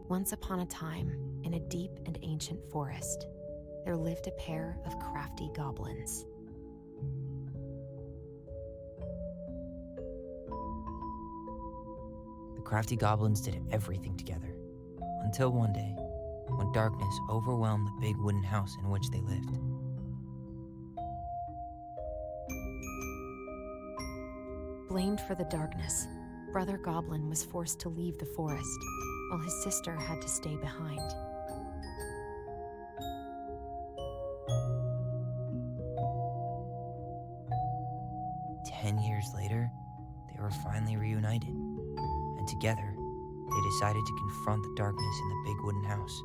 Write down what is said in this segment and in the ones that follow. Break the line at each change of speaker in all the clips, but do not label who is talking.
Once upon a time, in a deep and ancient forest, there lived a pair of crafty goblins.
The crafty goblins did everything together, until one day, when darkness overwhelmed the big wooden house in which they lived.
Blamed for the darkness, Brother Goblin was forced to leave the forest, while his sister had to stay behind.
"10 years later, they were finally reunited, and together, they decided to confront the darkness in the big wooden house.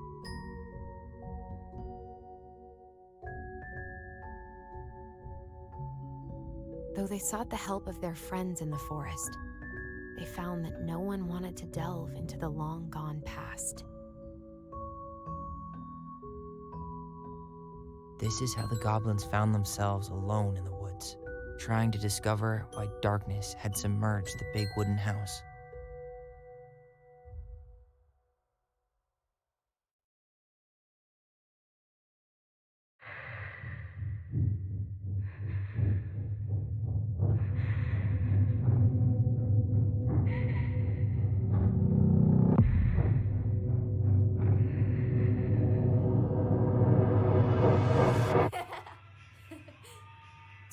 Though they sought the help of their friends in the forest, they found that no one wanted to delve into the long-gone past.
This is how the goblins found themselves alone in the woods, trying to discover why darkness had submerged the big wooden house.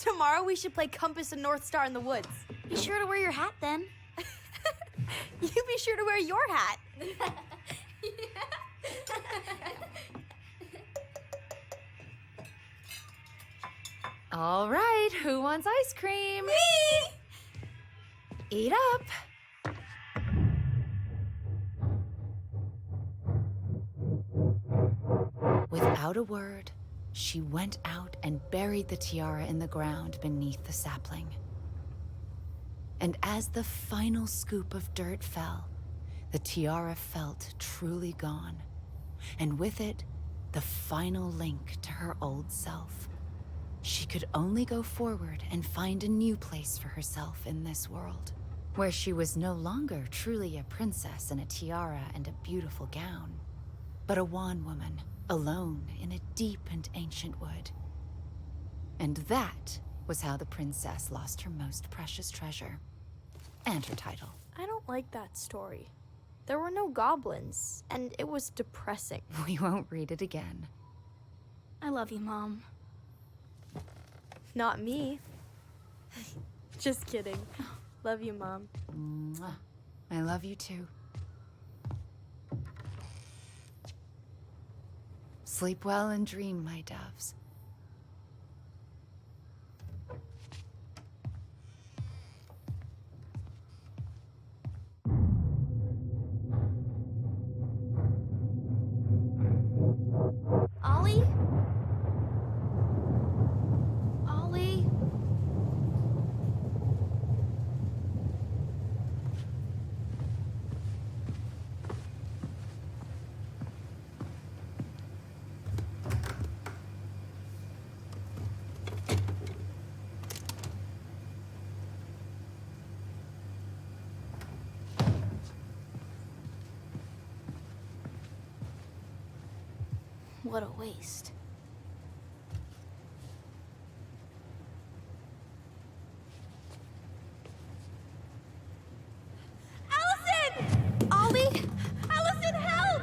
Tomorrow we should play Compass and North Star in the woods.
Be sure to wear your hat then.
You be sure to wear your hat.
All right, who wants ice cream?
Me!
Eat up. Without a word, she went out and buried the tiara in the ground beneath the sapling. And as the final scoop of dirt fell, the tiara felt truly gone, and with it, the final link to her old self. She could only go forward and find a new place for herself in this world, where she was no longer truly a princess in a tiara and a beautiful gown, but a wan woman, alone in a deep and ancient wood. And that was how the princess lost her most precious treasure, and her title.
I don't like that story. There were no goblins, and it was depressing.
We won't read it again.
I love you, Mom.
Not me. Just kidding. Love you, Mom.
Mwah. I love you too. Sleep well and dream, my doves.
Ollie? Ollie? What a waste.
Alyson! Ollie! Alyson, help!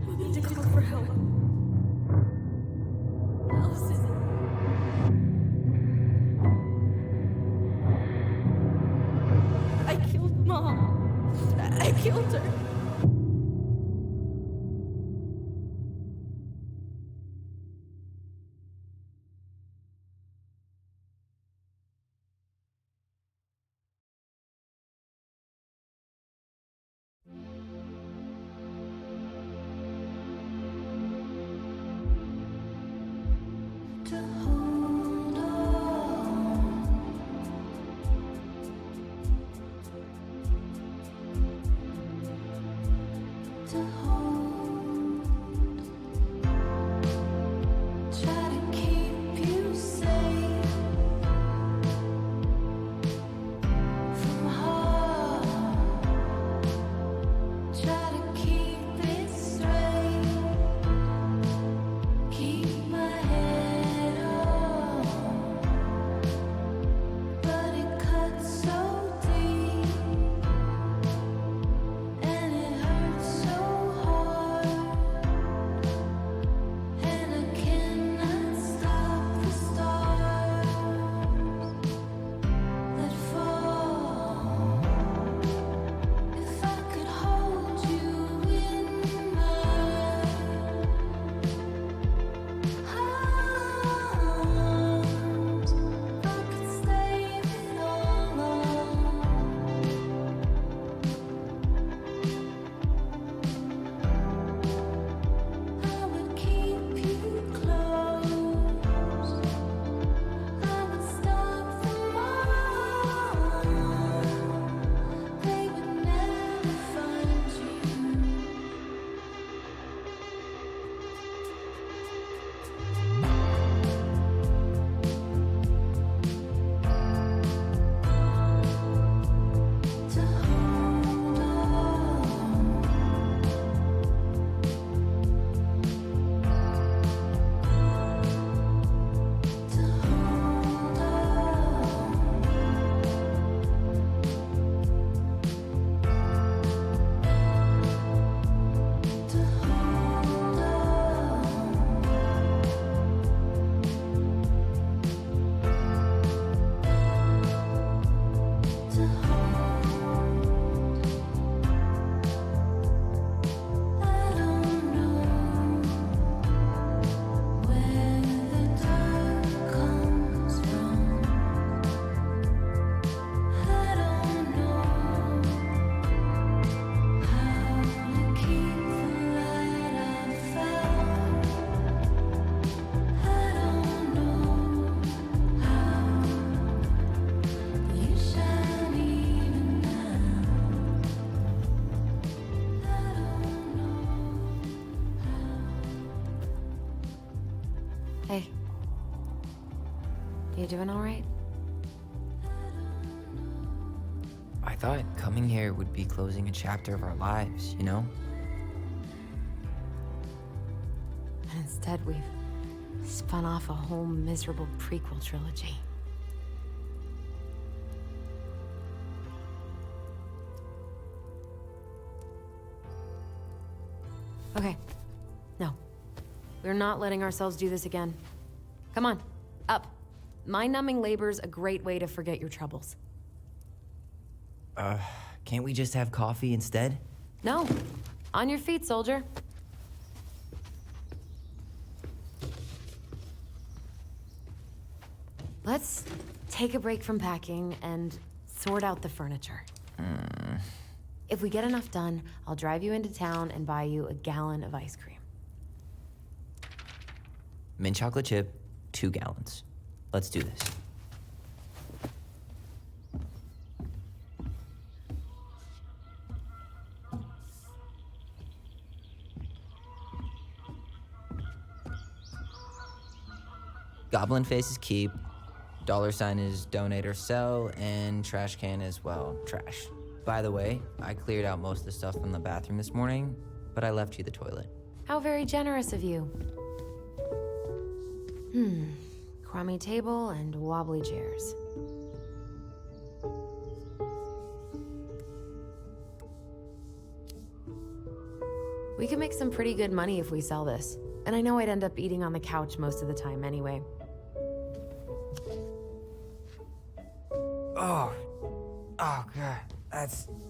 We need to call for help. I killed Mom. I killed her.
Hey. You doing all right?
I thought coming here would be closing a chapter of our lives, you know?
And instead, we've spun off a whole miserable prequel trilogy. Okay. No. We're not letting ourselves do this again. Come on, up. Mind-numbing labor's a great way to forget your troubles.
Can't we just have coffee instead?
No. On your feet, soldier. Let's take a break from packing and sort out the furniture. If we get enough done, I'll drive you into town and buy you a gallon of ice cream.
Mint chocolate chip, 2 gallons. Let's do this. Goblin face is keep, $sign is donate or sell, and trash can is, well, trash. By the way, I cleared out most of the stuff from the bathroom this morning, but I left you the toilet.
How very generous of you. Crummy table and wobbly chairs. We could make some pretty good money if we sell this. And I know I'd end up eating on the couch most of the time anyway.
Oh, oh God,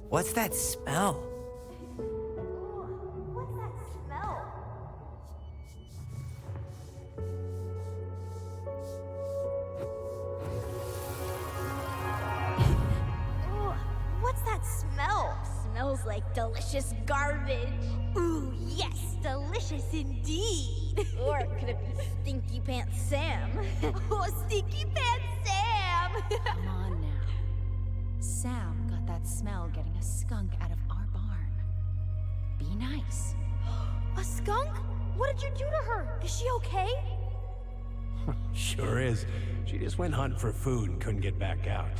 what's that smell?
What's that smell? Ugh, what's that smell?
Smells like delicious garbage.
Ooh, yes, delicious indeed.
Or could it be Stinky Pants Sam?
Oh, Stinky Pants Sam!
Come on now. Sam got that smell getting a skunk out of our barn. Be nice.
A skunk? What did you do to her? Is she okay?
Sure is. She just went hunting for food and couldn't get back out.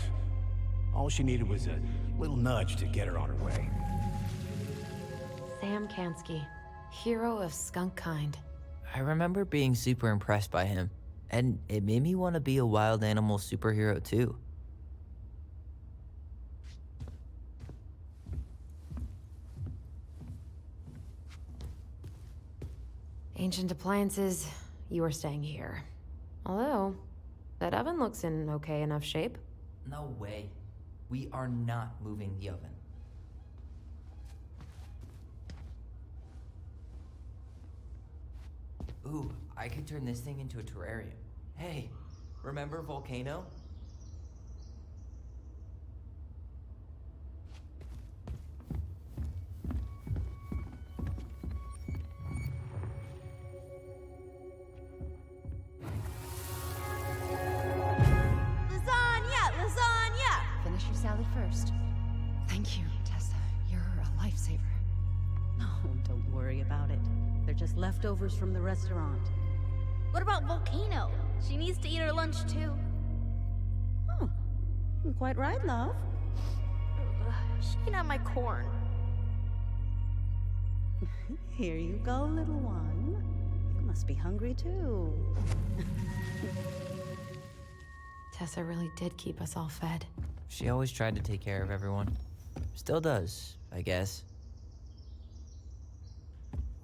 All she needed was a little nudge to get her on her way.
Sam Kansky, hero of skunk kind.
I remember being super impressed by him, and it made me want to be a wild animal superhero too.
Ancient appliances, you are staying here. Although, that oven looks in okay enough shape.
No way. We are not moving the oven. Ooh, I could turn this thing into a terrarium. Hey, remember Volcano?
Lasagna! Lasagna!
Finish your salad first. Thank you, Tessa. You're a lifesaver.
Oh, don't worry about it. They're just leftovers from the restaurant.
What about Volcano? She needs to eat her lunch too.
Oh, quite right, love.
She can have my corn.
Here you go, little one. You must be hungry too.
Tessa really did keep us all fed.
She always tried to take care of everyone. Still does, I guess.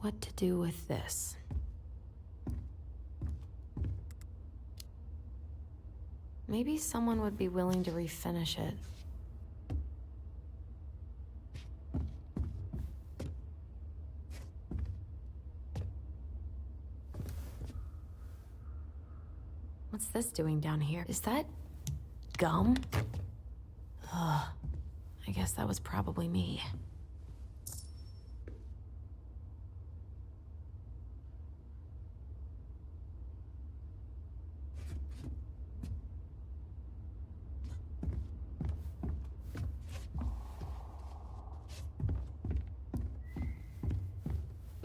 What to do with this? Maybe someone would be willing to refinish it. What's this doing down here? Is that gum? Ugh. I guess that was probably me.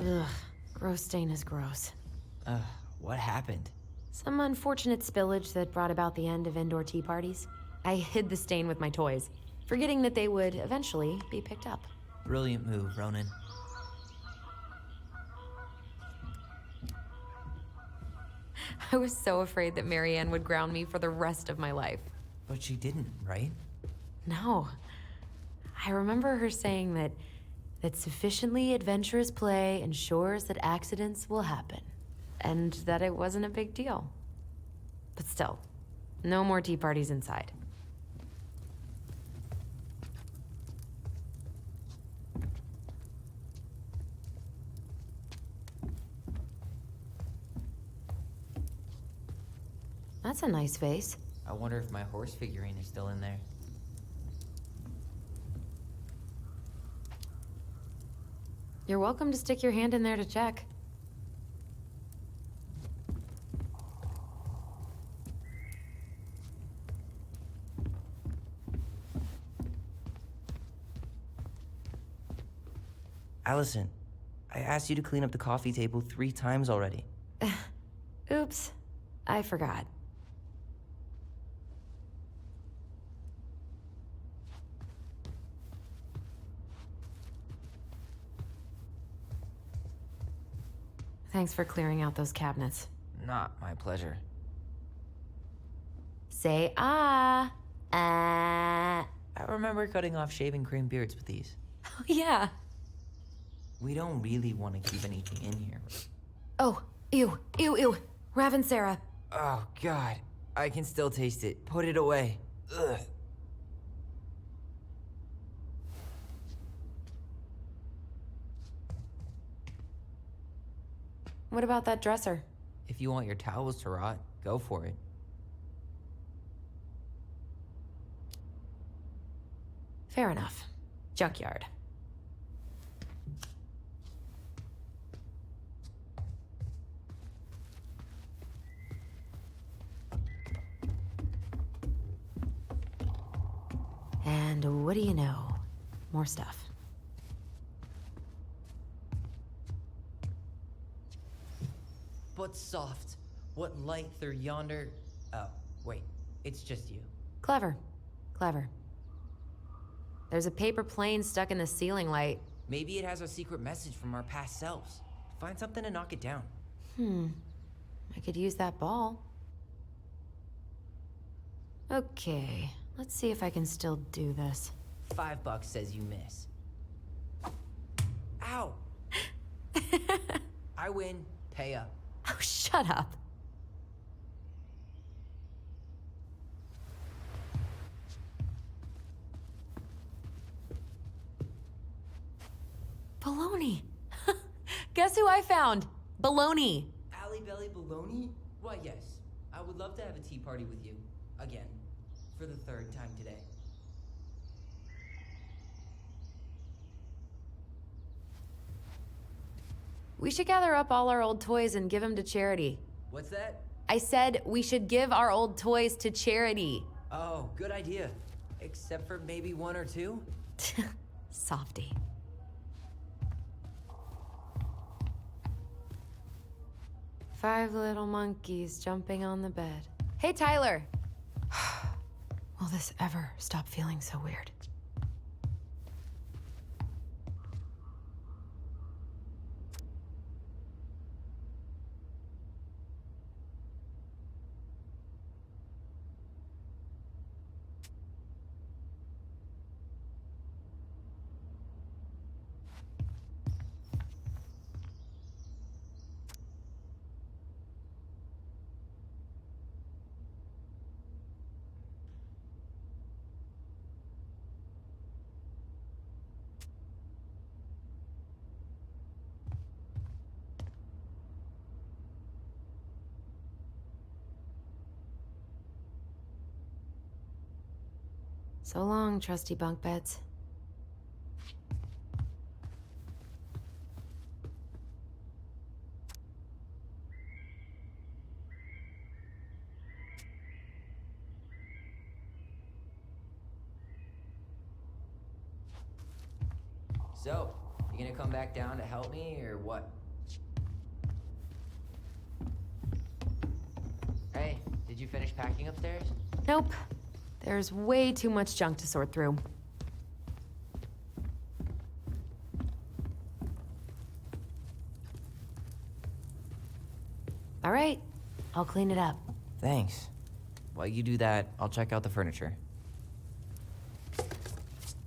Ugh, gross stain is gross.
What happened?
Some unfortunate spillage that brought about the end of indoor tea parties. I hid the stain with my toys, forgetting that they would eventually be picked up.
Brilliant move, Ronan.
I was so afraid that Marianne would ground me for the rest of my life.
But she didn't, right?
No. I remember her saying that sufficiently adventurous play ensures that accidents will happen, and that it wasn't a big deal. But still, no more tea parties inside. That's a nice vase.
I wonder if my horse figurine is still in there.
You're welcome to stick your hand in there to check.
Alyson, I asked you to clean up the coffee table 3 times already.
Oops, I forgot. Thanks for clearing out those cabinets.
Not my pleasure.
Say ah. Ah.
I remember cutting off shaving cream beards with these.
Oh, yeah.
We don't really want to keep anything in here.
Oh, Ew, ew, ew. Raven Sarah.
Oh, God. I can still taste it. Put it away. Ugh.
What about that dresser?
If you want your towels to rot, go for it.
Fair enough. Junkyard. And what do you know? More stuff.
But soft. What light through yonder... Oh, wait. It's just you.
Clever. Clever. There's a paper plane stuck in the ceiling light.
Maybe it has a secret message from our past selves. Find something to knock it down.
I could use that ball. Okay, let's see if I can still do this.
$5 says you miss. Ow! I win. Pay up.
Oh, shut up. Baloney. Guess who I found? Baloney.
Alley Belly Baloney? Why, yes. I would love to have a tea party with you. Again. For the third time today.
We should gather up all our old toys and give them to charity.
What's that?
I said we should give our old toys to charity.
Oh, good idea. Except for maybe one or two?
Softy. Five little monkeys jumping on the bed. Hey, Tyler. Will this ever stop feeling so weird? So long, trusty bunk beds.
So, you gonna come back down to help me, or what? Hey, did you finish packing upstairs?
Nope. There's way too much junk to sort through. All right, I'll clean it up.
Thanks. While you do that, I'll check out the furniture.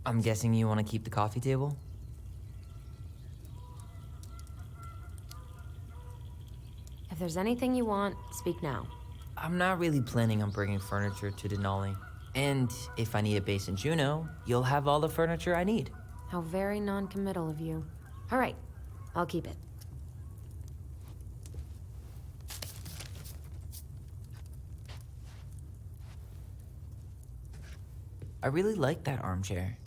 I'm guessing you want to keep the coffee table?
If there's anything you want, speak now.
I'm not really planning on bringing furniture to Denali. And if I need a base in Juneau, you'll have all the furniture I need.
How very non-committal of you. All right, I'll keep it.
I really like that armchair.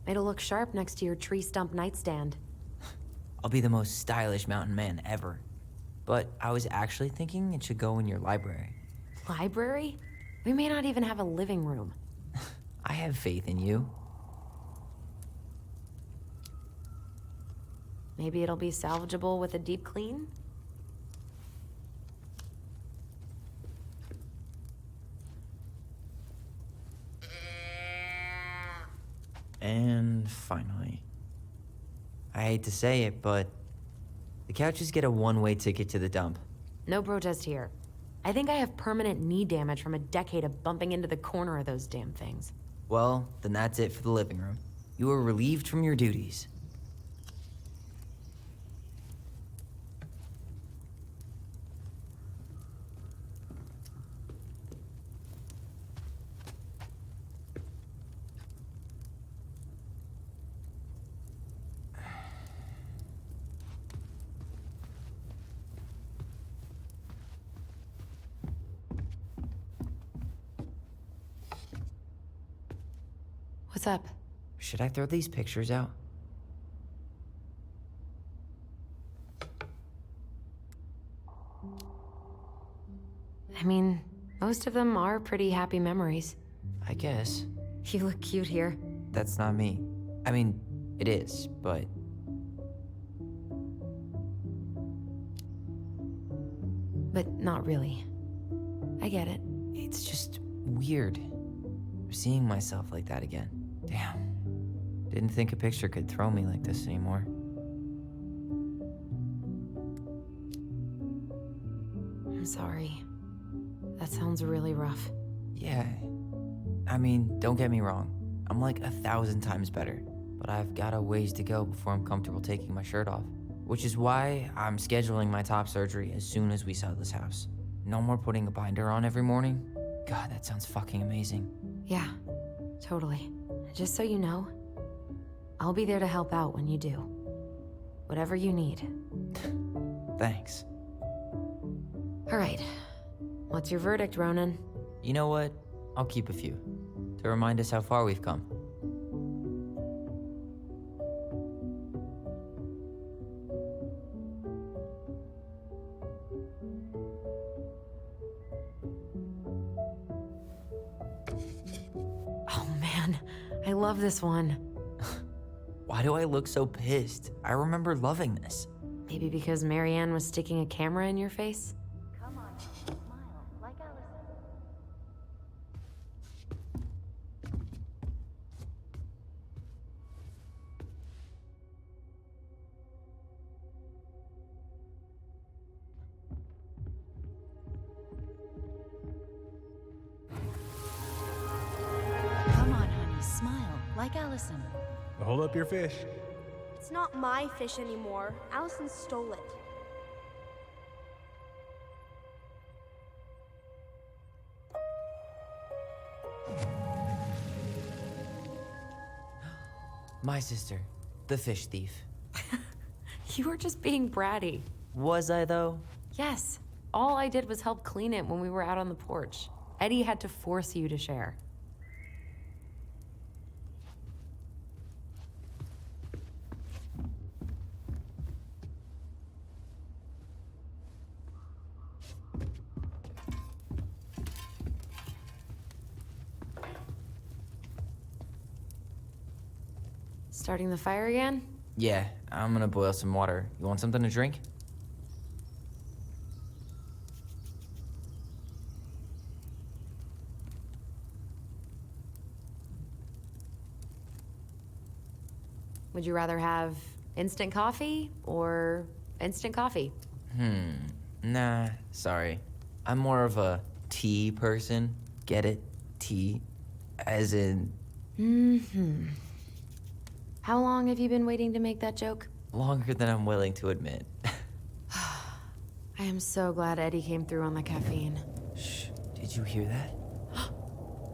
It'll look sharp next to your tree stump nightstand.
I'll be the most stylish mountain man ever. But I was actually thinking it should go in your library.
Library? We may not even have a living room.
I have faith in you.
Maybe it'll be salvageable with a deep clean?
And finally, I hate to say it, but the couches get a one-way ticket to the dump.
No protest here. I think I have permanent knee damage from a decade of bumping into the corner of those damn things.
Well, then that's it for the living room. You are relieved from your duties.
What's up?
Should I throw these pictures out?
I mean, most of them are pretty happy memories.
I guess.
You look cute here.
That's not me. I mean, it is, but...
But not really. I get it.
It's just weird. Seeing myself like that again. Damn. Didn't think a picture could throw me like this anymore.
I'm sorry. That sounds really rough.
Yeah. I mean, don't get me wrong. I'm like 1,000 times better. But I've got a ways to go before I'm comfortable taking my shirt off. Which is why I'm scheduling my top surgery as soon as we sell this house. No more putting a binder on every morning. God, that sounds fucking amazing.
Yeah, totally. Just so you know, I'll be there to help out when you do. Whatever you need.
Thanks.
All right. What's your verdict, Ronan?
You know what? I'll keep a few. To remind us how far we've come.
Oh man, I love this one.
Why do I look so pissed? I remember loving this.
Maybe because Marianne was sticking a camera in your face?
Come on, smile, like Alyson.
Come on, honey, smile, like Alyson.
Hold up your fish.
It's not my fish anymore. Alyson stole it.
My sister, the fish thief.
You were just being bratty.
Was I, though?
Yes. All I did was help clean it when we were out on the porch. Eddie had to force you to share. Starting the fire again?
Yeah, I'm gonna boil some water. You want something to drink?
Would you rather have instant coffee or instant coffee?
Nah, sorry. I'm more of a tea person. Get it? Tea. As in,
How long have you been waiting to make that joke?
longer than I'm willing to admit.
I am so glad Eddie came through on the caffeine.
Shh, did you hear that?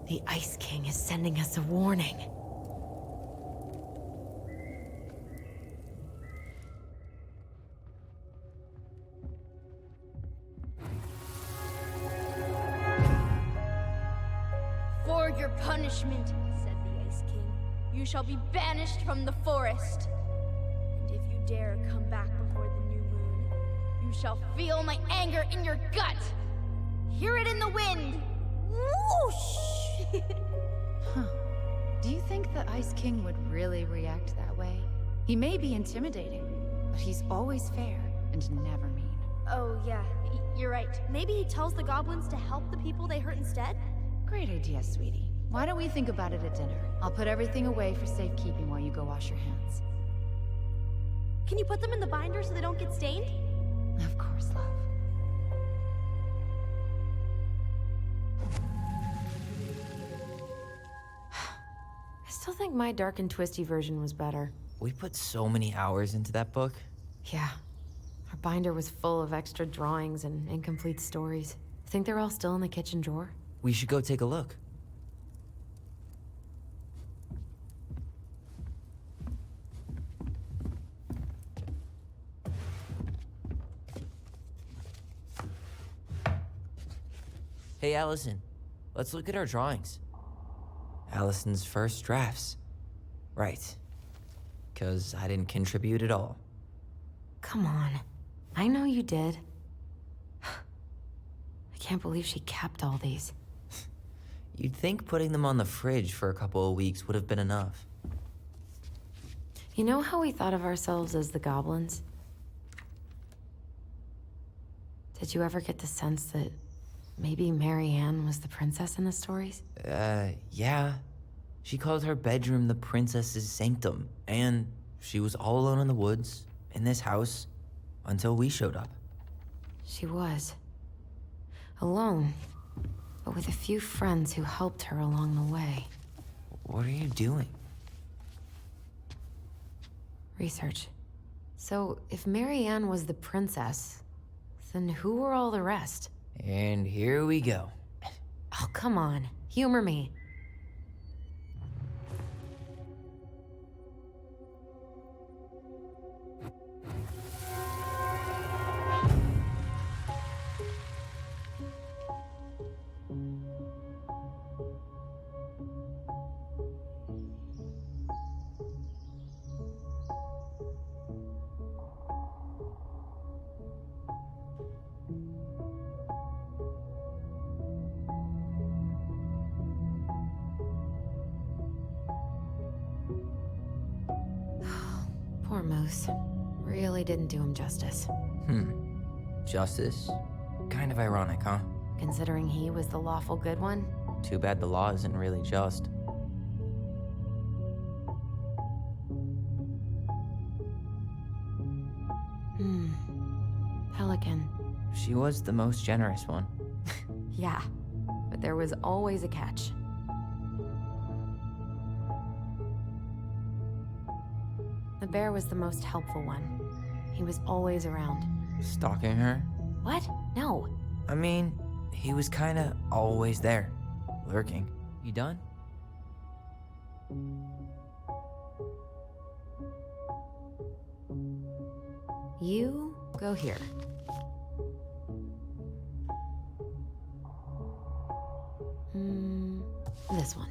The Ice King is sending us a warning.
For your punishment, said the Ice King, you shall be banished from the forest. And if you dare come back before the new moon, you shall feel my anger in your gut. Hear it in the wind. Whoosh!
Do you think the Ice King would really react that way? He may be intimidating, but he's always fair and never mean.
Oh, yeah, you're right. Maybe he tells the goblins to help the people they hurt instead?
Great idea, sweetie. Why don't we think about it at dinner? I'll put everything away for safekeeping while you go wash your hands.
Can you put them in the binder so they don't get stained?
Of course, love.
I still think my dark and twisty version was better.
We put so many hours into that book.
Yeah. Our binder was full of extra drawings and incomplete stories. Think they're all still in the kitchen drawer?
We should go take a look. Hey, Alyson. Let's look at our drawings. Allison's first drafts. Right. Because I didn't contribute at all.
Come on. I know you did. I can't believe she kept all these.
You'd think putting them on the fridge for a couple of weeks would have been enough.
You know how we thought of ourselves as the goblins? Did you ever get the sense that maybe Mary Ann was the princess in the stories?
Yeah. She called her bedroom the princess's sanctum, and she was all alone in the woods, in this house, until we showed up.
She was. Alone, but with a few friends who helped her along the way.
What are you doing?
Research. So, if Mary Ann was the princess, then who were all the rest?
And here we go.
Oh, come on. Humor me. Poor Moose. Really didn't do him justice.
Justice? Kind of ironic, huh?
Considering he was the lawful good one.
Too bad the law isn't really just.
Pelican.
She was the most generous one.
Yeah, but there was always a catch. The bear was the most helpful one. He was always around.
Stalking her?
What? No.
I mean, he was kinda always there. Lurking. You done?
You go here. This one.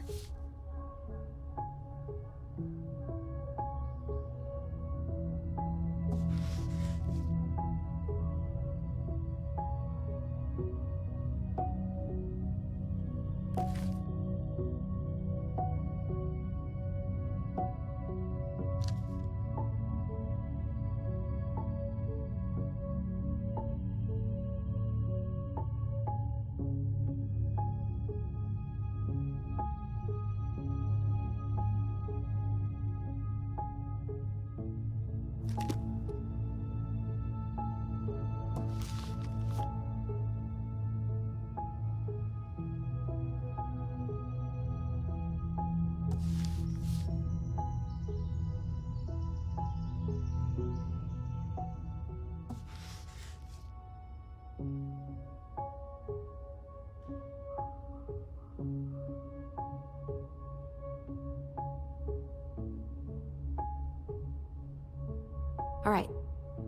All right,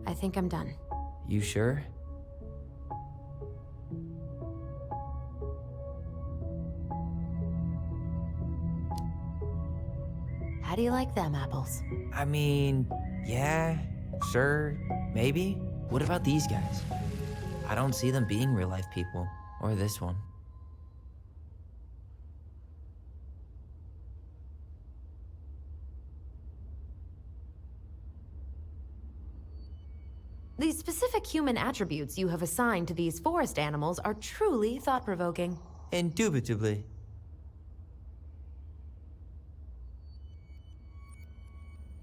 I think I'm done.
You sure?
How do you like them apples?
I mean, yeah, sure, maybe. What about these guys? I don't see them being real life people. Or this one.
The specific human attributes you have assigned to these forest animals are truly thought-provoking.
Indubitably.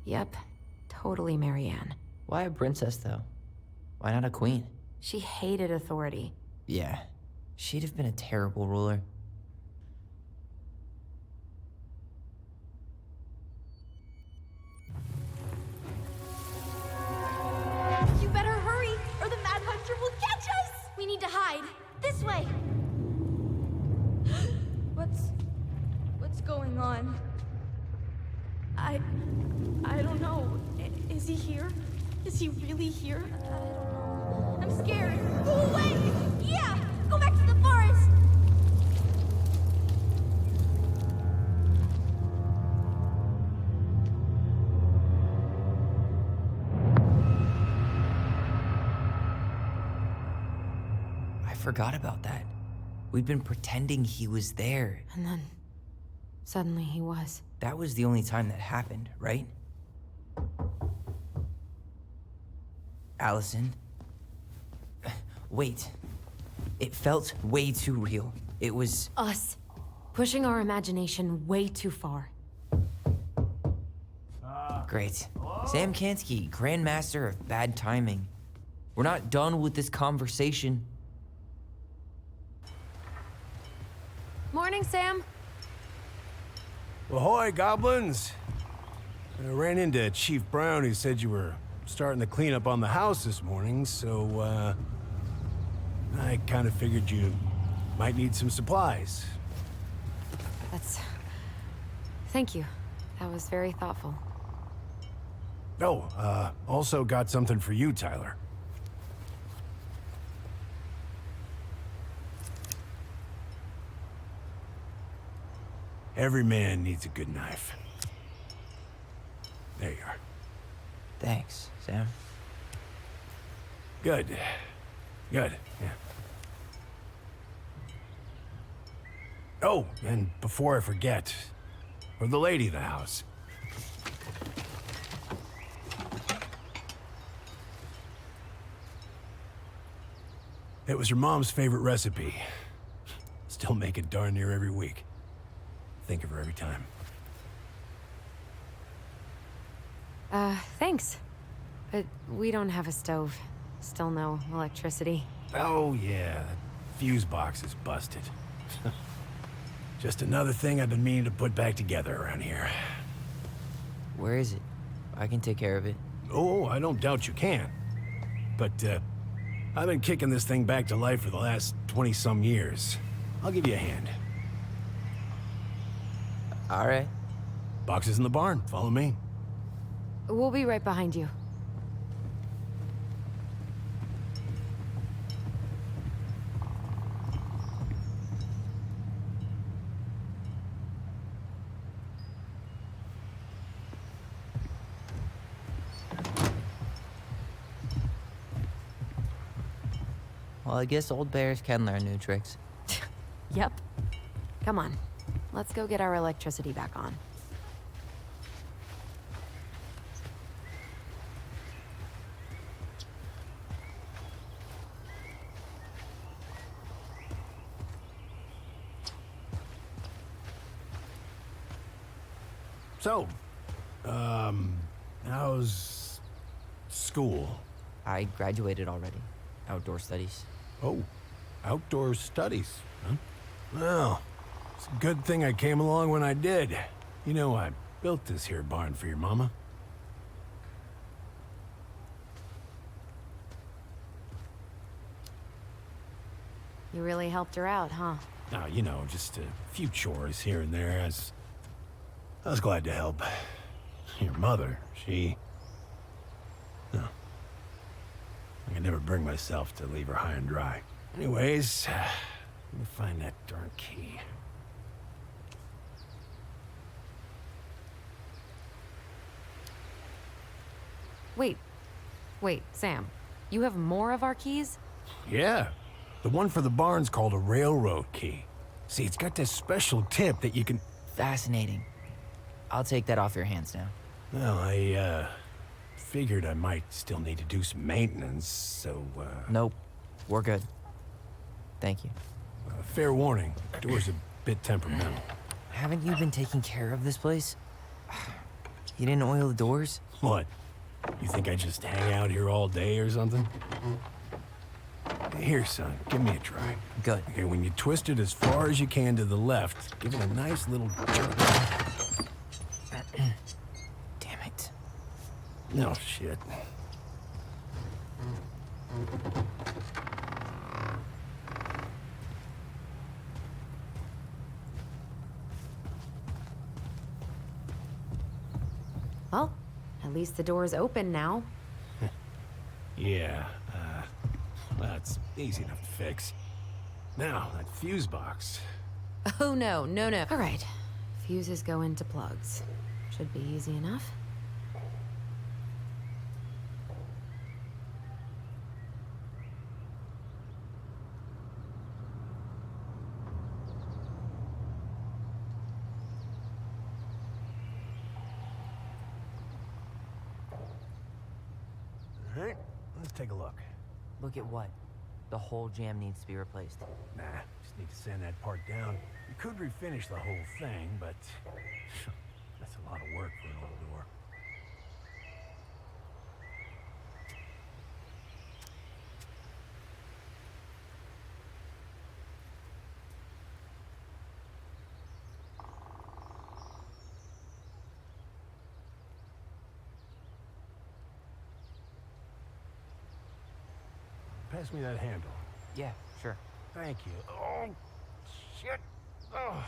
Yep, totally Mary Ann.
Why a princess, though? Why not a queen?
She hated authority.
Yeah, she'd have been a terrible ruler.
You better hurry, or the Mad Hunter will catch us! We need to hide. This way! What's going on? I don't know. Is he here? Is he really here? I don't know. I'm scared. Go away! Yeah! Go back to the forest!
forgot about that. We'd been pretending he was there.
And then, suddenly he was.
That was the only time that happened, right? Alyson? Wait. It felt way too real. It was...
Us. Pushing our imagination way too far.
Great. Sam Kansky, Grandmaster of Bad Timing. We're not done with this conversation.
Morning, Sam.
Ahoy, goblins! I ran into Chief Brown, who said you were starting the cleanup on the house this morning, so, I kind of figured you might need some supplies.
Thank you. That was very thoughtful.
Oh, also got something for you, Tyler. Every man needs a good knife. There you are.
Thanks, Sam.
Good. Good, yeah. Oh, and before I forget, for the lady of the house. It was her mom's favorite recipe. Still make it darn near every week. Think of her every time.
Thanks. But we don't have a stove. Still no electricity.
Oh, yeah, that fuse box is busted. Just another thing I've been meaning to put back together around here.
Where is it? I can take care of it.
Oh, I don't doubt you can. But, I've been kicking this thing back to life for the last 20-some years. I'll give you a hand.
All right.
Box is in the barn. Follow me.
We'll be right behind you.
Well, I guess old bears can learn new tricks.
Yep. Come on. Let's go get our electricity back on.
So, how's school?
I graduated already. Outdoor studies.
Oh, outdoor studies, huh? Well, it's a good thing I came along when I did. You know, I built this here barn for your mama.
You really helped her out, huh?
Now, you know, just a few chores here and there. I was glad to help. Your mother, she... No. I could never bring myself to leave her high and dry. Anyways, let me find that darn key.
Wait, Sam. You have more of our keys?
Yeah. The one for the barn's called a railroad key. See, it's got this special tip that you can...
Fascinating. I'll take that off your hands now.
Well, I, figured I might still need to do some maintenance, so,
Nope. We're good. Thank you.
fair warning, door's a bit temperamental.
Haven't you been taking care of this place? You didn't oil the doors?
What? You think I just hang out here all day or something? Here, son, give me a try.
Good.
Okay, when you twist it as far as you can to the left, give it a nice little jerk.
Damn it.
No shit.
Well, at least the door's open now.
Yeah, that's easy enough to fix. Now, that fuse box.
Oh, no. All right. Fuses go into plugs. Should be easy enough.
Alright, let's take a look.
Look at what? The whole jam needs to be replaced.
Nah, just need to sand that part down. We could refinish the whole thing, but that's a lot of work for an old door. Pass me that handle.
Yeah, sure.
Thank you. Oh, shit. Oh.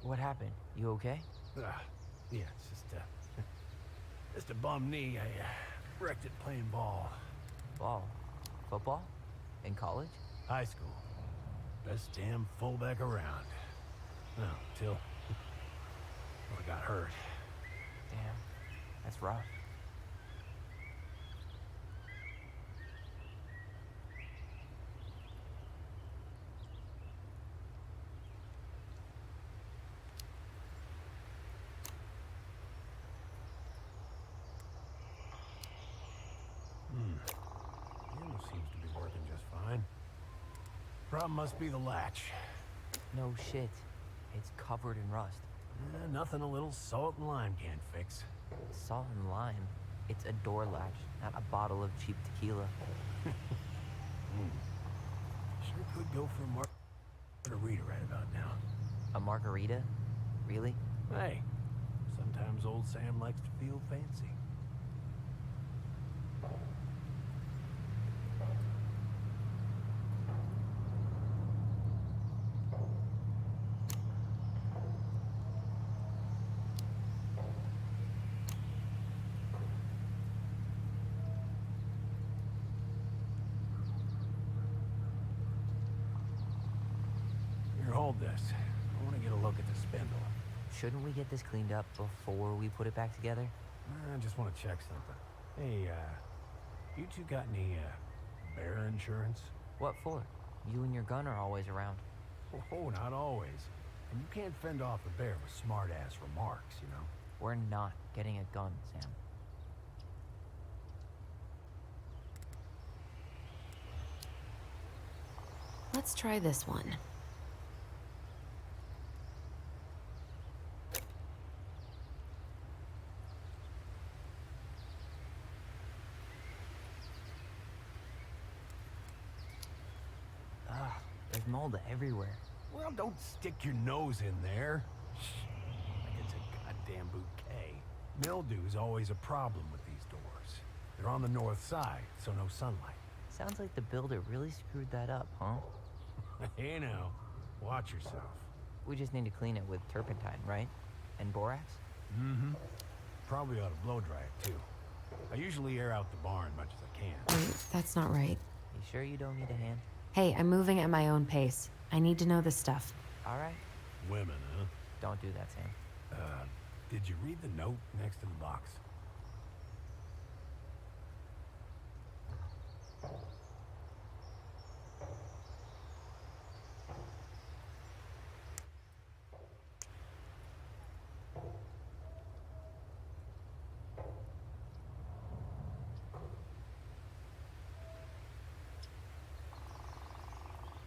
What happened? You okay?
Yeah, it's just a bum knee. I wrecked it playing ball.
Ball? Football? In college?
High school. Best damn fullback around. No, till I got hurt.
Damn, that's rough.
Handle seems to be working just fine. Problem must be the latch.
No shit. It's covered in rust.
Nothing a little salt and lime can't fix.
Salt and lime. It's a door latch, not a bottle of cheap tequila.
Sure could go for a margarita right about now.
A margarita? Really?
Hey, sometimes old Sam likes to feel fancy. Here, hold this. I want to get a look at the spindle.
Shouldn't we get this cleaned up before we put it back together?
I just want to check something. Hey, you two got any, bear insurance?
What for? You and your gun are always around.
Oh, not always. And you can't fend off a bear with smart-ass remarks, you know?
We're not getting a gun, Sam.
Let's try this one.
There's mold everywhere.
Well, don't stick your nose in there. Like it's a goddamn bouquet. Mildew's always a problem with these doors. They're on the north side, so no sunlight.
Sounds like the builder really screwed that up, huh?
Hey now, watch yourself.
We just need to clean it with turpentine, right? And borax?
Mm-hmm. Probably ought to blow dry it, too. I usually air out the barn much as I can.
Wait, that's not right.
You sure you don't need a hand?
Hey, I'm moving at my own pace. I need to know this stuff.
All right.
Women, huh?
Don't do that, Sam.
Did you read the note next to the box?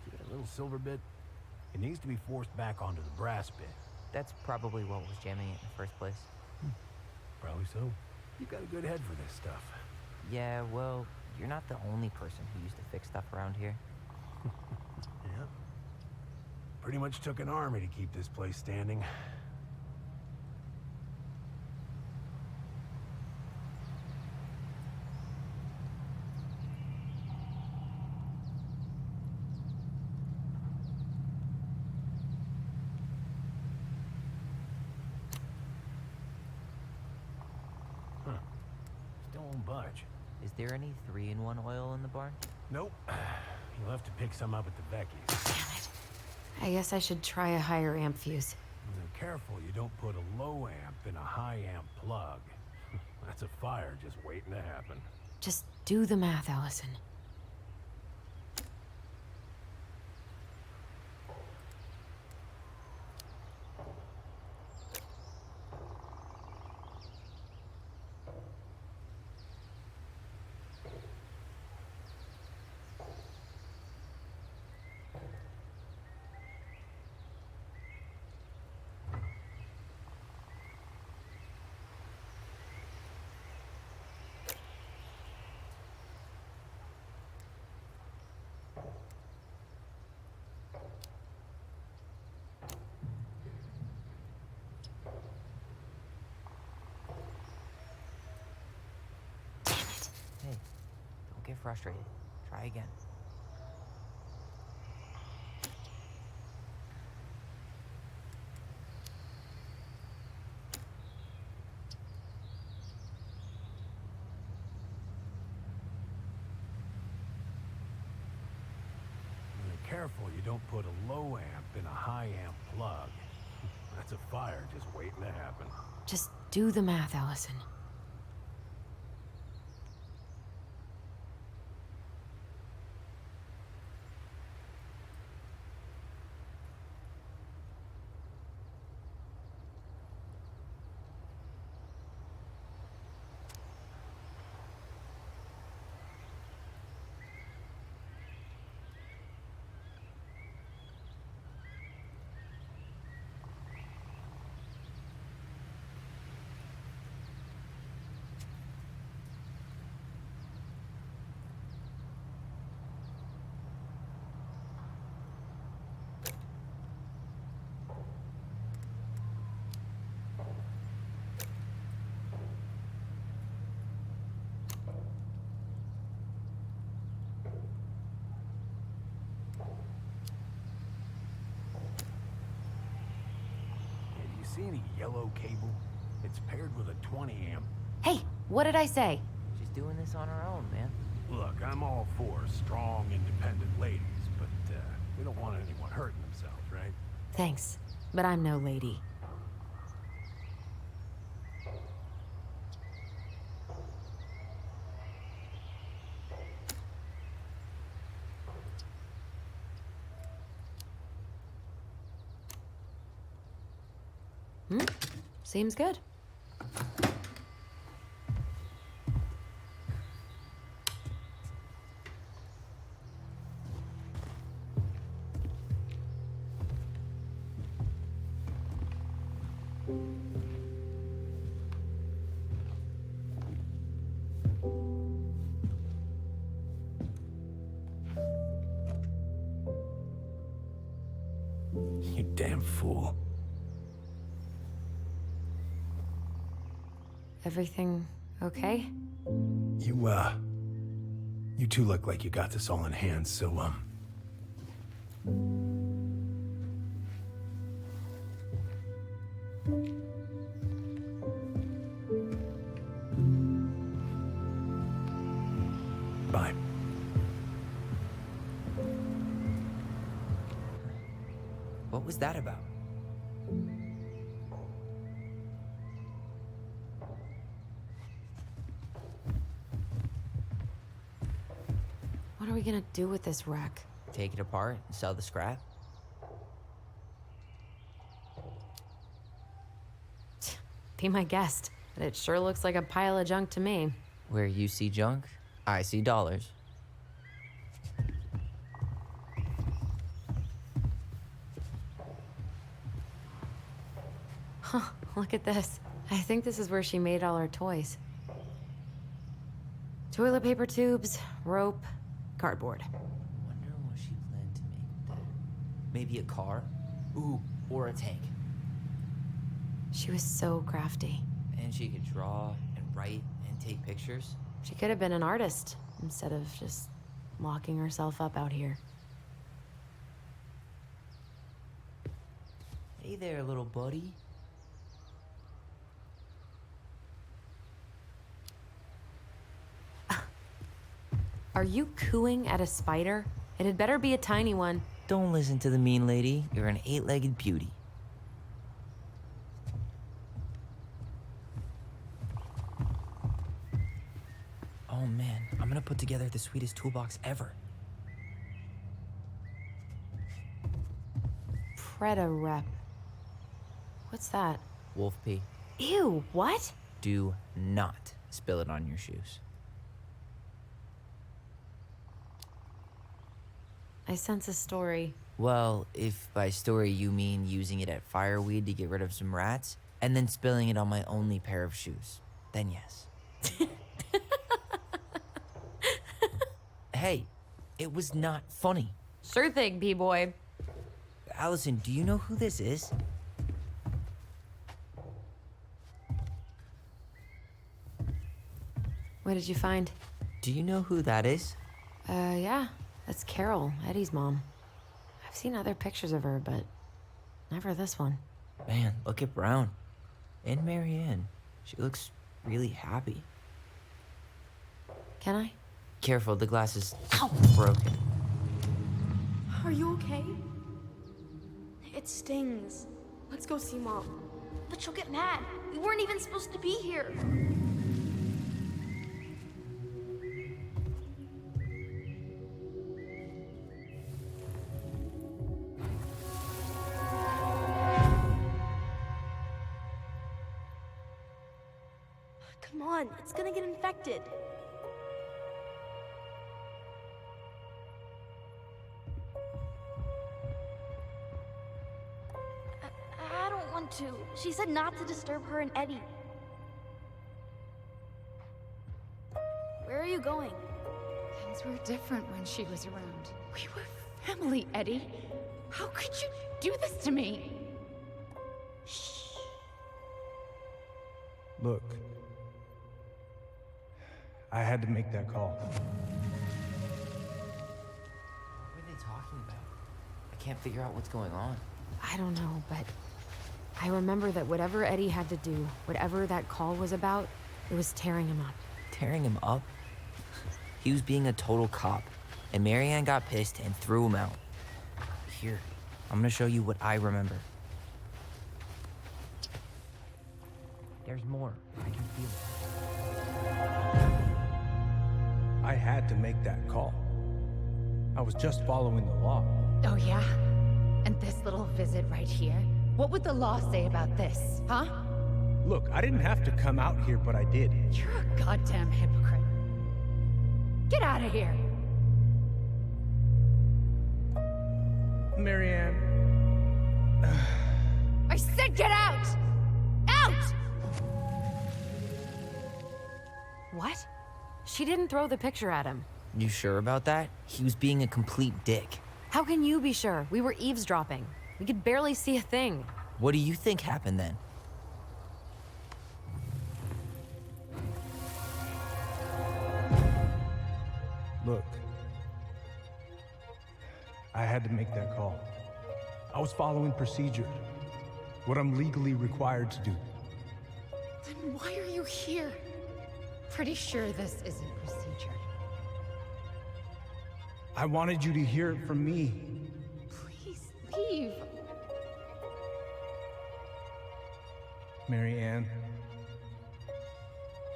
See that little silver bit? It needs to be forced back onto the brass bit.
That's probably what was jamming it in the first place.
Probably so. You've got a good head for this stuff.
Yeah, well, you're not the only person who used to fix stuff around here.
Yeah. Pretty much took an army to keep this place standing. Huh. Still won't budge.
Is there any 3-in-1 oil in the barn?
Nope. You'll have to pick some up at the Vecchi's.
Damn it. I guess I should try a higher amp fuse.
Now, careful you don't put a low amp in a high amp plug. That's a fire just waiting to happen.
Just do the math, Alyson.
frustrated. Try again.
Be careful you don't put a low amp in a high amp plug. That's a fire just waiting to happen.
Just do the math, Alyson.
See any yellow cable? It's paired with a 20 amp.
Hey, what did I say?
She's doing this on her own, man.
Look, I'm all for strong, independent ladies, but we don't want anyone hurting themselves, right?
Thanks, but I'm no lady. Seems good.
You damn fool.
Everything okay?
You two look like you got this all in hand, so, bye.
What was that about?
What are we gonna do with this wreck?
Take it apart and sell the scrap?
Be my guest, but it sure looks like a pile of junk to me.
Where you see junk, I see dollars.
Huh, look at this. I think this is where she made all her toys. Toilet paper tubes, rope, cardboard.
Wonder what she planned to make with that. Maybe a car? Ooh, or a tank.
She was so crafty.
And she could draw and write and take pictures.
She could have been an artist instead of just locking herself up out here.
Hey there, little buddy.
Are you cooing at a spider? It had better be a tiny one.
Don't listen to the mean lady. You're an 8-legged beauty. Oh man, I'm gonna put together the sweetest toolbox ever.
Preda rep. What's that?
Wolf pee.
Ew, what?
Do not spill it on your shoes.
I sense a story.
Well, if by story you mean using it at fireweed to get rid of some rats, and then spilling it on my only pair of shoes, then yes. Hey, it was not funny.
Sure thing, B-boy.
Alyson, do you know who this is?
What did you find?
Do you know who that is?
Yeah. That's Carol, Eddie's mom. I've seen other pictures of her, but never this one.
Man, look at Brown. And Marianne. She looks really happy.
Can I?
Careful, the glass is broken.
Are you okay? It stings. Let's go see Mom.
But she'll get mad. We weren't even supposed to be here.
Come on, it's gonna get infected.
I don't want to. She said not to disturb her and Eddie. Where are you going?
Things were different when she was around. We were family, Eddie. How could you do this to me?
Look, I had to make that call.
What were they talking about? I can't figure out what's going on.
I don't know, but I remember that whatever Eddie had to do, whatever that call was about, it was tearing him up.
Tearing him up? He was being a total cop, and Marianne got pissed and threw him out. Here, I'm gonna show you what I remember. There's more. I can feel it.
I had to make that call. I was just following the law.
Oh, yeah? And this little visit right here? What would the law say about this, huh?
Look, I didn't have to come out here, but I did.
You're a goddamn hypocrite. Get out of here!
Marianne.
I said get out! Out!
What? She didn't throw the picture at him.
You sure about that? He was being a complete dick.
How can you be sure? We were eavesdropping. We could barely see a thing.
What do you think happened then?
Look, I had to make that call. I was following procedure, what I'm legally required to do.
Then why are you here? Pretty sure this isn't procedure.
I wanted you to hear it from me.
Please leave.
Marianne,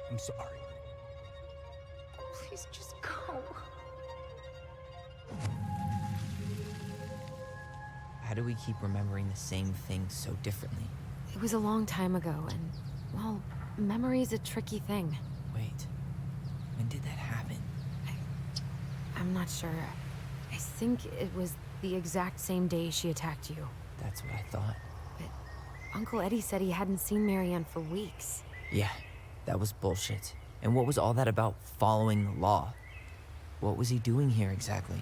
I'm sorry.
Please just go.
How do we keep remembering the same things so differently?
It was a long time ago, and, well, memory's a tricky thing.
Wait, when did that happen?
I'm not sure. I think it was the exact same day she attacked you.
That's what I thought.
But Uncle Eddie said he hadn't seen Marianne for weeks.
Yeah, that was bullshit. And what was all that about following the law? What was he doing here exactly?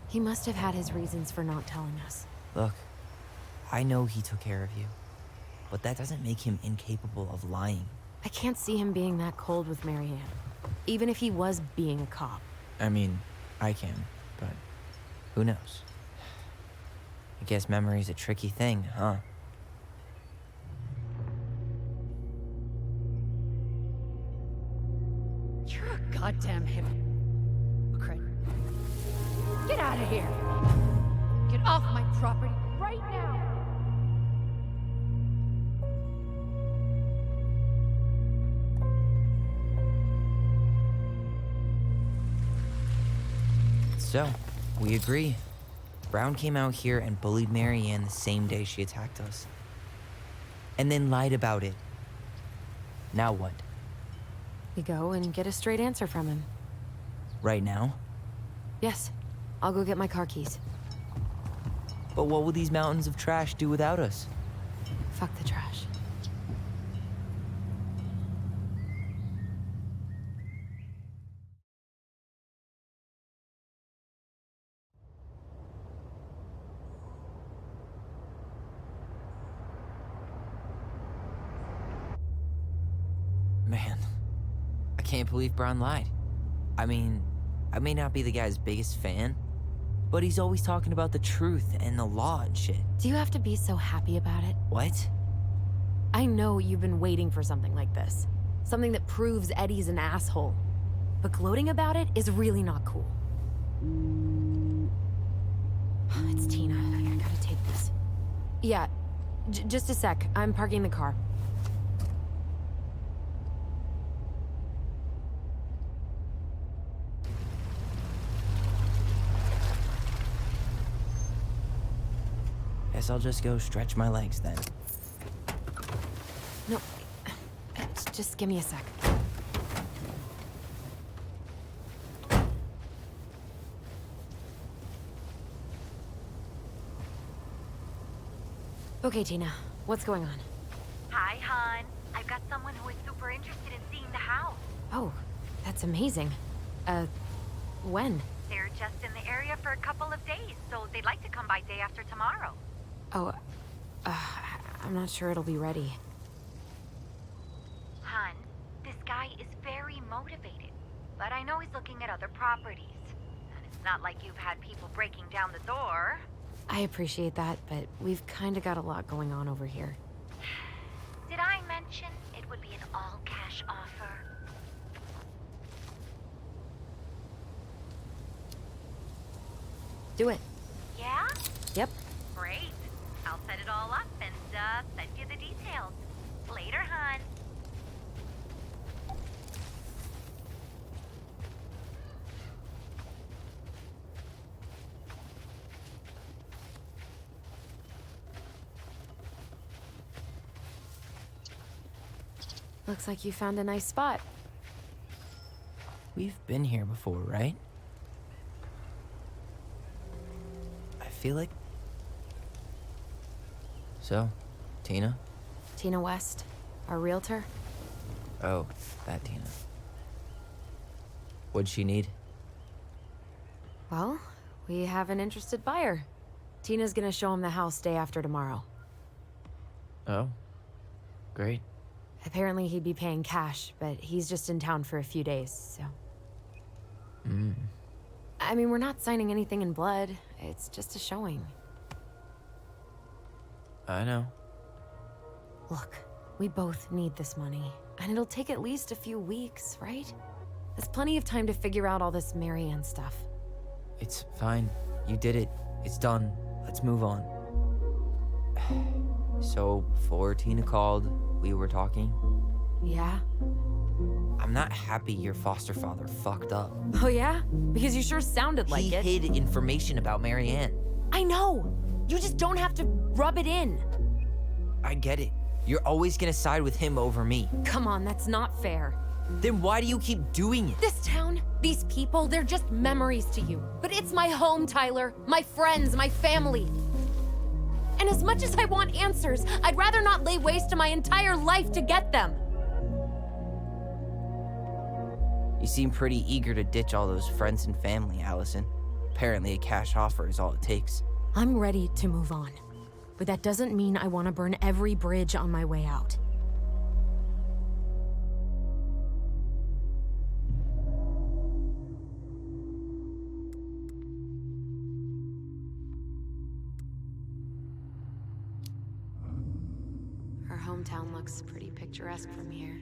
He must have had his reasons for not telling us.
Look, I know he took care of you, but that doesn't make him incapable of lying.
I can't see him being that cold with Marianne, even if he was being a cop.
I mean, I can, but who knows? I guess memory's a tricky thing, huh?
You're a goddamn hypocrite. Get out of here! Get off my property right now!
So, we agree. Brown came out here and bullied Marianne the same day she attacked us. And then lied about it. Now what?
We go and get a straight answer from him.
Right now?
Yes. I'll go get my car keys.
But what will these mountains of trash do without us?
Fuck the trash.
Man, I can't believe Brown lied. I mean, I may not be the guy's biggest fan, but he's always talking about the truth and the law and shit.
Do you have to be so happy about it?
What?
I know you've been waiting for something like this. Something that proves Eddie's an asshole. But gloating about it is really not cool. It's Tina. I gotta take this. Yeah, just a sec. I'm parking the car.
Guess I'll just go stretch my legs then.
No, just give me a sec. Okay, Tina, what's going on?
Hi, hon. I've got someone who is super interested in seeing the house.
Oh, that's amazing. When?
They're just in the area for a couple of days, so they'd like to come by day after tomorrow.
Oh, I'm not sure it'll be ready.
Hun, this guy is very motivated, but I know he's looking at other properties. And it's not like you've had people breaking down the door.
I appreciate that, but we've kind of got a lot going on over here.
Did I mention it would be an all-cash offer?
Do it.
Yeah?
Yep.
Great. I'll set it all up and, send you the details. Later, hun.
Looks like you found a nice spot.
We've been here before, right? I feel like... So, Tina?
Tina West, our realtor.
Oh, that Tina. What'd she need?
Well, we have an interested buyer. Tina's gonna show him the house day after tomorrow.
Oh, great.
Apparently he'd be paying cash, but he's just in town for a few days, so... I mean, we're not signing anything in blood. It's just a showing.
I know.
Look, we both need this money, and it'll take at least a few weeks, right? There's plenty of time to figure out all this Marianne stuff.
It's fine. You did it. It's done. Let's move on. So, before Tina called, we were talking.
Yeah?
I'm not happy your foster father fucked up.
Oh yeah? Because you sure sounded like it.
He hid information about Marianne.
I know! You just don't have to rub it in.
I get it. You're always gonna side with him over me.
Come on, that's not fair.
Then why do you keep doing it?
This town, these people, they're just memories to you. But it's my home, Tyler. My friends, my family. And as much as I want answers, I'd rather not lay waste to my entire life to get them.
You seem pretty eager to ditch all those friends and family, Alyson. Apparently a cash offer is all it takes.
I'm ready to move on. But that doesn't mean I want to burn every bridge on my way out. Our hometown looks pretty picturesque from here,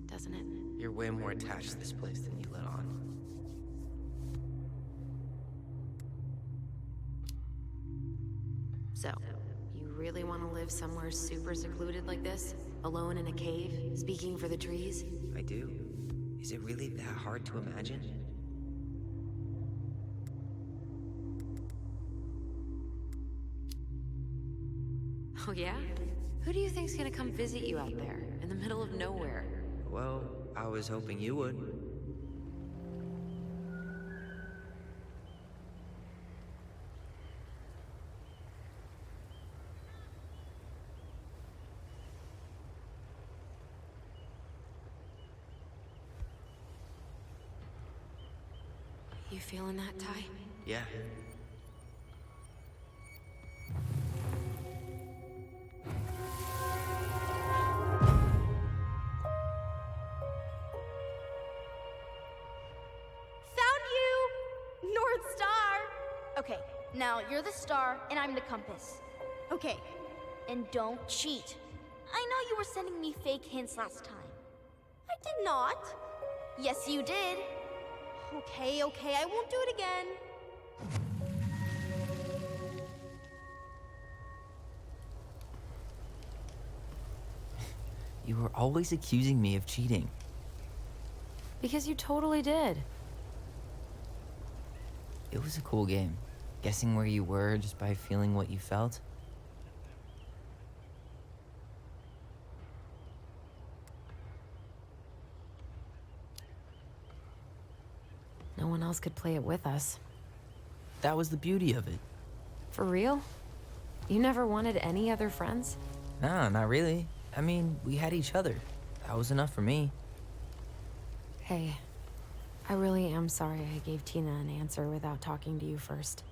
doesn't it?
You're way more attached to this place than you let on.
So, you really want to live somewhere super secluded like this? Alone in a cave, speaking for the trees?
I do. Is it really that hard to imagine?
Oh yeah? Who do you think's gonna come visit you out there, in the middle of nowhere?
Well, I was hoping you would.
You feeling that, Ty?
Yeah.
Now, you're the star, and I'm the compass. Okay. And don't cheat. I know you were sending me fake hints last time.
I did not.
Yes, you did.
Okay, I won't do it again.
You were always accusing me of cheating.
Because you totally did.
It was a cool game. Guessing where you were just by feeling what you felt.
No one else could play it with us.
That was the beauty of it.
For real? You never wanted any other friends?
No, not really. I mean, we had each other. That was enough for me.
Hey, I really am sorry I gave Tina an answer without talking to you first.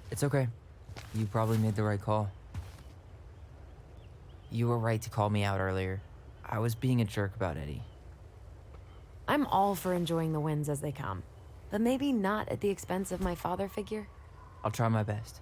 It's okay. You probably made the right call. You were right to call me out earlier. I was being a jerk about Eddie.
I'm all for enjoying the wins as they come, but maybe not at the expense of my father figure.
I'll try my best.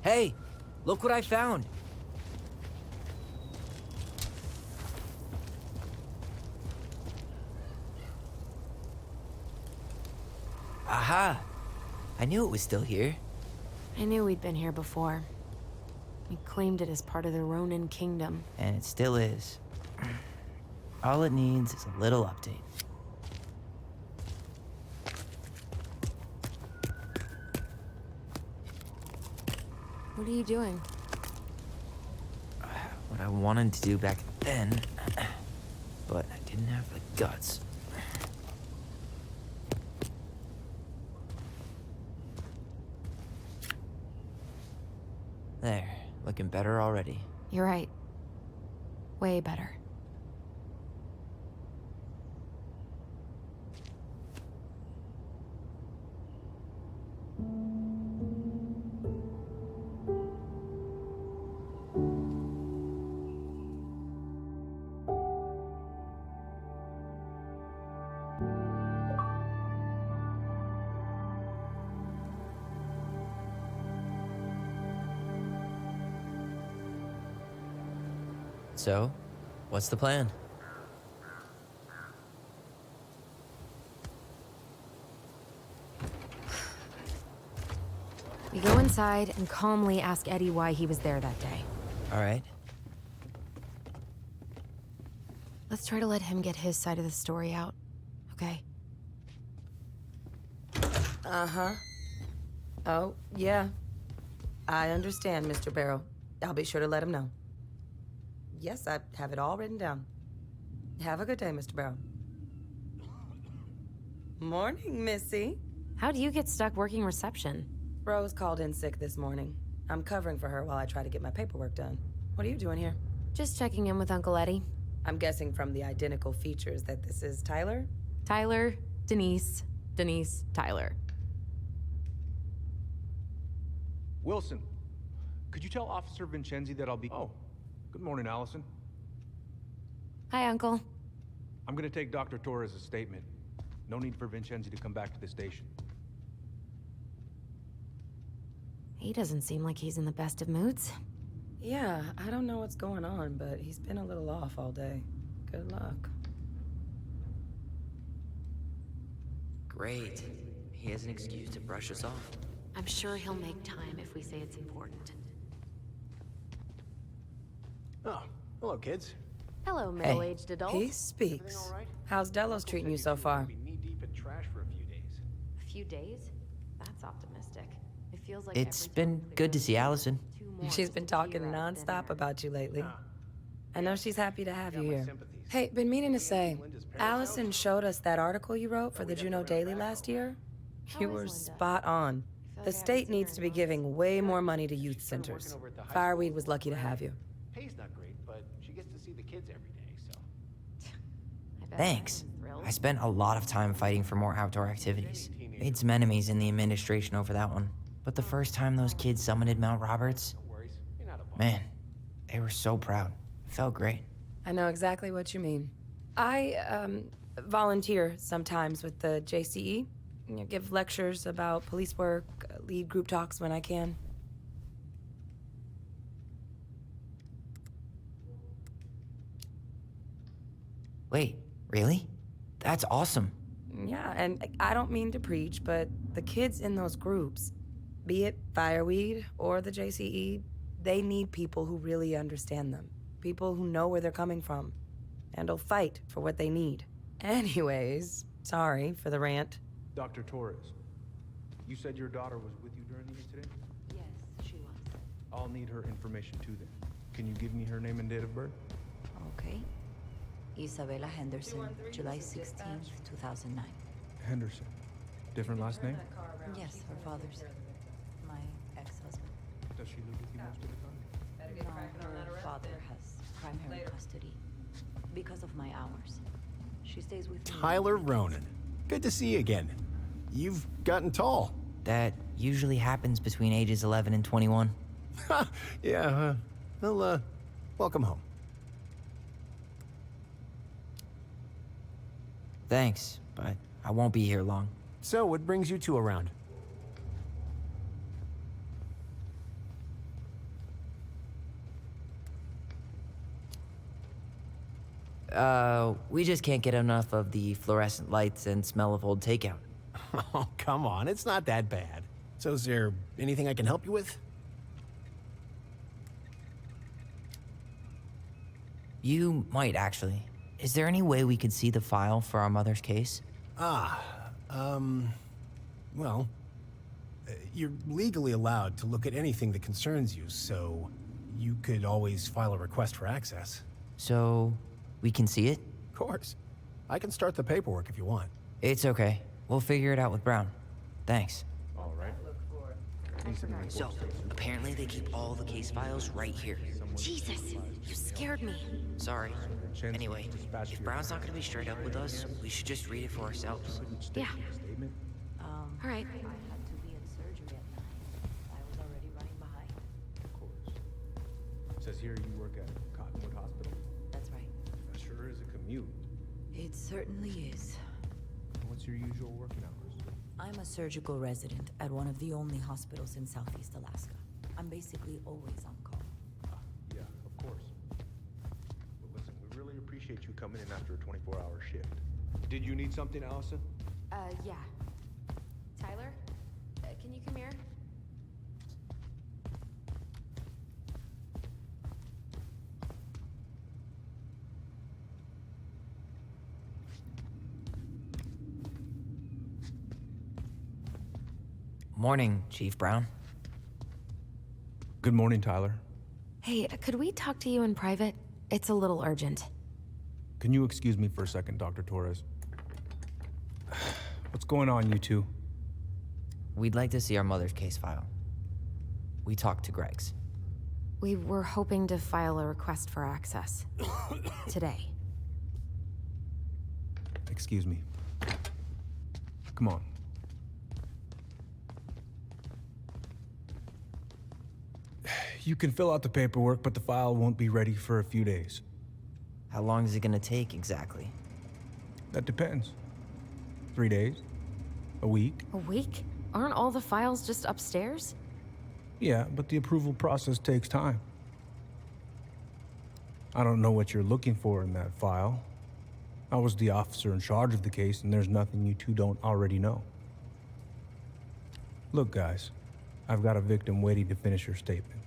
Hey, look what I found. Aha! I knew it was still here.
I knew we'd been here before. We claimed it as part of the Ronin kingdom.
And it still is. All it needs is a little update.
What are you doing?
What I wanted to do back then, but I didn't have the guts. There, looking better already.
You're right. Way better.
So, what's the plan?
We go inside and calmly ask Eddie why he was there that day.
All right.
Let's try to let him get his side of the story out, okay?
Uh-huh. Oh, yeah. I understand, Mr. Barrow. I'll be sure to let him know. Yes, I have it all written down. Have a good day, Mr. Barrow. Morning, Missy.
How do you get stuck working reception?
Rose called in sick this morning. I'm covering for her while I try to get my paperwork done. What are you doing here?
Just checking in with Uncle Eddie.
I'm guessing from the identical features that this is Tyler?
Tyler, Denise, Denise, Tyler.
Wilson, could you tell Officer Vincenzi that I'll be... Oh, good morning, Alyson.
Hi, Uncle.
I'm gonna take Dr. Torres' statement. No need for Vincenzi to come back to the station.
He doesn't seem like he's in the best of moods.
Yeah, I don't know what's going on, but he's been a little off all day. Good luck.
Great. He has an excuse to brush us off.
I'm sure he'll make time if we say it's important.
Oh, hello, kids.
Hello, middle-aged adult.
He speaks. How's Delos treating you so far?
Knee-deep in trash for a few days.
A few days? That's optimistic. It feels like
It's been good to see Allison.
She's been talking nonstop about you lately. I know she's happy to have you here. Hey, been meaning to say, Alyson showed us that article you wrote for the Juneau Daily last year. You were spot on. The state needs to be giving way more money to youth centers. Fireweed was lucky to have you.
Pay's not great, but she gets to see the kids every day, so.
Thanks. I spent a lot of time fighting for more outdoor activities. Made some enemies in the administration over that one. But the first time those kids summited Mount Roberts, man, they were so proud. It felt great.
I know exactly what you mean. I, volunteer sometimes with the JCE. You know, give lectures about police work, lead group talks when I can.
Wait, really? That's awesome.
Yeah, and I don't mean to preach, but the kids in those groups, be it Fireweed or the JCE, they need people who really understand them. People who know where they're coming from and will fight for what they need. Anyways, sorry for the rant.
Dr. Torres, you said your daughter was with you during the incident?
Yes, she was.
I'll need her information too then. Can you give me her name and date of birth?
Okay. Isabella Henderson, July 16th, 2009.
Henderson. Different last name?
Yes, her father's. My ex-husband.
Does she live with you most of the time?
No, her father has primary custody because of my hours. She stays with me.
Tyler Ronan. Good to see you again. You've gotten tall.
That usually happens between ages 11 and 21.
Yeah, well, welcome home.
Thanks, but I won't be here long.
So, what brings you two around?
We just can't get enough of the fluorescent lights and smell of old takeout.
Oh, come on, it's not that bad. So is there anything I can help you with?
You might, actually. Is there any way we could see the file for our mother's case?
Well, you're legally allowed to look at anything that concerns you, so you could always file a request for access.
So, we can see it?
Of course. I can start the paperwork if you want.
It's okay. We'll figure it out with Brown. Thanks.
All right.
So, apparently they keep all the case files right here.
Jesus, you scared me.
Sorry. Anyway, if Brown's not gonna be straight up with us, we should just read it for ourselves.
Yeah. All right.
I had to be in surgery at 9. I was already running behind.
Of course. It says here you work at Cottonwood Hospital.
That's right.
That sure is a commute.
It certainly is.
What's your usual working hours?
I'm a surgical resident at one of the only hospitals in Southeast Alaska. I'm basically always on call.
Yeah, of course. Well, listen, we really appreciate you coming in after a 24-hour shift. Did you need something, Alyson?
Yeah. Tyler, can you come here?
Morning, Chief Brown.
Good morning, Tyler.
Hey, could we talk to you in private? It's a little urgent.
Can you excuse me for a second, Dr. Torres? What's going on, you two?
We'd like to see our mother's case file. We talked to Greg's.
We were hoping to file a request for access. Today.
Excuse me. Come on. You can fill out the paperwork, but the file won't be ready for a few days.
How long is it gonna take exactly?
That depends. 3 days? A week?
A week? Aren't all the files just upstairs?
Yeah, but the approval process takes time. I don't know what you're looking for in that file. I was the officer in charge of the case, and there's nothing you two don't already know. Look, guys, I've got a victim waiting to finish her statement.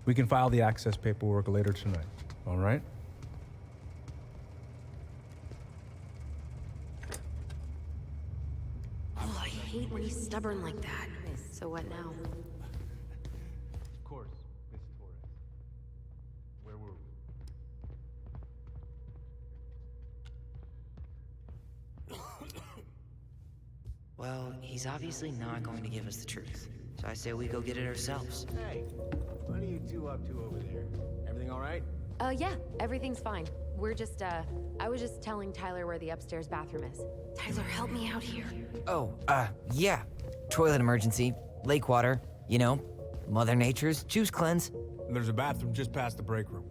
We can file the access paperwork later tonight, all right?
Oh, I hate when he's stubborn like that. So what now?
Of course, Miss Torres. Where were we?
Well, he's obviously not going to give us the truth. So I say we go get it ourselves.
Hey, what are you two up to over there? Everything all right?
Yeah, everything's fine. We're just, I was just telling Tyler where the upstairs bathroom is. Tyler, help me out here.
Oh, yeah. Toilet emergency, lake water, you know, Mother Nature's juice cleanse.
There's a bathroom just past the break room.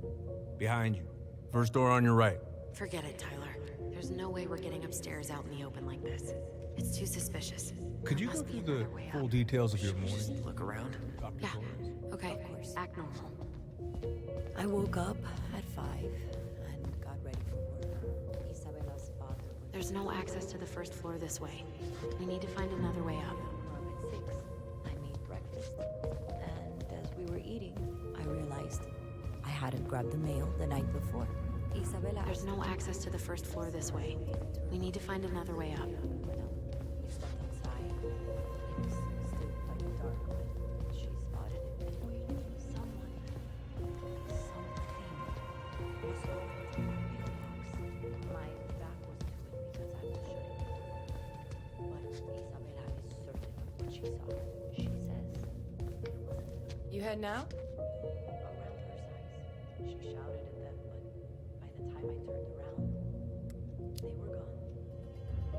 Behind you. First door on your right.
Forget it, Tyler. There's no way we're getting upstairs out in the open like this. It's too suspicious.
Could you go through the full details of your morning?
Just look around.
Yeah, okay. Act normal.
I woke up at 5 and got ready for work. Isabella's father was
There's no access to the first floor this way. We need to find another way up.
at 6. I made breakfast, and as we were eating, I realized I hadn't grabbed the mail the night before. Isabella
There's no access to the first floor this way. We need to find another way up.
We stepped outside. It was still quite dark when she spotted it and waited. Something was going to my mailbox. My back was to it because I was shutting the door. But Isabella is certain of what she saw. She says it wasn't
You heading out?
around her size. She shouted at them, but by the time I turned around, they were gone.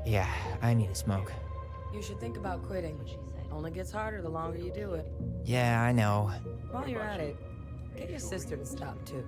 Yeah, I need a smoke.
You should think about quitting.
She said,
Only gets harder the longer you do it.
Yeah, I know.
While you're at it, get your sister to stop too.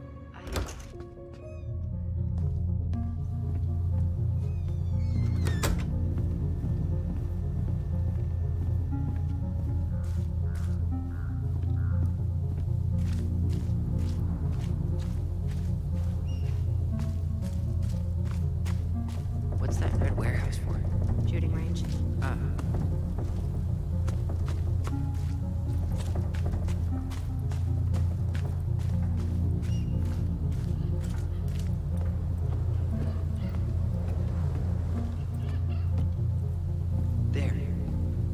What's that red warehouse for?
Shooting range.
Ah. There.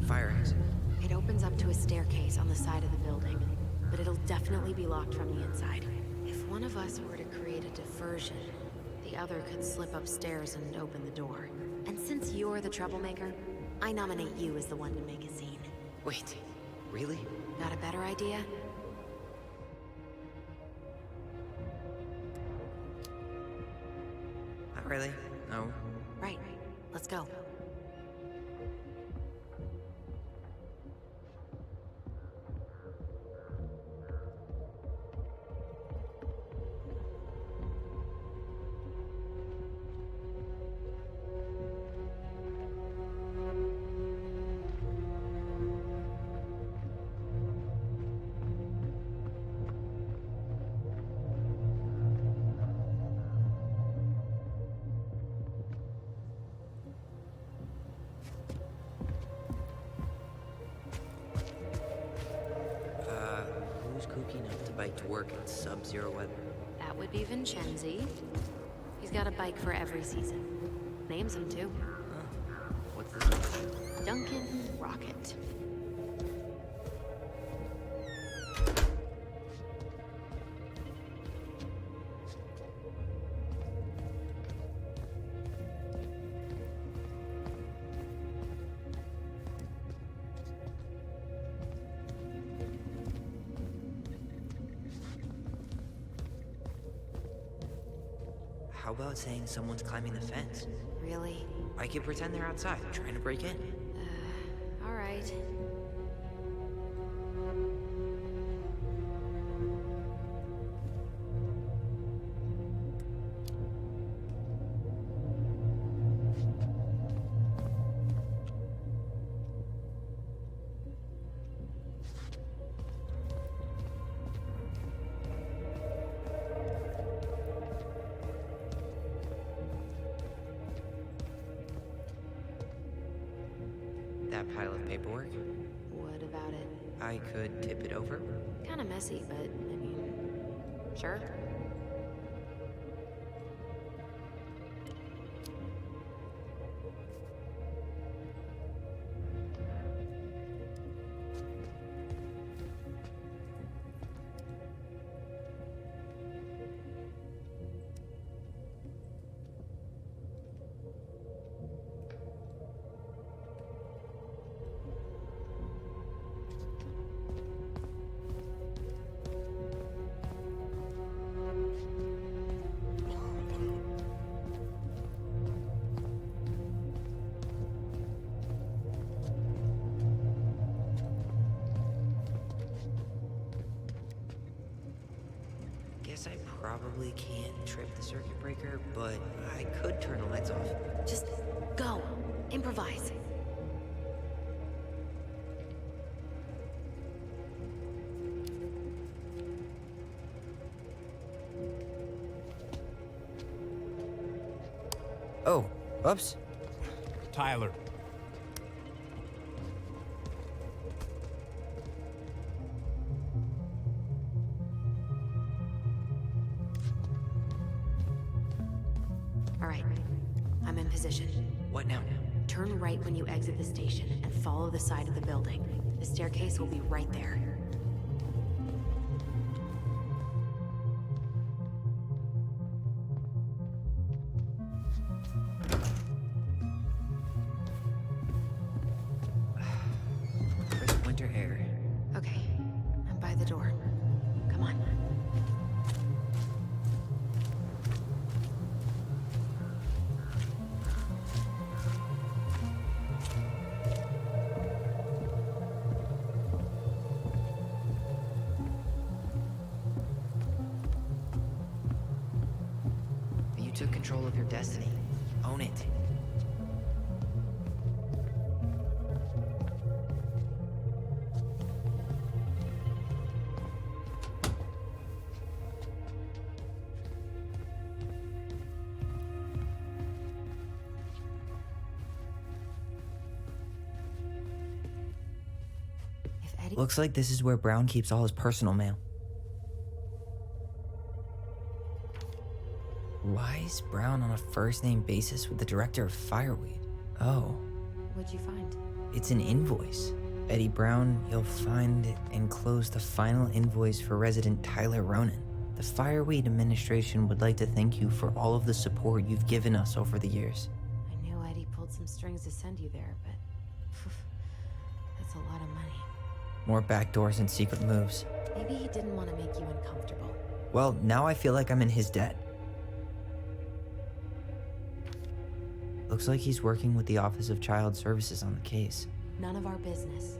Fire exit.
It opens up to a staircase on the side of the building, but it'll definitely be locked from the inside. If one of us were to create a diversion, the other could slip upstairs and open the door. And since you're the troublemaker, I nominate you as the one to make a scene.
Wait, really?
Got a better idea?
Not really. No.
Right. Let's go.
Who's kooky enough to bike to work in sub-zero weather?
That would be Vincenzi. He's got a bike for every season. Names him too.
What's this one?
Duncan Rocket.
How about saying someone's climbing the fence?
Really?
I could pretend they're outside, trying to break in.
All right.
That pile of paperwork?
What about it?
I could tip it over.
Kind of messy, but I mean, sure.
guess I probably can't trip the circuit breaker, but I could turn the lights off.
Just go. Improvise.
Oh, oops.
Tyler.
All right. I'm in position.
What now?
Turn right when you exit the station and follow the side of the building. The staircase will be right there.
Crisp winter air.
Okay. I'm by the door. Come on.
You took control of your destiny. Own it.
If Eddie...
Looks like this is where Brown keeps all his personal mail. Why is Brown on a first-name basis with the director of Fireweed? Oh,
What'd you find?
it's an invoice. Eddie Brown, you'll find enclosed the final invoice for resident Tyler Ronan. The Fireweed administration would like to thank you for all of the support you've given us over the years.
I knew Eddie pulled some strings to send you there, but... that's a lot of money.
More backdoors and secret moves.
Maybe he didn't want to make you uncomfortable.
Well, now I feel like I'm in his debt. Looks like he's working with the Office of Child Services on the case.
None of our business.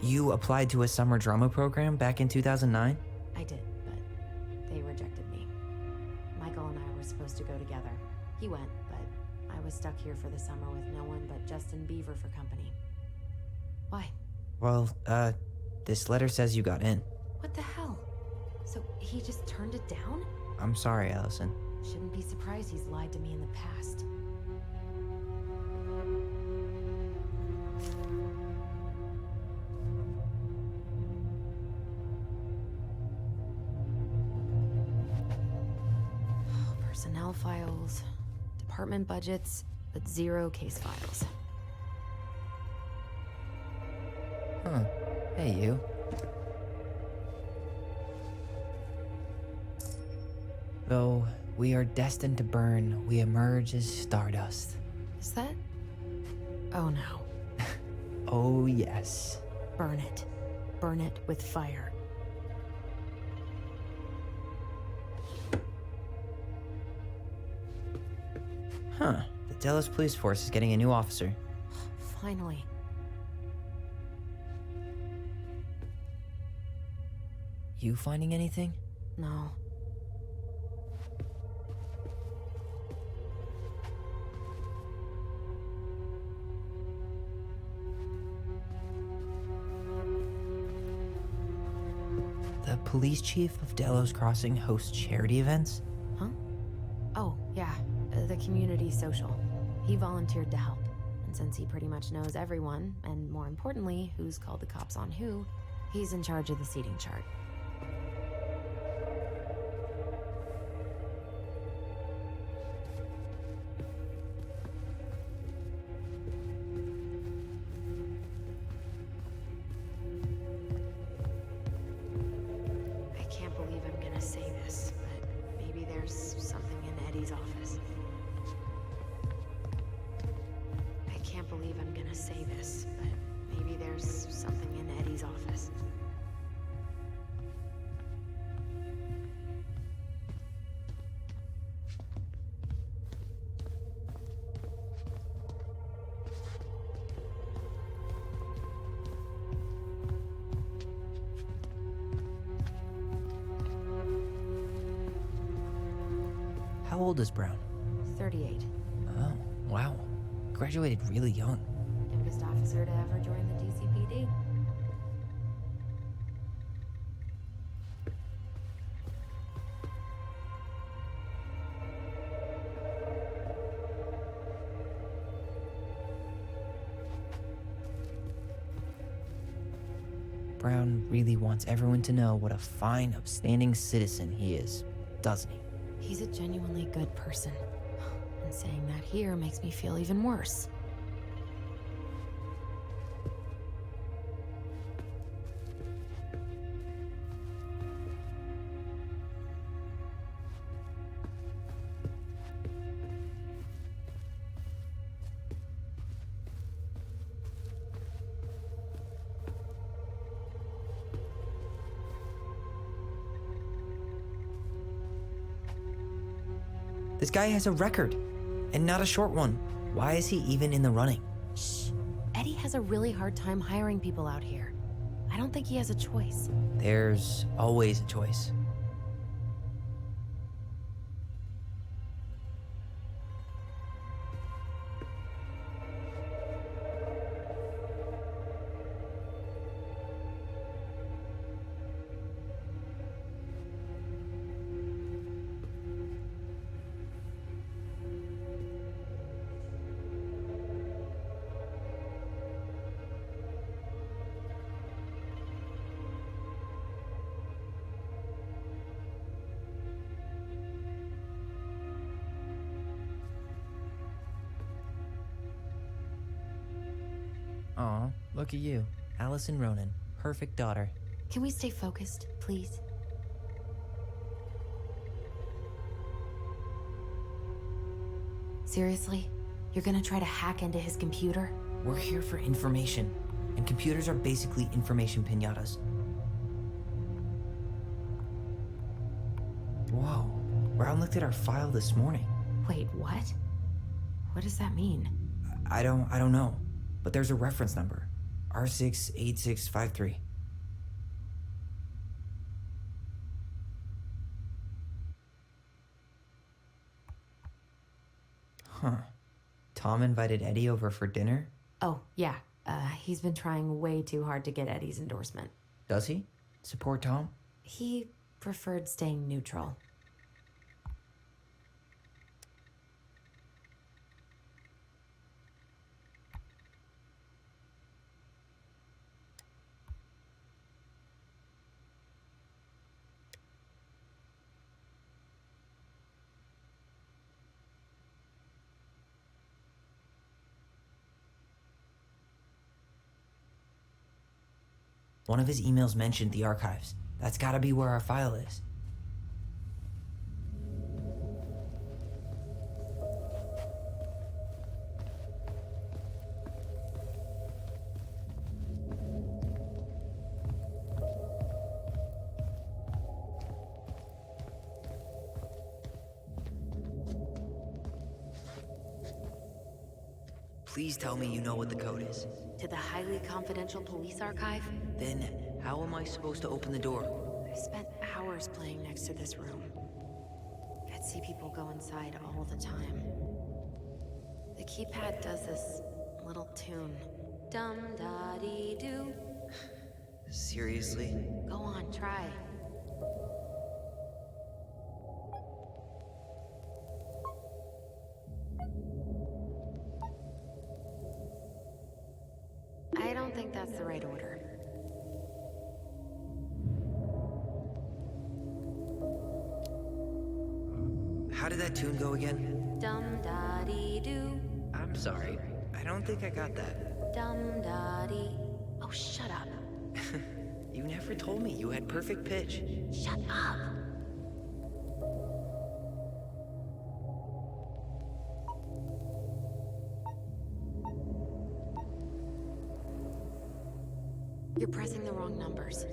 You applied to a summer drama program back in 2009?
I did, but they rejected me. Michael and I were supposed to go together. He went, but I was stuck here for the summer with no one but Justin Beaver for company. Why?
Well, this letter says you got in.
What the hell? So he just turned it down?
I'm sorry, Alyson.
Shouldn't be surprised he's lied to me in the past. Personnel files, department budgets, but zero case files.
Huh. Hey, you. Though we are destined to burn, we emerge as stardust.
Is that? Oh no.
Oh, yes.
Burn it. Burn it with fire.
Huh. The Delos Police Force is getting a new officer.
Finally.
You finding anything?
No.
The police chief of Delos Crossing hosts charity events?
Huh? Oh, yeah. The community social. He volunteered to help. And since he pretty much knows everyone, and more importantly, who's called the cops on who, he's in charge of the seating chart. I can't believe I'm gonna say this, but maybe there's something in Eddie's office. I can't believe I'm gonna say this, but maybe there's something in Eddie's office.
How old is Brown?
38.
Oh, wow. Graduated really young.
Youngest officer to ever join the DCPD.
Brown really wants everyone to know what a fine, upstanding citizen he is, doesn't he?
He's a genuinely good person. And saying that here makes me feel even worse.
This guy has a record, and not a short one. Why is he even in the running?
Shh. Eddie has a really hard time hiring people out here. I don't think he has a choice.
There's always a choice. Aw, look at you. Alyson Ronan. Perfect daughter.
Can we stay focused, please? Seriously? You're gonna try to hack into his computer?
We're here for information, and computers are basically information piñatas. Whoa, Brown looked at our file this morning.
Wait, what? What does that mean?
I don't know, but there's a reference number. R68653. Huh. Tom invited Eddie over for dinner?
Oh, yeah. He's been trying way too hard to get Eddie's endorsement.
Does he? Support Tom?
He preferred staying neutral.
One of his emails mentioned the archives. That's gotta be where our file is. Please tell me you know what the code is.
To the highly confidential police archive?
Then, how am I supposed to open the door?
I spent hours playing next to this room. I'd see people go inside all the time. The keypad does this little tune. Dum-da-dee-doo.
Seriously?
Go on, try. I don't think that's the right order.
How did that tune go again?
Dum-da-dee-doo.
I'm sorry. I don't think I got that.
Dum-da-dee. Oh, shut up.
You never told me you had perfect pitch.
Shut up. You're pressing the wrong numbers.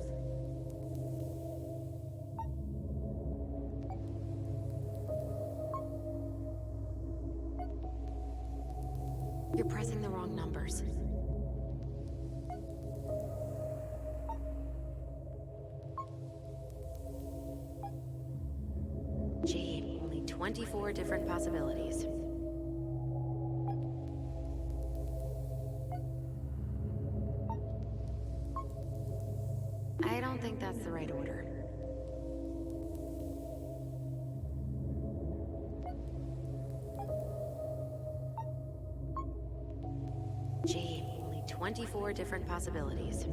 You're pressing the wrong numbers. Jade, only 24 different possibilities. I don't think that's the right order. Gee, only 24 different possibilities.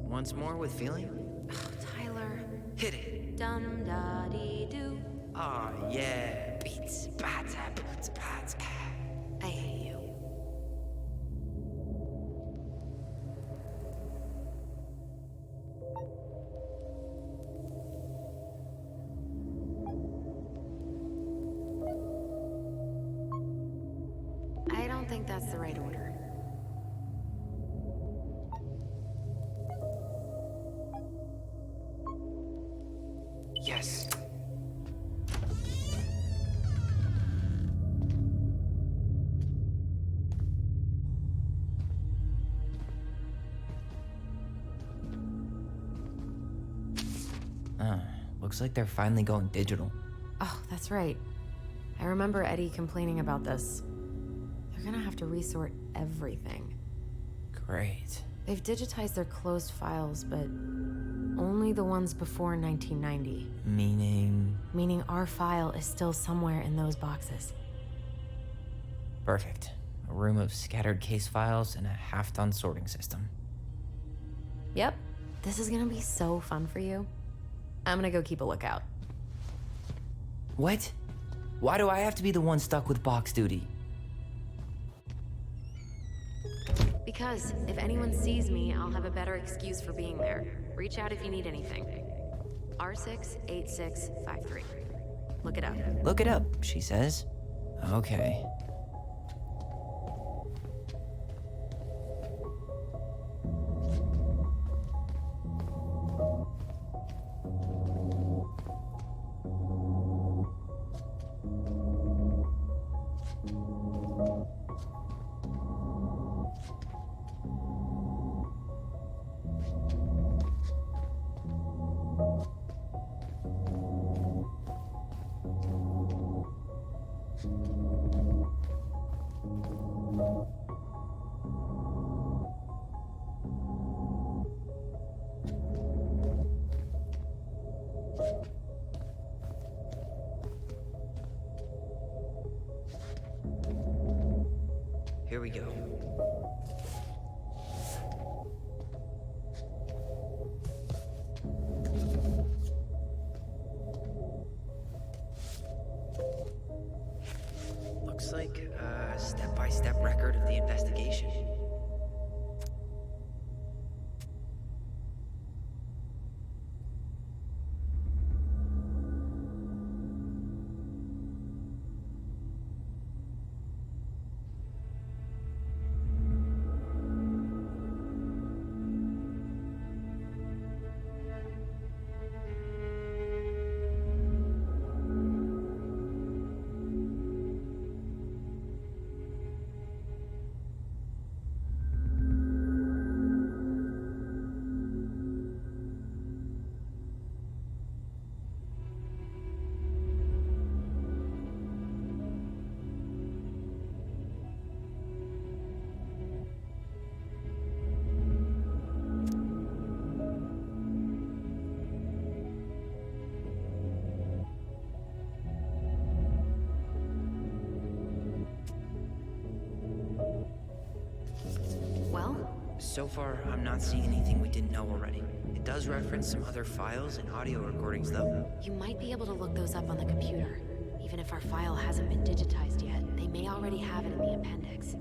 Once more with feeling?
Tyler.
Hit it.
Dum-da-dee-doo.
Aw, yeah. Beats, bats, bats, bats.
I hate you. I don't think that's the right order.
Yes. Looks like they're finally going digital.
Oh, that's right. I remember Eddie complaining about this. They're gonna have to resort everything.
Great.
They've digitized their closed files, but only the ones before 1990.
Meaning?
Meaning our file is still somewhere in those boxes.
Perfect. A room of scattered case files and a half-done sorting system.
Yep. This is gonna be so fun for you. I'm gonna go keep a lookout.
What? Why do I have to be the one stuck with box duty?
Because if anyone sees me, I'll have a better excuse for being there. Reach out if you need anything. R68653. Look it up.
Look it up, she says. Okay. Here we go. Looks like a step-by-step record of the investigation. So far, I'm not seeing anything we didn't know already. It does reference some other files and audio recordings, though.
You might be able to look those up on the computer. Even if our file hasn't been digitized yet, they may already have it in the appendix.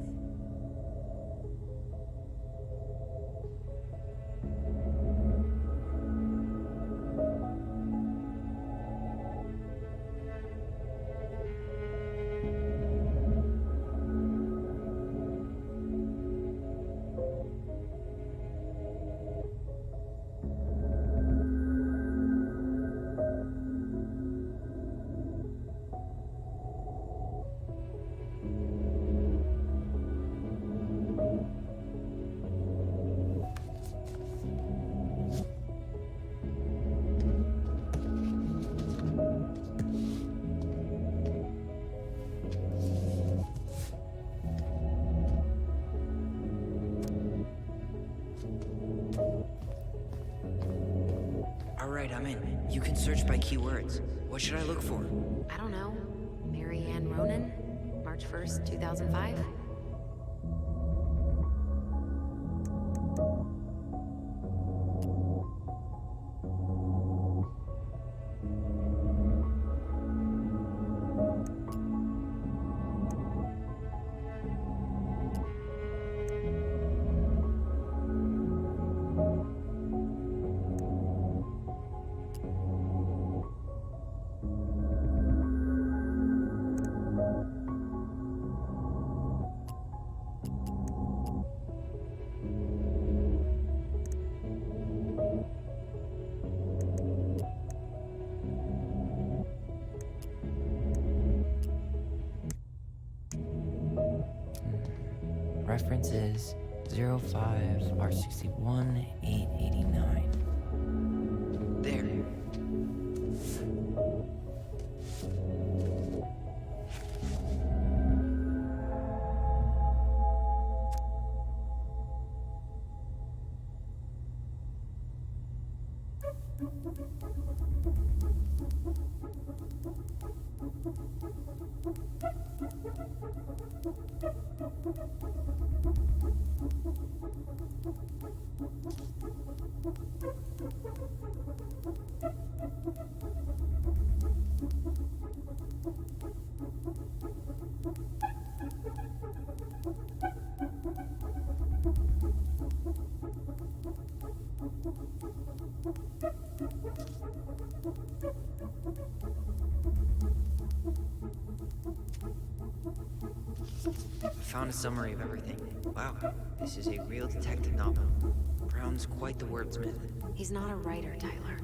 I'm in. You can search by keywords. What should I look for?
I don't know. Mary Ann Ronan? March 1st, 2005?
Reference is 05R61889. There. I found a summary of everything. Wow, this is a real detective novel. Brown's quite the wordsmith.
He's not a writer, Tyler.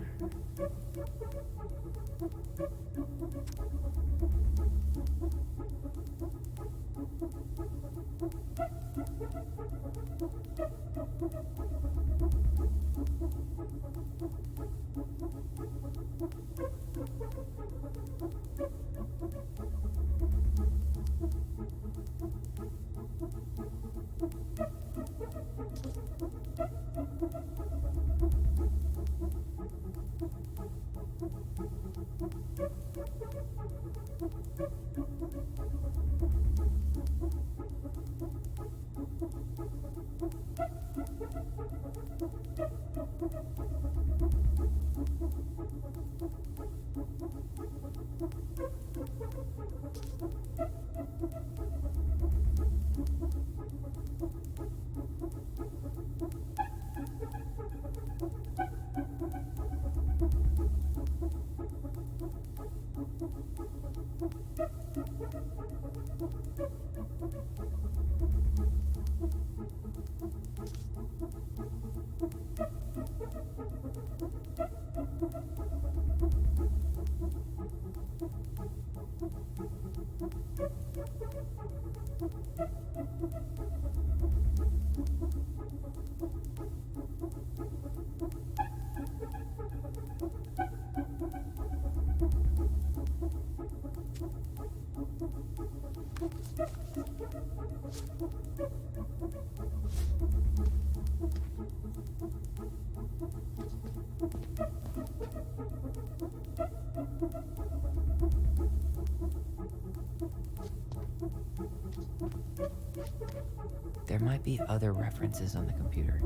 There might be other references on the computer.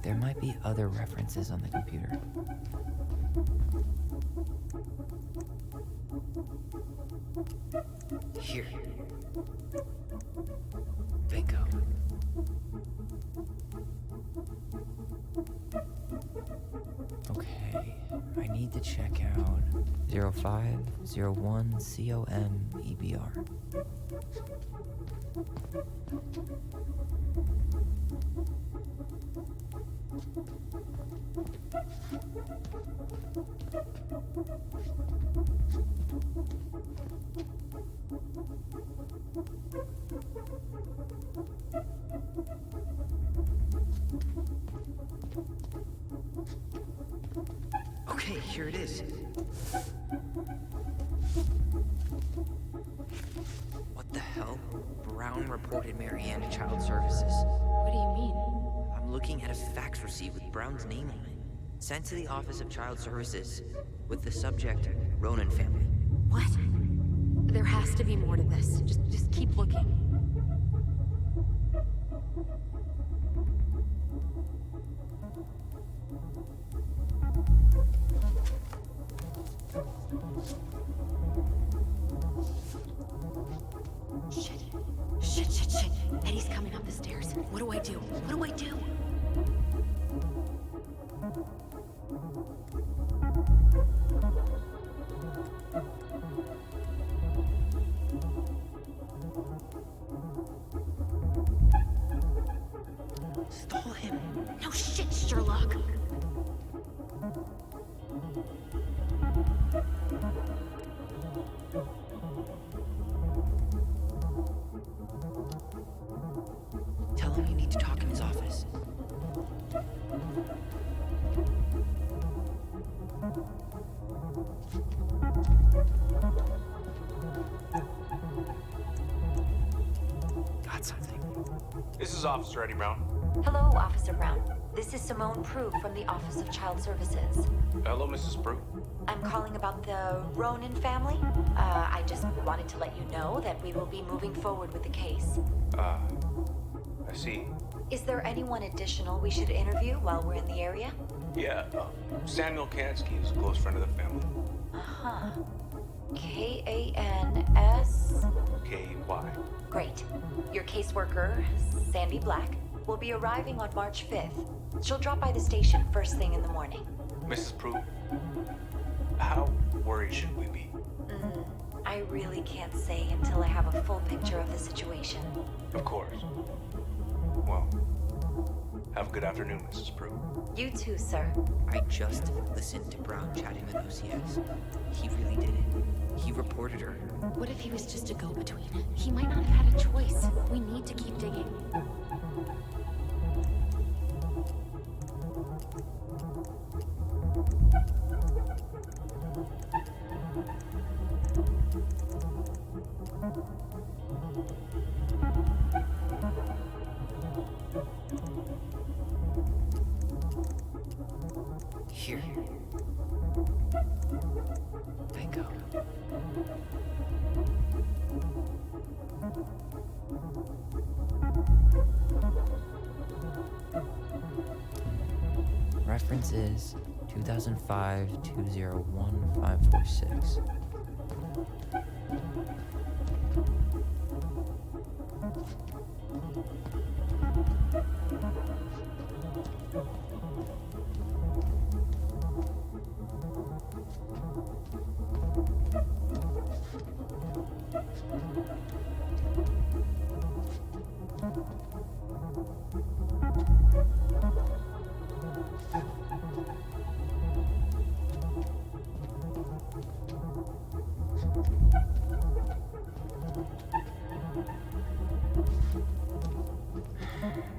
There might be other references on the computer. Here. Bingo. Okay, I need to check out 0501 COMEBR. Okay, here it is. What the hell? Brown reported Mary Ann to Child Services.
What do you mean?
I'm I'm looking at a fax receipt with Brown's name on it. Sent to the Office of Child Services with the subject, Ronan family.
What? There has to be more to this. Just keep looking. Shit. Eddie's coming up the stairs. What do I do? What do I do?
Stall him.
No shit, Sherlock.
Tell him you need to talk in his office. Got something.
This is Officer Eddie Brown.
Hello, Officer Brown. This is Simone Prue from the Office of Child Services.
Hello, Mrs. Prue.
I'm calling about the Ronan family. I just wanted to let you know that we will be moving forward with the case.
I see.
Is there anyone additional we should interview while we're in the area?
Yeah, Samuel Kansky is a close friend of the family.
Uh-huh. K-A-N-S...
K-Y.
Great. Your caseworker, Sandy Black, will be arriving on March 5th. She'll drop by the station first thing in the morning.
Mrs. Prue, how worried should we be?
I really can't say until I have a full picture of the situation.
Of course. Well, have a good afternoon, Mrs. Prue.
You too, sir.
I just listened to Brown chatting with OCS. He really did it. He reported her.
What if he was just a go-between? He might not have had a choice. We need to keep digging.
Here. Bingo. Reference is 2005-201-546.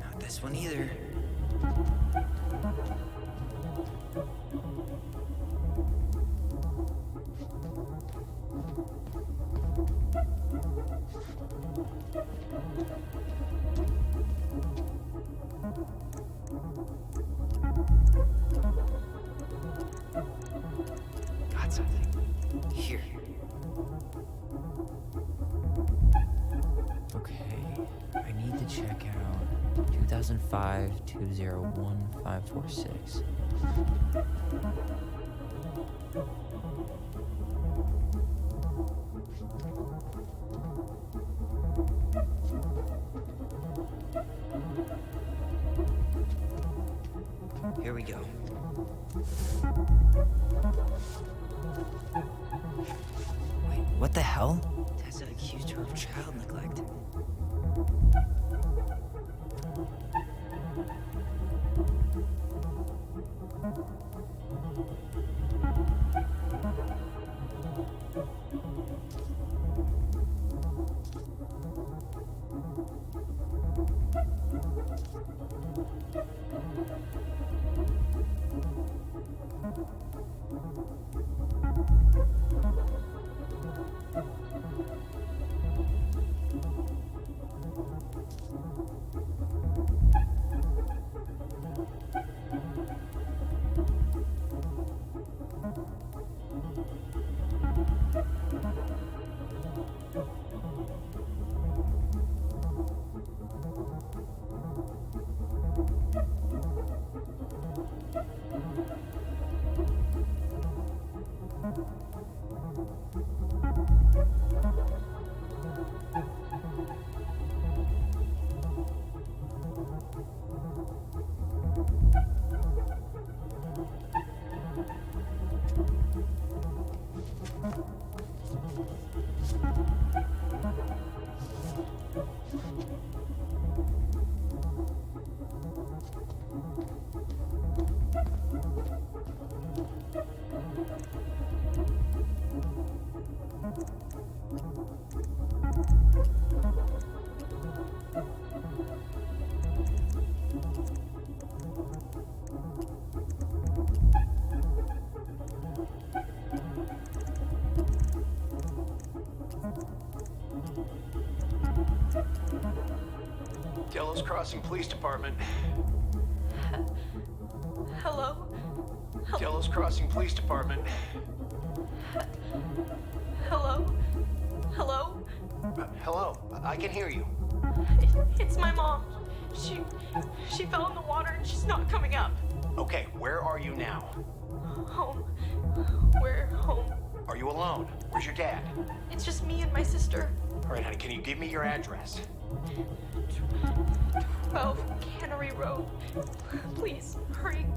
Not this one either. Got something. Here. Okay, I need to check out 2005-201-546. Here we go. Wait, what the hell? Tessa accused her of child neglect.
Crossing Police Department.
Hello?
Delos Crossing Police Department.
Hello? Hello?
Hello, I can hear you.
It's my mom. She fell in the water and she's not coming up.
Okay, where are you now?
Home. We're home.
Are you alone? Where's your dad?
It's just me and my sister.
All right, honey, can you give me your address?
12 Cannery Road. Please, hurry.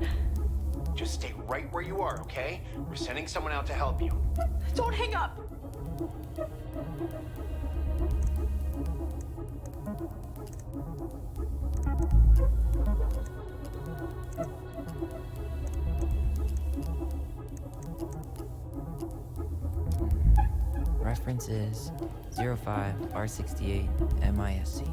Just stay right where you are, okay? We're sending someone out to help you.
Don't hang up.
Reference is 05 R68 MISC.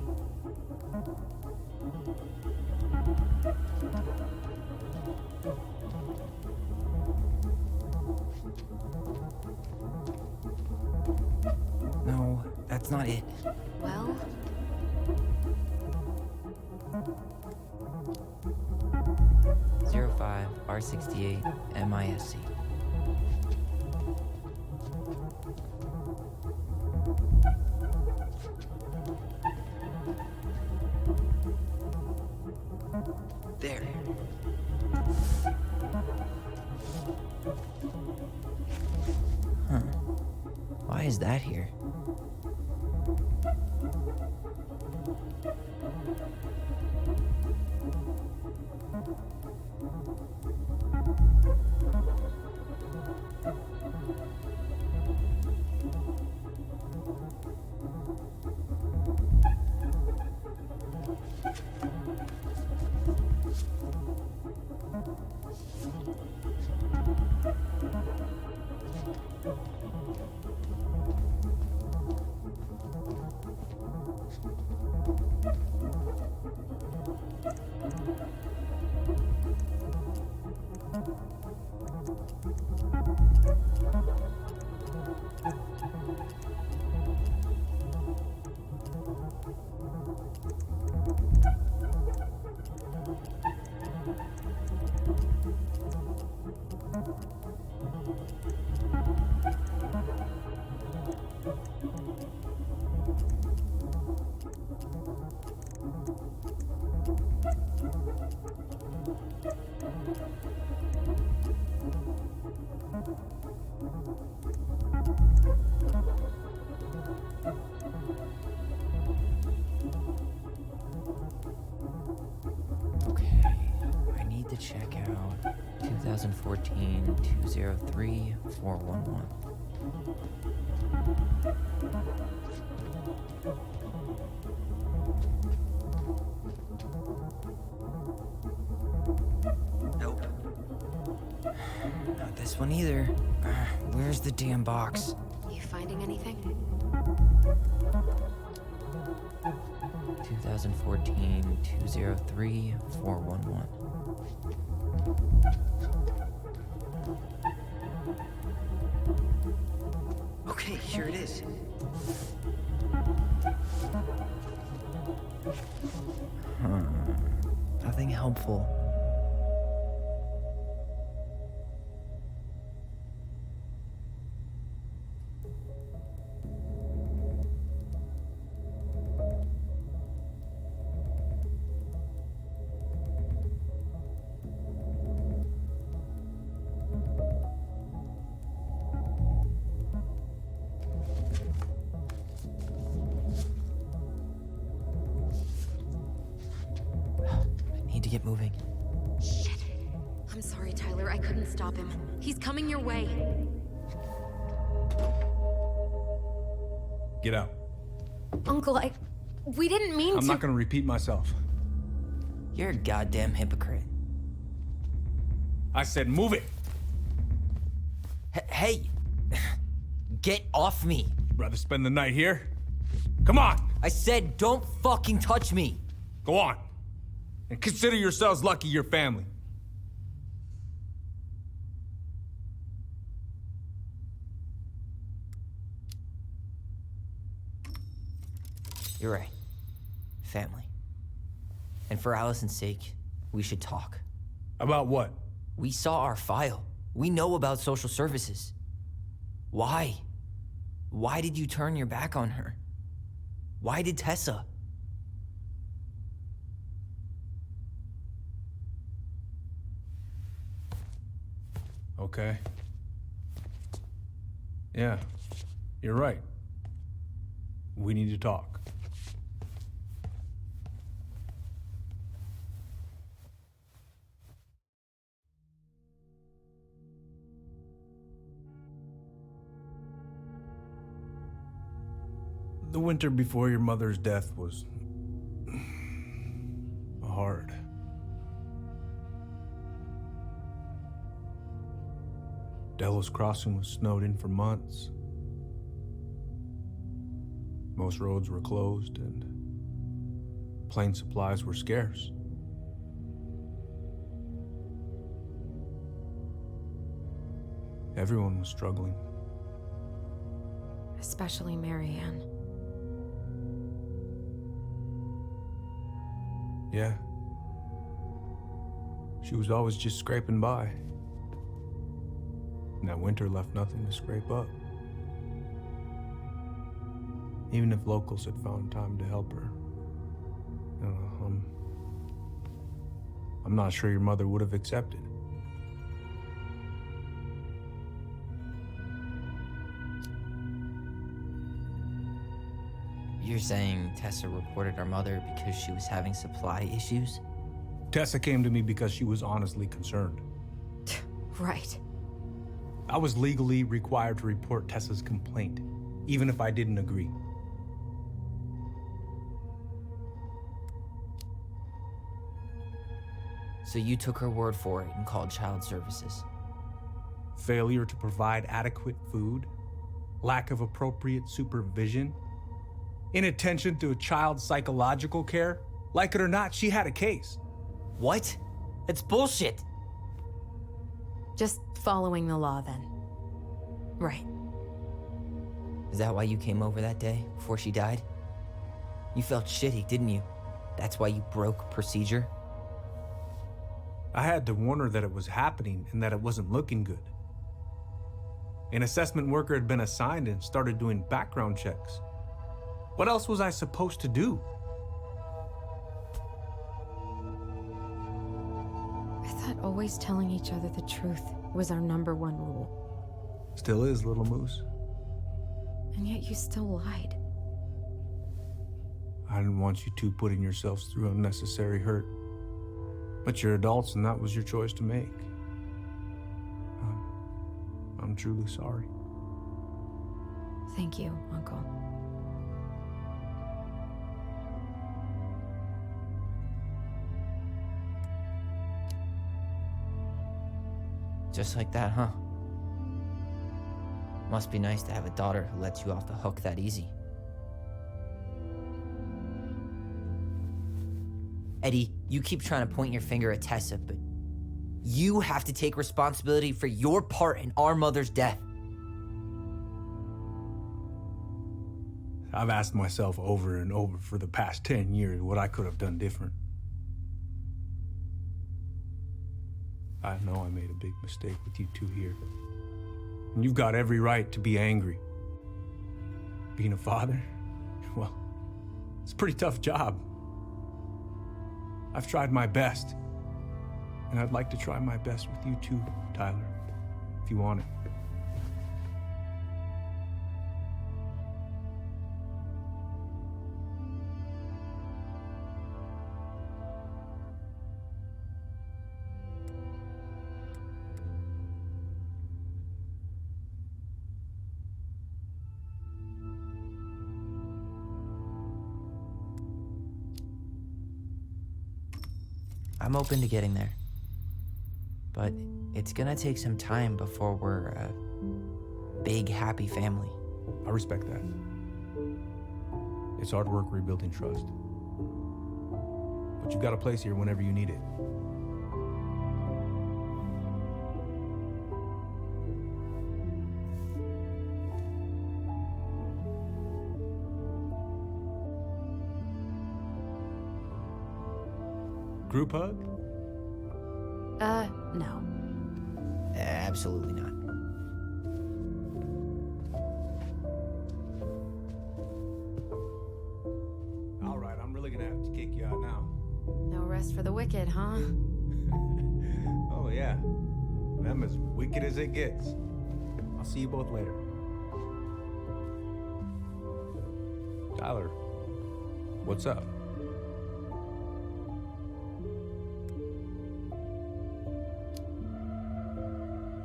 No, that's not it.
Well,
05 R68 MISC. There. Huh. Why is that here? Check out 2014-203-411. Nope. Not this one either. Where's the damn box?
you finding anything?
2014-203-411. Okay, here it is. Nothing helpful. To get moving.
Shit. I'm sorry, Tyler. I couldn't stop him. He's coming your way.
Get out.
Uncle, we didn't mean to.
I'm not gonna repeat myself.
You're a goddamn hypocrite.
I said move it.
Hey! Get off me!
Rather spend the night here? Come on!
I said don't fucking touch me!
Go on. And consider yourselves lucky you're family.
You're right. Family. And for Allison's sake, we should talk.
About what?
We saw our file. We know about social services. Why? Why did you turn your back on her? Why did Tessa?
Okay. Yeah, you're right. We need to talk. The winter before your mother's death was hard. Delos Crossing was snowed in for months. Most roads were closed and plane supplies were scarce. Everyone was struggling.
Especially Marianne.
Yeah. She was always just scraping by. And that winter left nothing to scrape up. Even if locals had found time to help her. I'm not sure your mother would have accepted.
You're saying Tessa reported our mother because she was having supply issues?
Tessa came to me because she was honestly concerned.
Right.
I was legally required to report Tessa's complaint, even if I didn't agree.
So you took her word for it and called child services.
Failure to provide adequate food, lack of appropriate supervision, inattention to a child's psychological care. Like it or not, she had a case.
What? That's bullshit.
Just following the law then. Right.
Is that why you came over that day, before she died? You felt shitty, didn't you? That's why you broke procedure?
I had to warn her that it was happening and that it wasn't looking good. An assessment worker had been assigned and started doing background checks. What else was I supposed to do?
I thought always telling each other the truth was our #1 rule.
Still is, little moose.
And yet you still lied.
I didn't want you two putting yourselves through unnecessary hurt. But you're adults and that was your choice to make. I'm truly sorry.
Thank you, Uncle.
Just like that, huh? Must be nice to have a daughter who lets you off the hook that easy. Eddie, you keep trying to point your finger at Tessa, but you have to take responsibility for your part in our mother's death.
I've asked myself over and over for the past 10 years what I could have done different. I know I made a big mistake with you two here. And you've got every right to be angry. Being a father, well, it's a pretty tough job. I've tried my best. And I'd like to try my best with you too, Tyler, if you want it.
I'm open to getting there. But it's gonna take some time before we're a big, happy family.
I respect that. It's hard work rebuilding trust. But you've got a place here whenever you need it. Group hug?
No.
Absolutely not.
All right, I'm really gonna have to kick you out now.
No rest for the wicked, huh?
Oh, yeah. I'm as wicked as it gets. I'll see you both later. Tyler, what's up?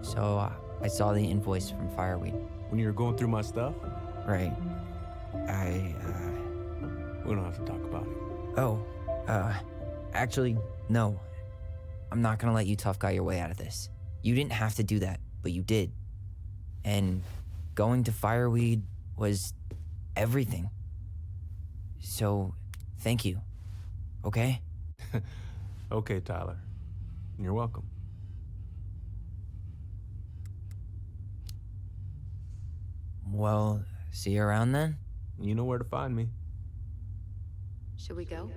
So, I saw the invoice from Fireweed.
When you were going through my stuff?
Right.
We don't have to talk about it.
Oh, actually, no. I'm not gonna let you tough guy your way out of this. You didn't have to do that, but you did. And going to Fireweed was everything. So, thank you. Okay?
Okay, Tyler. You're welcome.
Well, see you around then?
You know where to find me.
Should we go?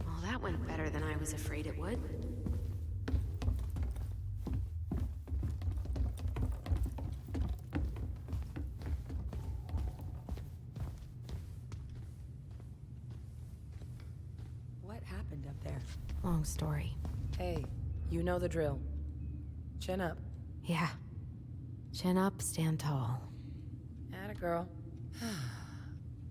Well, that went better than I was afraid it would.
What happened up there?
Long story.
Hey, you know the drill. Chin up.
Yeah. Chin up, stand tall.
Atta girl.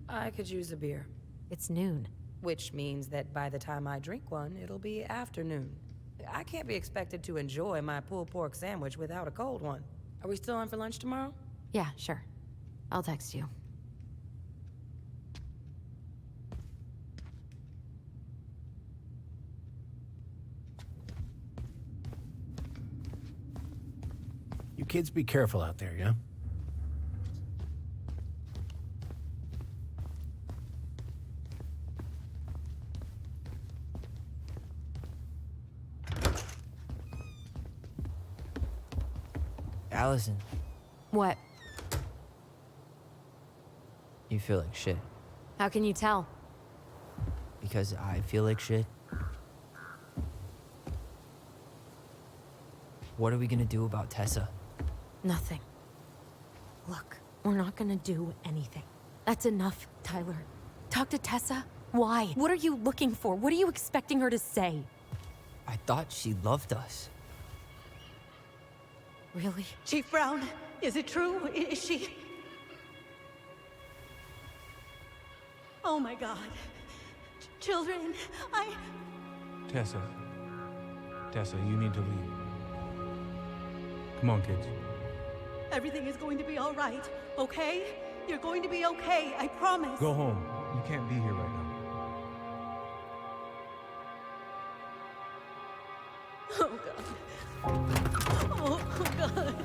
I could use a beer.
It's noon.
Which means that by the time I drink one, it'll be afternoon. I can't be expected to enjoy my pulled pork sandwich without a cold one. Are we still on for lunch tomorrow?
Yeah, sure. I'll text you.
You kids be careful out there, yeah?
Alyson,
What?
you feel like shit.
How can you tell?
Because I feel like shit. What are we gonna do about Tessa?
Nothing. Look, we're not gonna do anything. That's enough, Tyler. Talk to Tessa? Why? What are you looking for? What are you expecting her to say?
I thought she loved us.
Really?
Chief Brown, is it true? Is she... Oh my God. Children,
Tessa. Tessa, you need to leave. Come on, kids.
Everything is going to be all right, okay? You're going to be okay, I promise.
Go home. You can't be here right now.
Oh, God. Oh, God.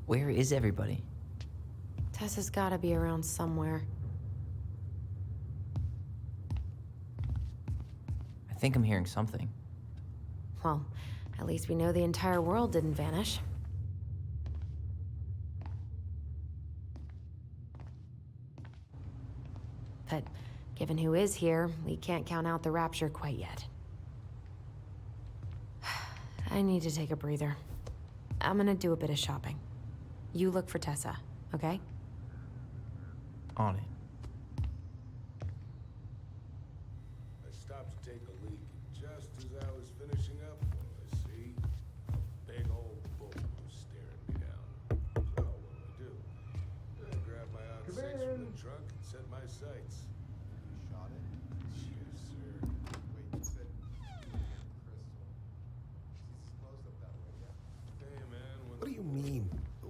Where is everybody?
Tessa's gotta be around somewhere.
I think I'm hearing something.
Well, at least we know the entire world didn't vanish. But given who is here, we can't count out the rapture quite yet. I need to take a breather. I'm gonna do a bit of shopping. You look for Tessa, okay?
On it.
I stopped to take a leak, and just as I was finishing up, I see a big old bull staring me down. So what do? I grabbed my odd six from the trunk and set my sights. You shot it? Yes, sir. Wait, you said Crystal. She's closed up that way, yeah? Hey, man.
What do you mean?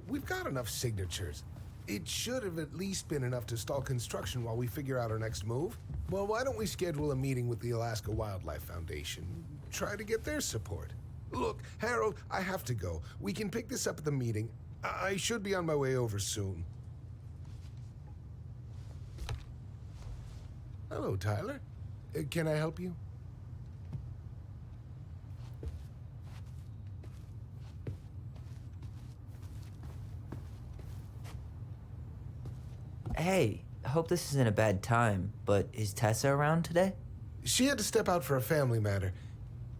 We've got enough signatures.
It should have at least been enough to stall construction while we figure out our next move. Well, why don't we schedule a meeting with the Alaska Wildlife Foundation? Try to get their support. Look, Harold, I have to go. We can pick this up at the meeting. I should be on my way over soon. Hello, Tyler. Can I help you?
Hey, I hope this isn't a bad time, but is Tessa around today?
She had to step out for a family matter.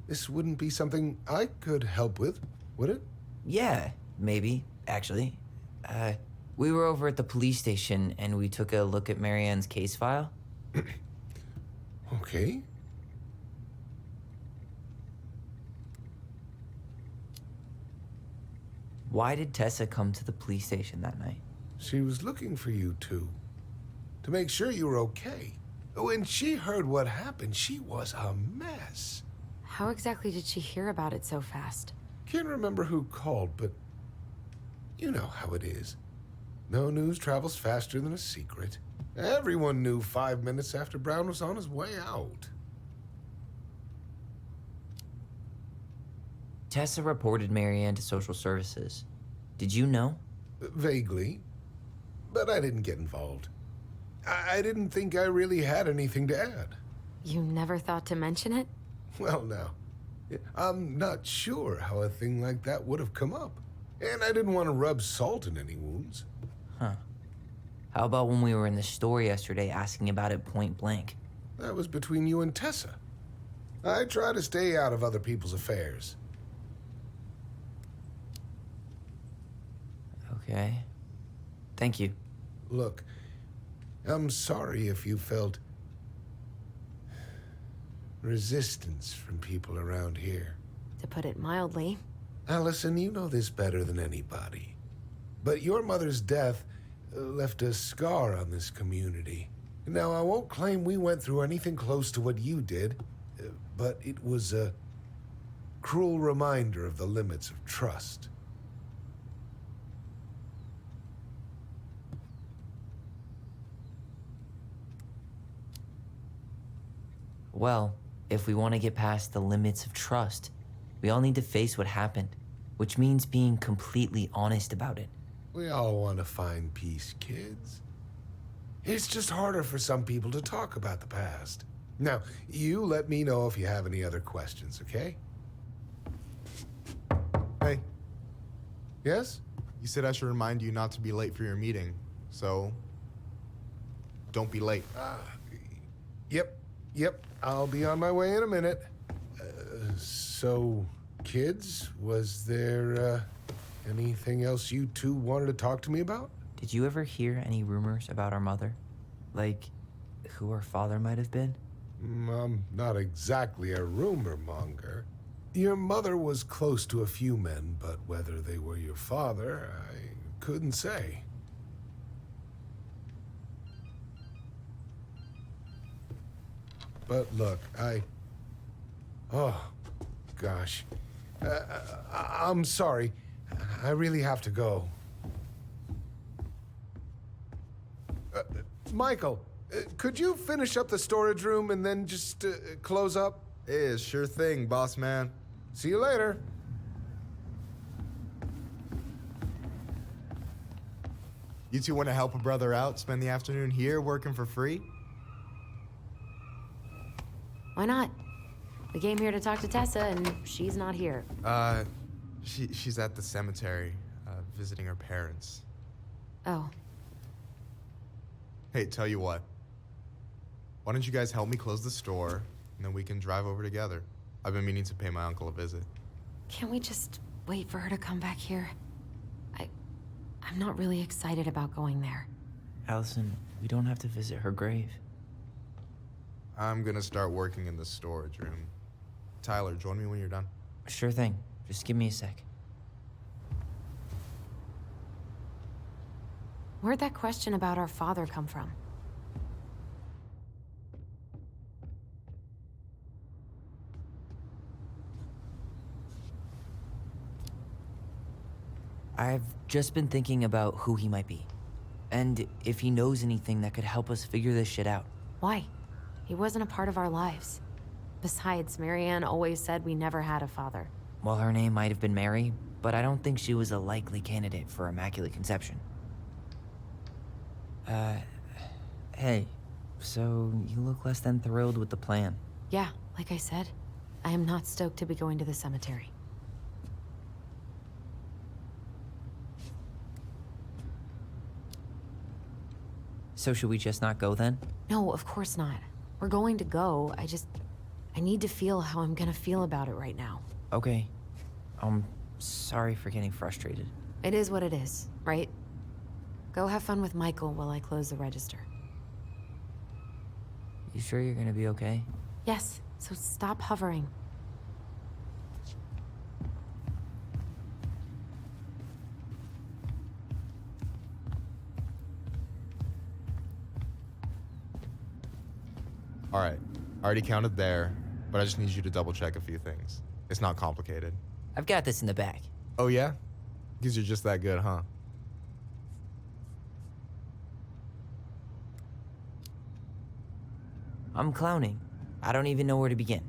This wouldn't be something I could help with, would it?
Yeah, maybe, actually. We were over at the police station and we took a look at Marianne's case file.
Okay.
Why did Tessa come to the police station that night?
She was looking for you two. To make sure you were okay. When she heard what happened, she was a mess.
How exactly did she hear about it so fast?
Can't remember who called, but you know how it is. No news travels faster than a secret. Everyone knew 5 minutes after Brown was on his way out.
Tessa reported Marianne to social services. Did you know?
Vaguely, but I didn't get involved. I didn't think I really had anything to add.
You never thought to mention it?
Well, now, I'm not sure how a thing like that would have come up. And I didn't want to rub salt in any wounds.
Huh. How about when we were in the store yesterday asking about it point blank?
That was between you and Tessa. I try to stay out of other people's affairs.
Okay. Thank you.
Look, I'm sorry if you felt resistance from people around here.
To put it mildly.
Alyson, you know this better than anybody. But your mother's death left a scar on this community. Now, I won't claim we went through anything close to what you did, but it was a cruel reminder of the limits of trust.
Well, if we want to get past the limits of trust, we all need to face what happened, which means being completely honest about it.
We all want to find peace, kids. It's just harder for some people to talk about the past. Now, you let me know if you have any other questions, okay?
Hey.
Yes?
You said I should remind you not to be late for your meeting, so don't be late.
Yep. I'll be on my way in a minute. So, kids, was there anything else you two wanted to talk to me about?
Did you ever hear any rumors about our mother? Like, who her father might have been?
I'm not exactly a rumor monger. Your mother was close to a few men, but whether they were your father, I couldn't say. But look, oh, gosh. I'm sorry. I really have to go. Michael, could you finish up the storage room and then just close up?
Yeah, sure thing, boss man.
See you later.
You two want to help a brother out, spend the afternoon here working for free?
Why not? We came here to talk to Tessa, and she's not here.
She's at the cemetery, visiting her parents.
Oh.
Hey, tell you what. Why don't you guys help me close the store, and then we can drive over together? I've been meaning to pay my uncle a visit.
Can't we just wait for her to come back here? I'm not really excited about going there.
Alyson, we don't have to visit her grave.
I'm gonna start working in the storage room. Tyler, join me when you're done.
Sure thing. Just give me a sec.
Where'd that question about our father come from?
I've just been thinking about who he might be. And if he knows anything that could help us figure this shit out.
Why? He wasn't a part of our lives. Besides, Marianne always said we never had a father.
Well, her name might have been Mary, but I don't think she was a likely candidate for Immaculate Conception. Hey, so you look less than thrilled with the plan.
Yeah, like I said, I am not stoked to be going to the cemetery.
So should we just not go then?
No, of course not. We're going to go. I need to feel how I'm gonna feel about it right now.
Okay. I'm sorry for getting frustrated.
It is what it is, right? Go have fun with Michael while I close the register.
You sure you're gonna be okay?
Yes, so stop hovering.
All right, I already counted there, but I just need you to double check a few things. It's not complicated.
I've got this in the bag.
Oh yeah? Because you're just that good, huh?
I'm clowning. I don't even know where to begin.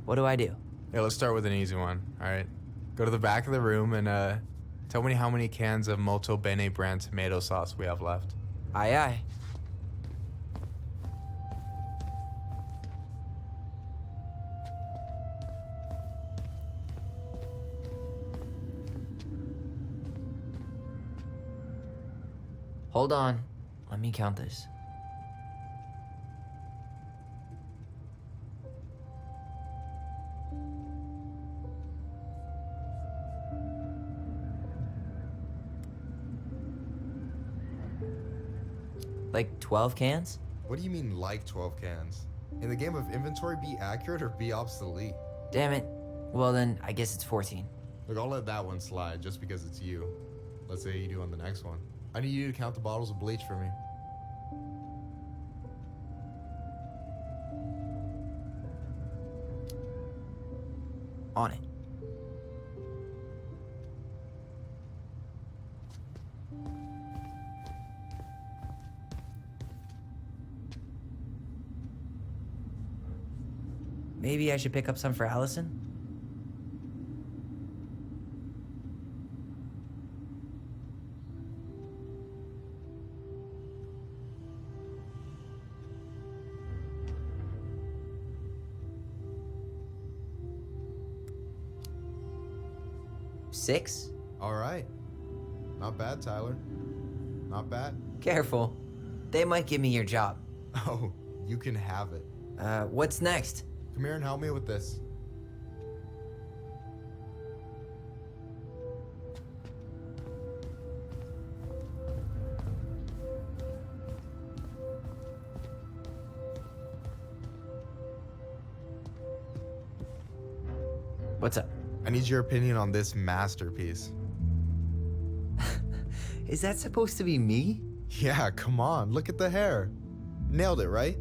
What do I do?
Yeah, let's start with an easy one, all right? Go to the back of the room and tell me how many cans of Molto Bene brand tomato sauce we have left.
Aye, aye. Hold on. Let me count this. Like 12 cans?
What do you mean like 12 cans? In the game of inventory, be accurate or be obsolete.
Damn it. Well then, I guess it's 14.
Look, I'll let that one slide just because it's you. Let's say you do on the next one. I need you to count the bottles of bleach for me.
On it. Maybe I should pick up some for Alyson? Six?
All right. Not bad, Tyler. Not bad.
Careful. They might give me your job.
Oh, you can have it.
What's next?
Come here and help me with this.
What's up?
I need your opinion on this masterpiece.
Is that supposed to be me?
Yeah, come on. Look at the hair. Nailed it, right?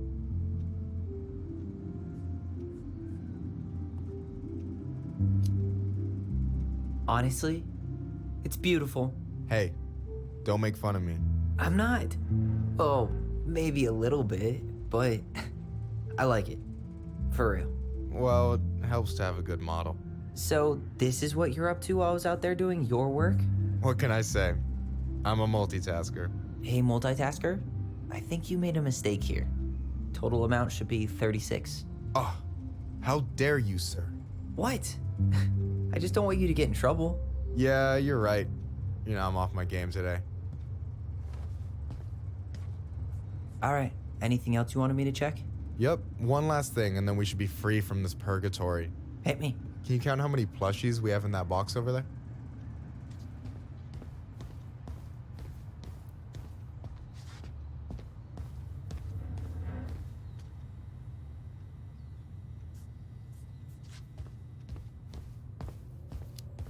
Honestly, it's beautiful.
Hey, don't make fun of me.
I'm not. Oh, maybe a little bit, but I like it. For real.
Well, it helps to have a good model.
So, this is what you're up to while I was out there doing your work?
What can I say? I'm a multitasker.
Hey, multitasker, I think you made a mistake here. Total amount should be 36.
Oh, how dare you, sir?
What? I just don't want you to get in trouble.
Yeah, you're right. You know, I'm off my game today.
All right, anything else you wanted me to check?
Yep, one last thing, and then we should be free from this purgatory.
Hit me.
Can you count how many plushies we have in that box over there?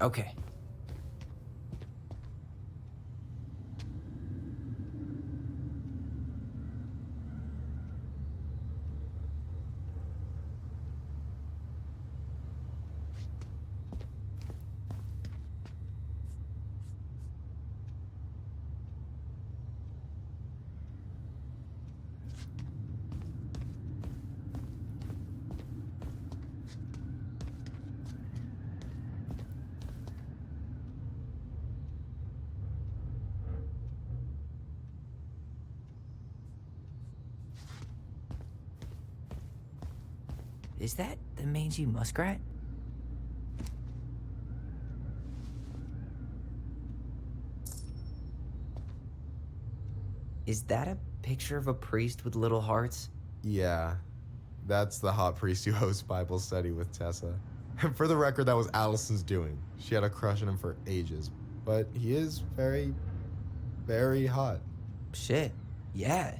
Okay. Is that the mangy muskrat? Is that a picture of a priest with little hearts?
Yeah, that's the hot priest who hosts Bible study with Tessa. And for the record, that was Allison's doing. She had a crush on him for ages. But he is very, very hot.
Shit, yeah.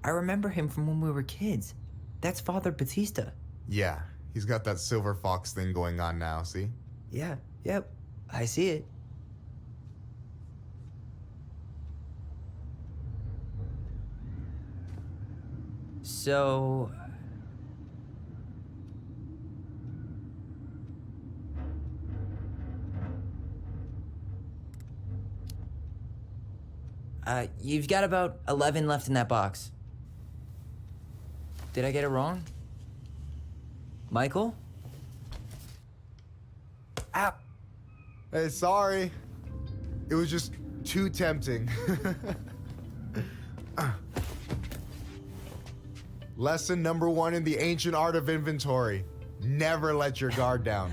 I remember him from when we were kids. That's Father Batista.
Yeah, he's got that silver fox thing going on now, see?
Yeah, yep, I see it. So... you've got about 11 left in that box. Did I get it wrong? Michael? Ow!
Hey, sorry. It was just too tempting. Lesson number 1 in the ancient art of inventory. Never let your guard down.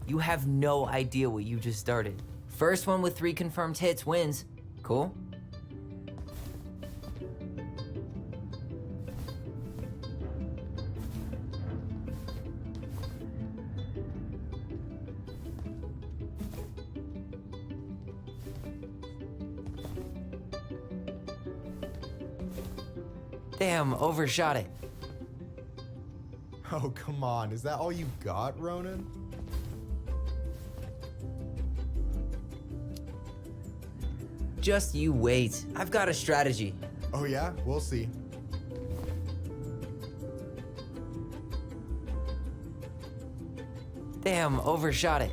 You have no idea what you just started. First one with 3 confirmed hits wins. Cool? Damn, overshot it.
Oh, come on. Is that all you got, Ronan?
Just you wait. I've got a strategy.
Oh yeah? We'll see.
Damn, overshot it.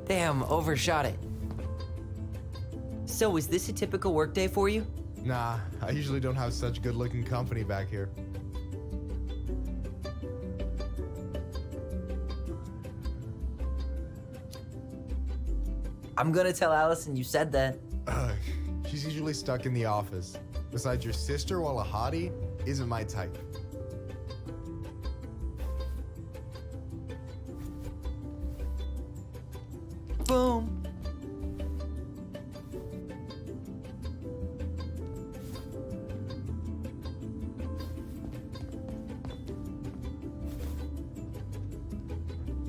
Damn, overshot it. So, is this a typical workday for you?
Nah, I usually don't have such good-looking company back here.
I'm gonna tell Alyson you said that.
Ugh, she's usually stuck in the office. Besides, your sister, while a hottie, isn't my type.
Boom.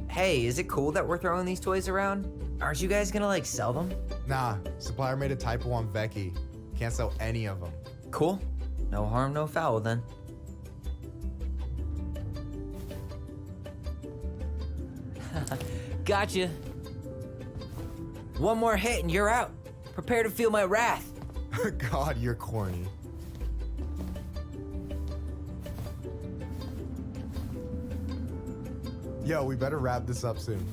Hey, is it cool that we're throwing these toys around? Aren't you guys gonna, like, sell them?
Nah, supplier made a typo on Becky. Can't sell any of them.
Cool. No harm, no foul, then. Gotcha. One more hit and you're out. Prepare to feel my wrath.
God, you're corny. Yo, we better wrap this up soon.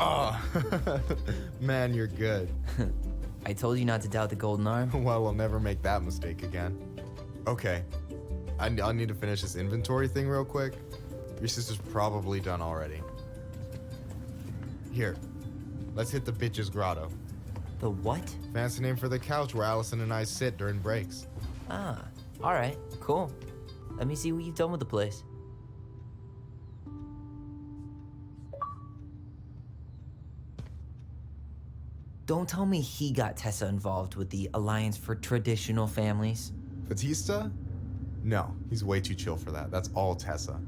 Oh, man, you're good.
I told you not to doubt the golden arm.
Well, we'll never make that mistake again. Okay, I'll need to finish this inventory thing real quick. Your sister's probably done already. Here, let's hit the bitch's grotto.
The what?
Fancy name for the couch where Alyson and I sit during breaks.
Ah, alright, cool. Let me see what you've done with the place. Don't tell me he got Tessa involved with the Alliance for Traditional Families.
Batista? No, he's way too chill for that. That's all Tessa.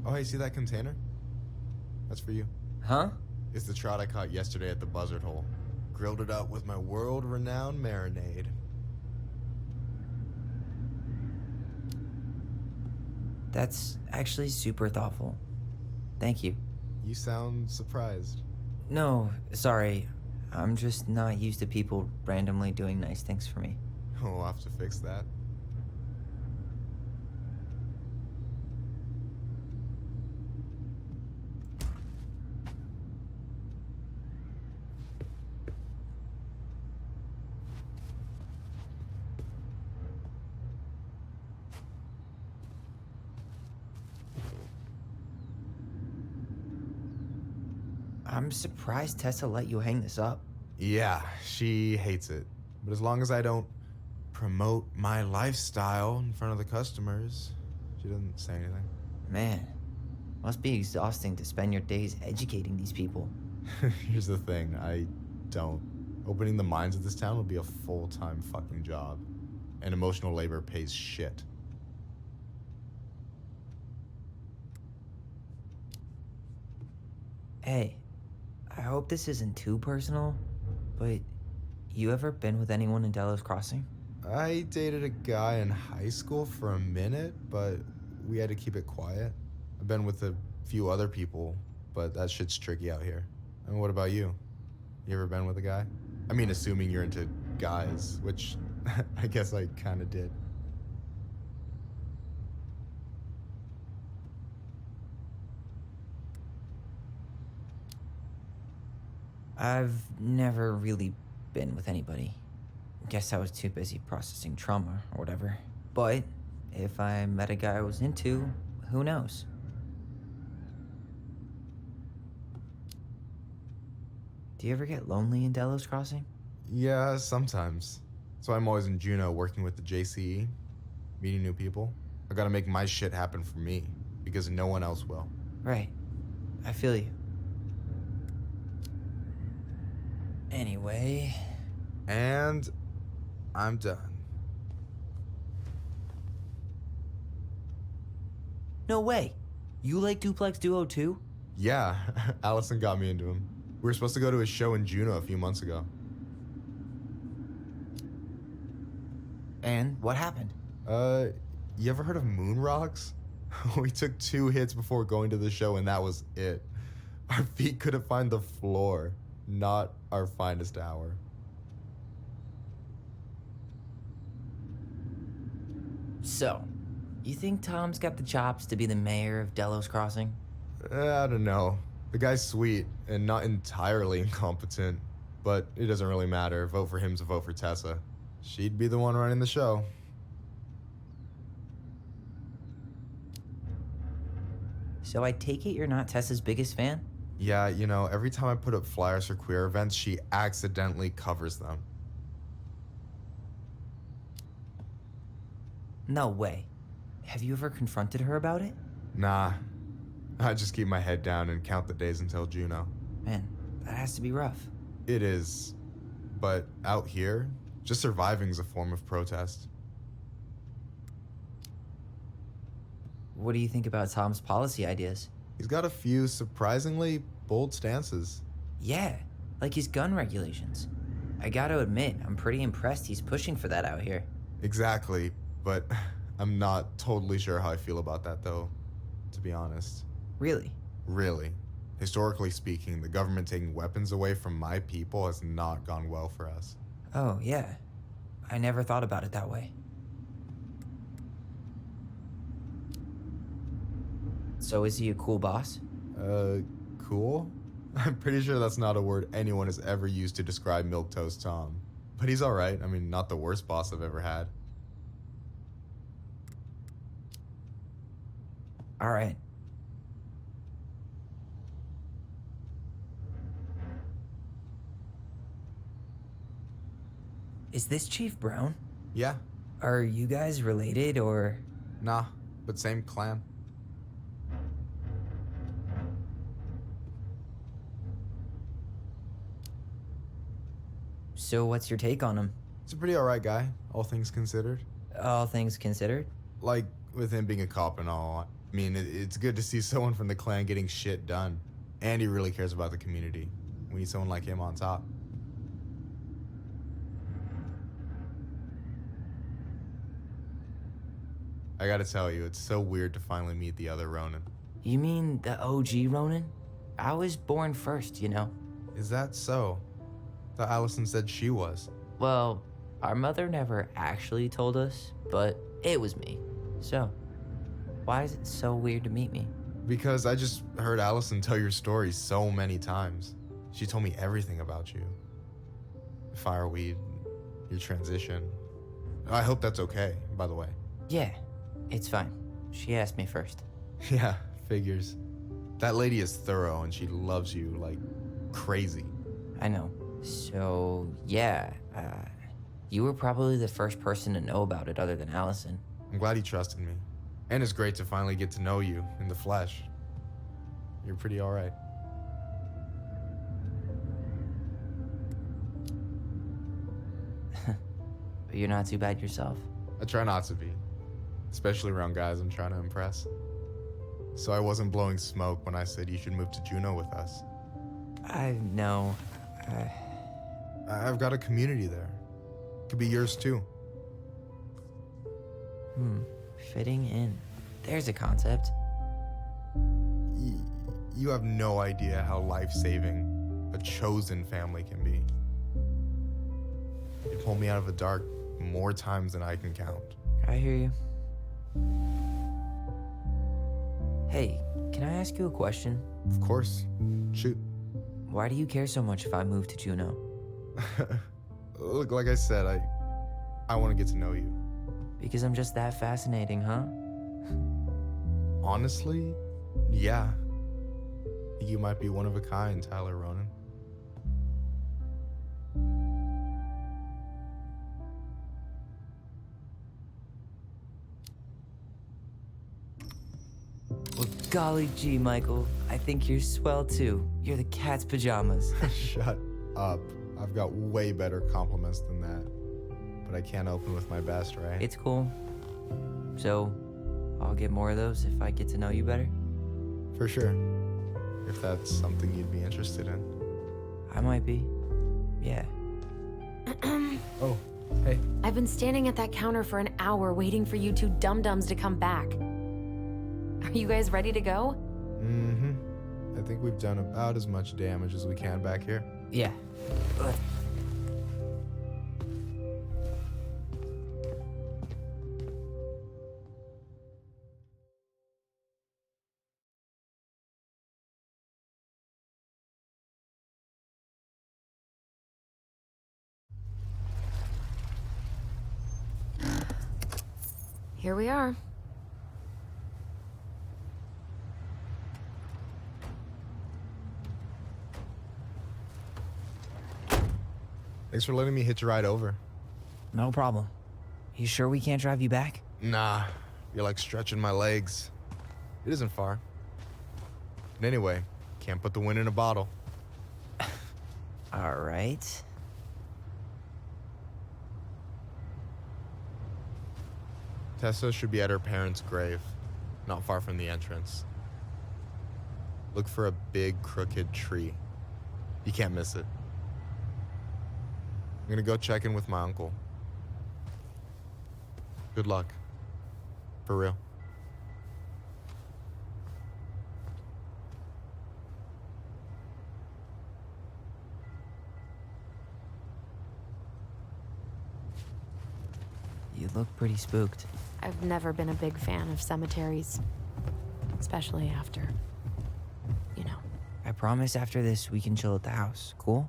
Oh, hey, see that container? That's for you.
Huh?
It's the trout I caught yesterday at the buzzard hole. Grilled it up with my world-renowned marinade.
That's actually super thoughtful. Thank you.
You sound surprised.
No, sorry. I'm just not used to people randomly doing nice things for me.
We'll have to fix that.
I'm surprised Tessa let you hang this up.
Yeah, she hates it. But as long as I don't promote my lifestyle in front of the customers, she doesn't say anything.
Man, must be exhausting to spend your days educating these people.
Here's the thing, I don't. Opening the mines of this town would be a full-time fucking job. And emotional labor pays shit.
Hey, I hope this isn't too personal, but you ever been with anyone in Delos Crossing?
I dated a guy in high school for a minute, but we had to keep it quiet. I've been with a few other people, but that shit's tricky out here. And what about you? You ever been with a guy? I mean, assuming you're into guys, which I guess I kind of did.
I've never really been with anybody. Guess I was too busy processing trauma or whatever. But if I met a guy I was into, who knows? Do you ever get lonely in Delos Crossing?
Yeah, sometimes. So I'm always in Juneau working with the JCE, meeting new people. I gotta make my shit happen for me, because no one else will.
Right. I feel you. Anyway.
And I'm done.
No way. You like Duplex Duo too?
Yeah, Alyson got me into him. We were supposed to go to a show in Juneau a few months ago.
And what happened?
You ever heard of moon rocks? We took 2 hits before going to the show and that was it. Our feet couldn't find the floor. Not our finest hour.
So, you think Tom's got the chops to be the mayor of Delos Crossing?
I don't know. The guy's sweet and not entirely incompetent, but it doesn't really matter. Vote for him's a vote for Tessa. She'd be the one running the show.
So I take it you're not Tessa's biggest fan?
Yeah, you know, every time I put up flyers for queer events, she accidentally covers them.
No way. Have you ever confronted her about it?
Nah. I just keep my head down and count the days until Juneau.
Man, that has to be rough.
It is. But out here, just surviving is a form of protest.
What do you think about Tom's policy ideas?
He's got a few surprisingly bold stances.
Yeah, like his gun regulations. I gotta admit, I'm pretty impressed he's pushing for that out here.
Exactly, but I'm not totally sure how I feel about that though, to be honest.
Really?
Really. Historically speaking, the government taking weapons away from my people has not gone well for us.
Oh, yeah. I never thought about it that way. So is he a cool boss?
Cool? I'm pretty sure that's not a word anyone has ever used to describe Milquetoast Tom. But he's alright. I mean, not the worst boss I've ever had.
Alright. Is this Chief Brown?
Yeah.
Are you guys related, or...?
Nah, but same clan.
So what's your take on him?
He's a pretty alright guy, all things considered.
All things considered?
Like, with him being a cop and all, I mean, it's good to see someone from the clan getting shit done. And he really cares about the community. We need someone like him on top. I gotta tell you, it's so weird to finally meet the other Ronin.
You mean the OG Ronin? I was born first, you know.
Is that so? Thought Alyson said she was.
Well, our mother never actually told us, but it was me. So, why is it so weird to meet me?
Because I just heard Alyson tell your story so many times. She told me everything about you. Fireweed, your transition. I hope that's okay, by the way.
Yeah, it's fine. She asked me first.
Yeah, figures. That lady is thorough and she loves you like crazy.
I know. So, yeah, you were probably the first person to know about it other than Alyson.
I'm glad he trusted me. And it's great to finally get to know you in the flesh. You're pretty all right.
But you're not too bad yourself.
I try not to be, especially around guys I'm trying to impress. So I wasn't blowing smoke when I said you should move to Juneau with us.
I know.
I've got a community there. Could be yours too.
Fitting in. There's a concept.
You have no idea how life-saving a chosen family can be. You pulled me out of the dark more times than I can count.
I hear you. Hey, can I ask you a question?
Of course. Shoot.
Why do you care so much if I move to Juneau?
Look, like I said, I want to get to know you.
Because I'm just that fascinating, huh?
Honestly, yeah. I think you might be one of a kind, Tyler Ronin.
Well, golly gee, Michael. I think you're swell too. You're the cat's pajamas.
Shut up. I've got way better compliments than that. But I can't open with my best, right?
It's cool. So, I'll get more of those if I get to know you better?
For sure. If that's something you'd be interested in.
I might be. Yeah.
Oh, hey.
I've been standing at that counter for an hour waiting for you two dum-dums to come back. Are you guys ready to go?
Mm-hmm. I think we've done about as much damage as we can back here.
Yeah.
Here we are.
Thanks for letting me hitch a ride over.
No problem. You sure we can't drive you back?
Nah, you're like stretching my legs. It isn't far. And anyway, can't put the wind in a bottle.
All right.
Tessa should be at her parents' grave, not far from the entrance. Look for a big, crooked tree. You can't miss it. I'm gonna go check in with my uncle. Good luck. For real.
You look pretty spooked.
I've never been a big fan of cemeteries. Especially after, you know.
I promise after this we can chill at the house. Cool?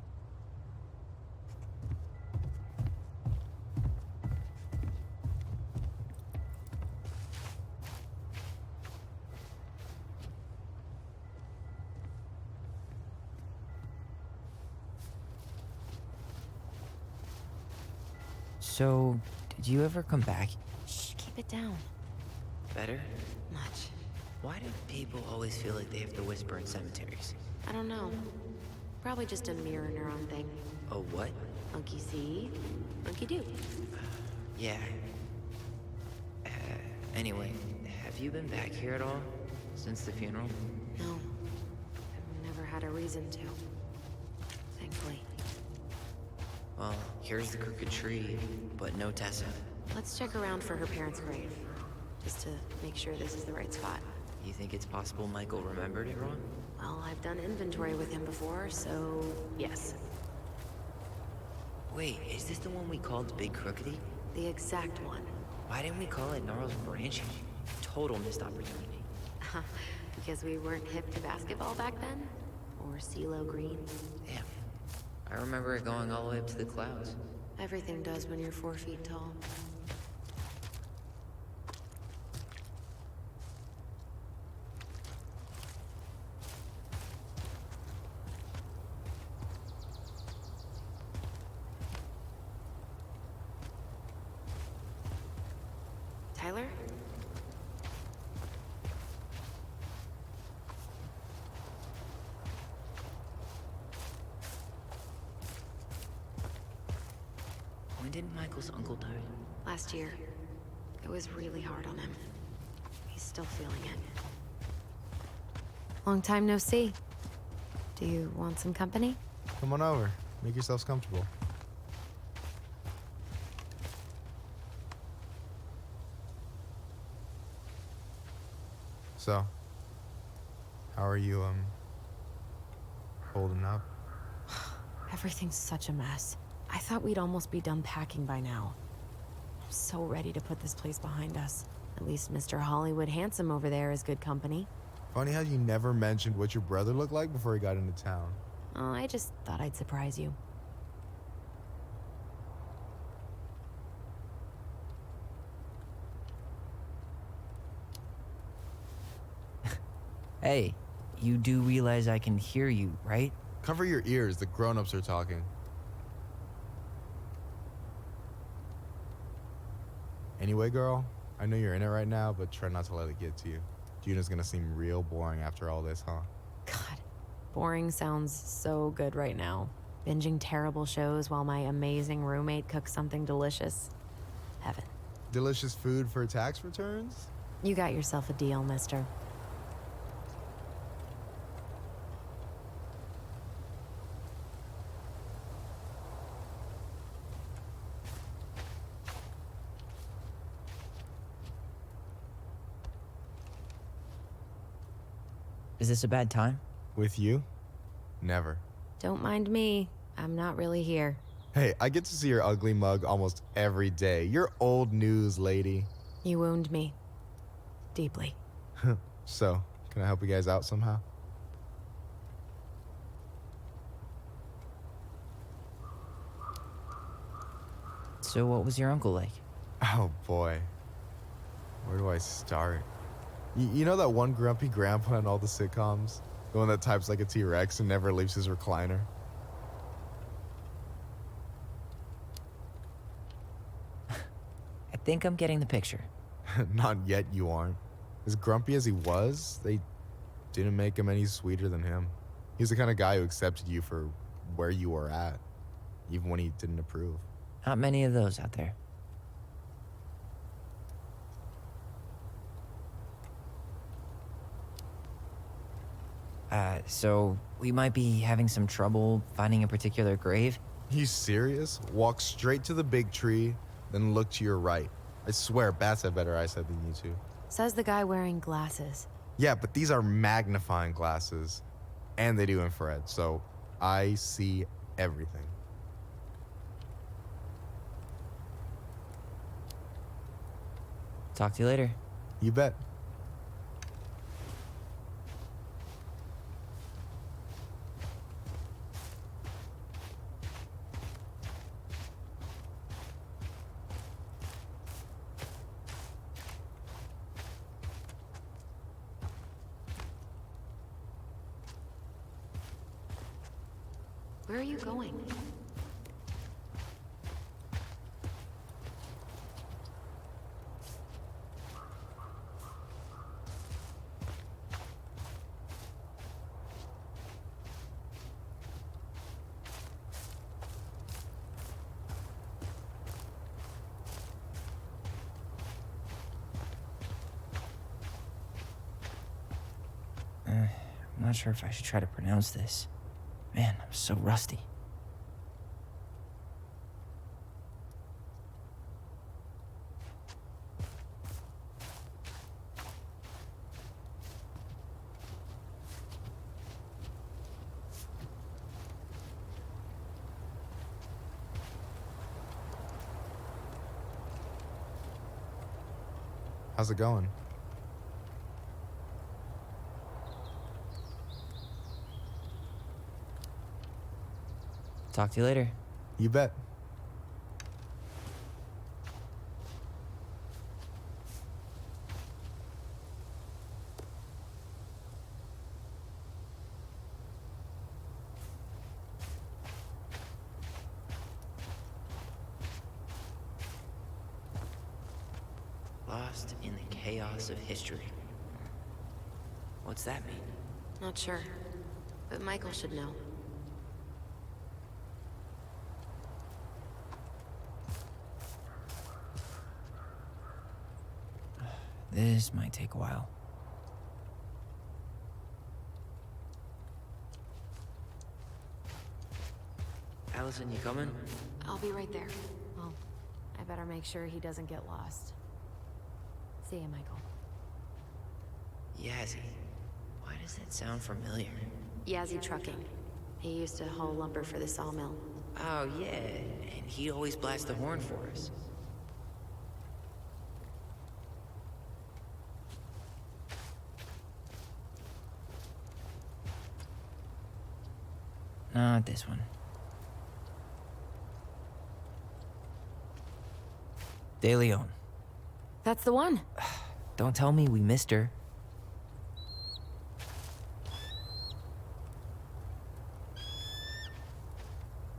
So, did you ever come back?
Shh, keep it down.
Better?
Much.
Why do people always feel like they have to whisper in cemeteries?
I don't know. Probably just a mirror neuron thing.
Oh, what?
Monkey see, monkey do.
Yeah. Anyway, have you been back here at all? Since the funeral?
No. I've never had a reason to. Thankfully.
Well, here's the crooked tree, but no Tessa.
Let's check around for her parents' grave. Just to make sure this is the right spot.
You think it's possible Michael remembered it wrong?
Well, I've done inventory with him before, so yes.
Wait, is this the one we called the Big Crookedy?
The exact one.
Why didn't we call it Gnarls Branching? Total missed opportunity.
Because we weren't hip to basketball back then? Or CeeLo Green?
Damn. I remember it going all the way up to the clouds.
Everything does when you're 4 feet tall. Tyler?
When did Michael's uncle die?
Last year. It was really hard on him. He's still feeling it. Long time no see. Do you want some company?
Come on over. Make yourselves comfortable. So, how are you, holding up?
Everything's such a mess. I thought we'd almost be done packing by now. I'm so ready to put this place behind us. At least Mr. Hollywood Handsome over there is good company.
Funny how you never mentioned what your brother looked like before he got into town.
Oh, I just thought I'd surprise you.
Hey, you do realize I can hear you, right?
Cover your ears, the grown-ups are talking. Anyway, girl, I know you're in it right now, but try not to let it get to you. Juna's gonna seem real boring after all this, huh?
God, boring sounds so good right now. Binging terrible shows while my amazing roommate cooks something delicious. Heaven.
Delicious food for tax returns?
You got yourself a deal, mister.
Is this a bad time?
With you? Never.
Don't mind me. I'm not really here.
Hey, I get to see your ugly mug almost every day. You're old news, lady.
You wound me. Deeply.
So, can I help you guys out somehow?
So what was your uncle like?
Oh boy. Where do I start? You know that one grumpy grandpa in all the sitcoms? The one that types like a T-Rex and never leaves his recliner?
I think I'm getting the picture.
Not yet, you aren't. As grumpy as he was, they didn't make him any sweeter than him. He's the kind of guy who accepted you for where you were at, even when he didn't approve.
Not many of those out there. So we might be having some trouble finding a particular grave?
You serious? Walk straight to the big tree, then look to your right. I swear, bats have better eyesight than you two.
Says the guy wearing glasses.
Yeah, but these are magnifying glasses, and they do infrared, so I see everything.
Talk to you later.
You bet.
Where are you going?
I'm not sure if I should try to pronounce this. Man, I'm so rusty.
How's it going?
Talk to you later.
You bet.
Lost in the chaos of history. What's that mean?
Not sure, but Michael should know.
This might take a while. Alyson, you coming?
I'll be right there. Well, I better make sure he doesn't get lost. See ya, Michael.
Yazzie. Why does that sound familiar?
Yazzie Trucking. He used to haul lumber for the sawmill.
Oh, yeah. And he'd always blast the horn for us. Not this one. De Leon.
That's the one.
Don't tell me we missed her.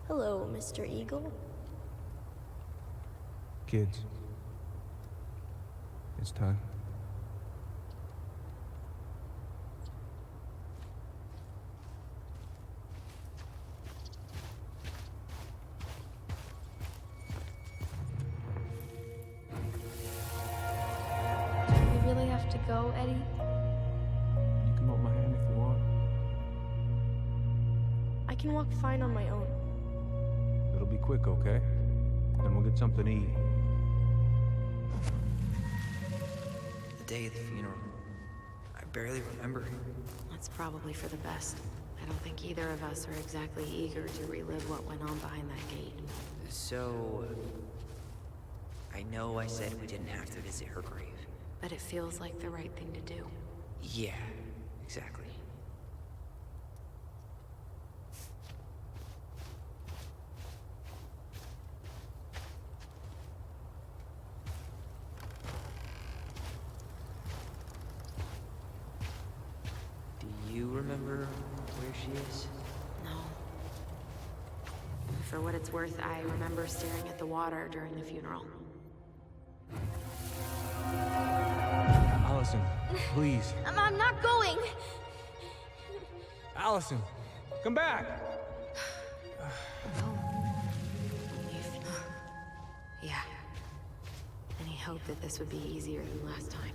Hello, Mr. Eagle.
Kids. It's time.
Do we really have to go, Eddie?
You can hold my hand if you want.
I can walk fine on my own.
It'll be quick, okay? Then we'll get something to eat.
The day of the funeral. I barely remember.
That's probably for the best. I don't think either of us are exactly eager to relive what went on behind that gate.
So... I know I said we didn't have to visit her grave.
But it feels like the right thing to do.
Yeah, exactly. Do you remember where she is?
No. For what it's worth, I remember staring at the water during the funeral.
Alyson, please.
I'm not going!
Alyson, come back!
Yeah. Any hope that this would be easier than last time?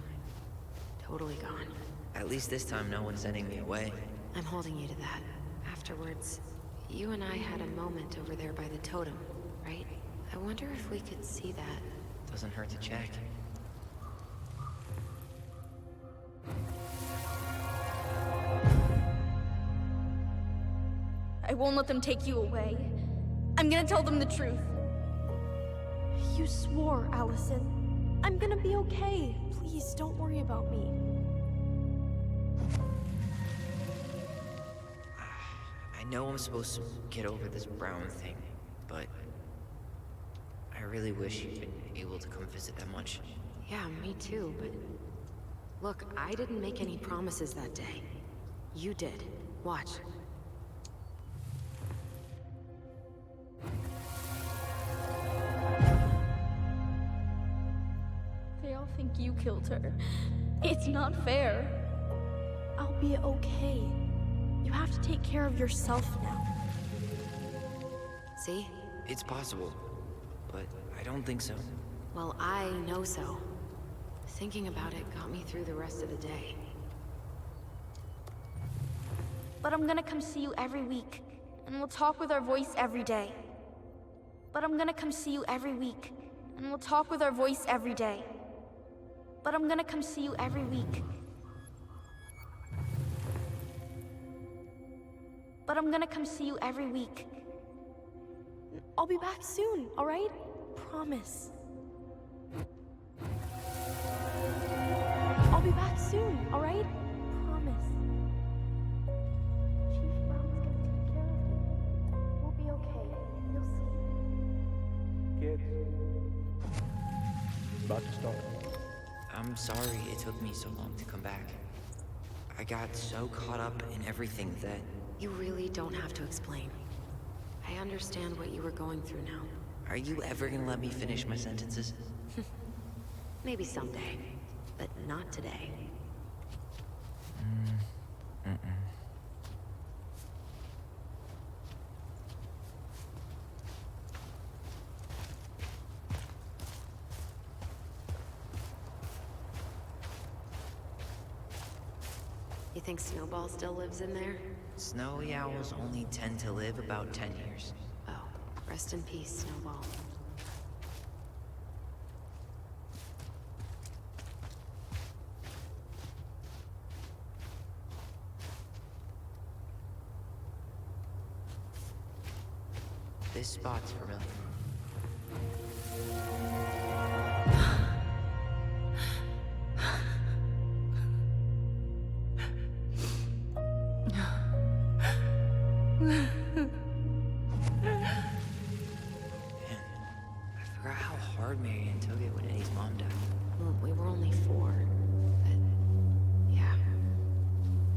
Totally gone.
At least this time no one's sending me away.
I'm holding you to that. Afterwards, you and I had a moment over there by the totem, right? I wonder if we could see that.
Doesn't hurt to check.
I won't let them take you away. I'm gonna tell them the truth. You swore, Alyson. I'm gonna be okay. Please, don't worry about me.
I know I'm supposed to get over this Brown thing, but I really wish you'd been able to come visit that much.
Yeah, me too, but... Look, I didn't make any promises that day. You did. Watch.
They all think you killed her. It's not fair. I'll be okay. You have to take care of yourself now.
See?
It's possible, but I don't think so.
Well, I know so. Thinking about it got me through the rest of the day.
But I'm gonna come see you every week, and we'll talk with our voice every day. But I'm gonna come see you every week, and we'll talk with our voice every day. But I'm gonna come see you every week. But I'm gonna come see you every week. I'll be back soon, alright? Promise. I'll be back soon, alright? Promise. Chief Brown's gonna take care of you. We'll be okay. You'll see.
Kids. About to start.
I'm sorry it took me so long to come back. I got so caught up in everything that...
You really don't have to explain. I understand what you were going through now.
Are you ever gonna let me finish my sentences?
Maybe someday, but not today. You think Snowball still lives in there?
Snowy owls only tend to live about 10 years.
Oh, rest in peace, Snowball.
This spot's familiar. I forgot how hard Marianne took it when Eddie's mom died.
Well, we were only 4, but yeah.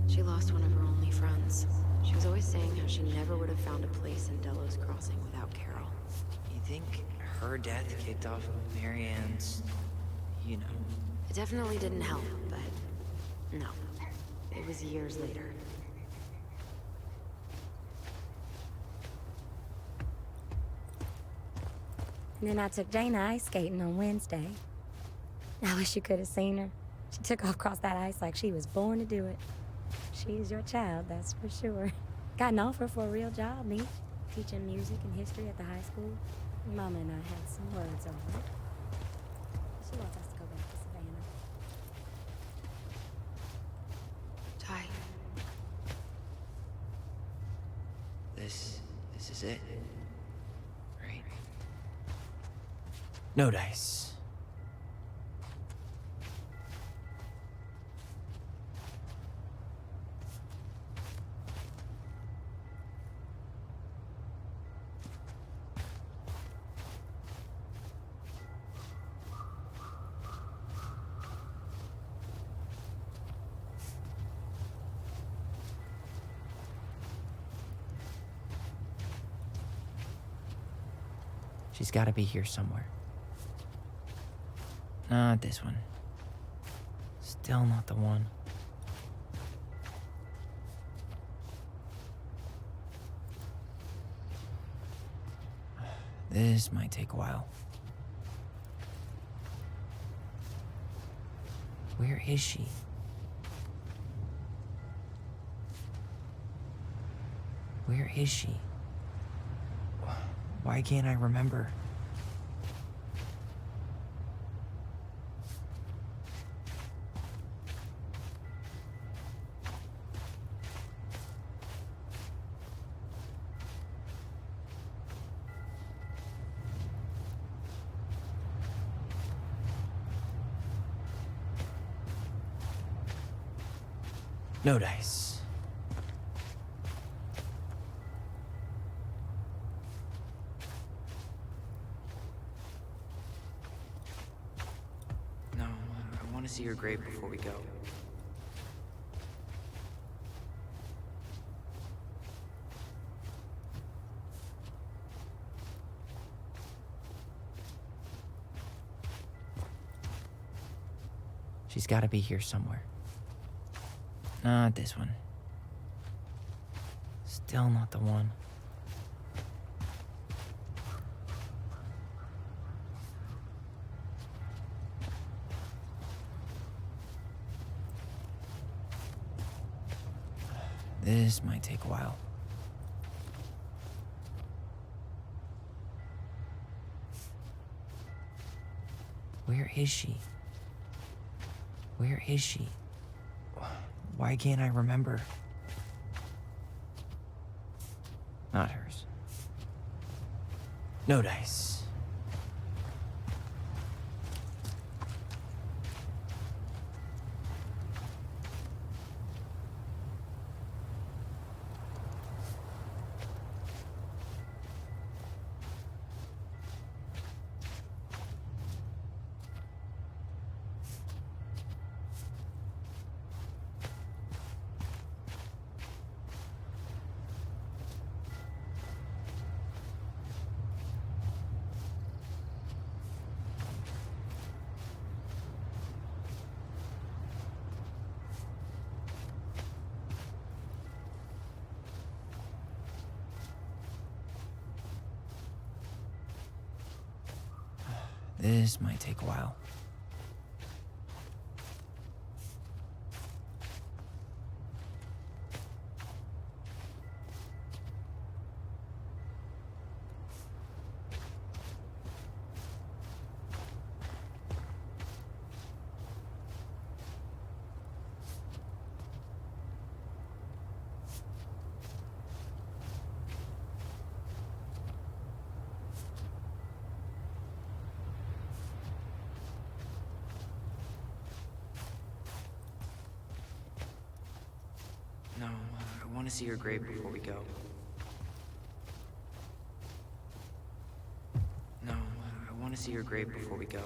She lost one of her only friends. She was always saying how she never would have found a place in Delos Crossing without Carol.
You think her death kicked off Marianne's, you know...
It definitely didn't help, but no. It was years later.
And then I took Jaina ice skating on Wednesday. I wish you could have seen her. She took off across that ice like she was born to do it. She's your child, that's for sure. Got an offer for a real job, me. Teaching music and history at the high school. Mama and I had some words over it. She wants us to go back to Savannah.
Ty.
This is it. Right? No dice. She's gotta be here somewhere. Not this one. Still not the one. This might take a while. Where is she? Where is she? Why can't I remember? No dice. No, I want to see her grave before we go. She's got to be here somewhere. Not this one. Still not the one. This might take a while. Where is she? Where is she? Why can't I remember? Not hers. No dice. This might take a while. No, I want to see her grave before we go. No, I want to see her grave before we go.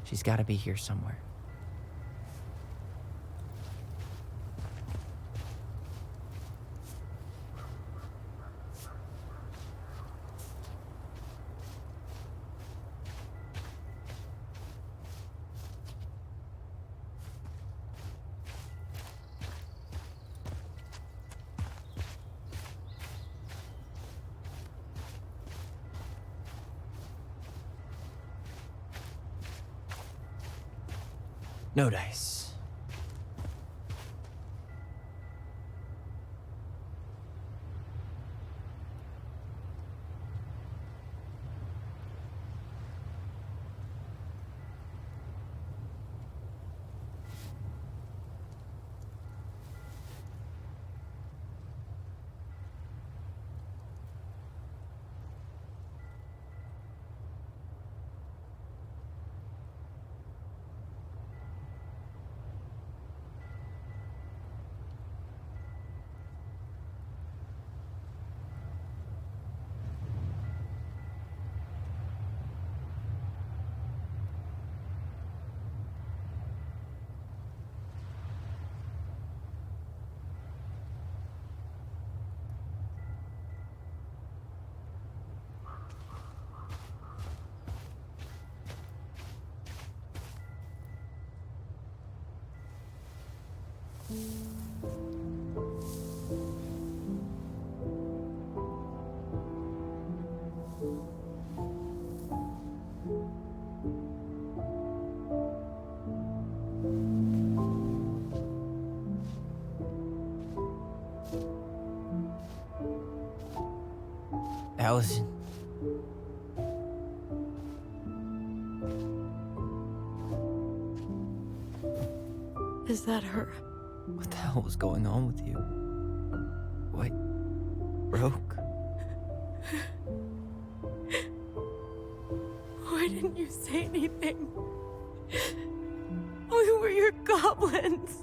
She's got to be here somewhere. No dice. Alyson.
Is that her?
What the hell was going on with you? What? Broke?
Why didn't you say anything? We were your goblins.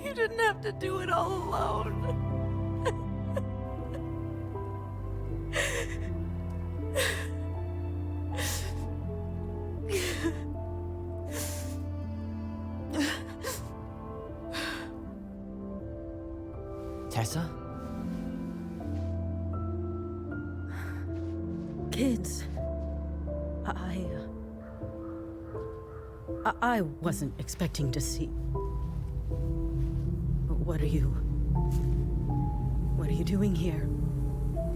You didn't have to do it all alone.
Tessa?
Kids, I wasn't expecting to see. What are you doing here?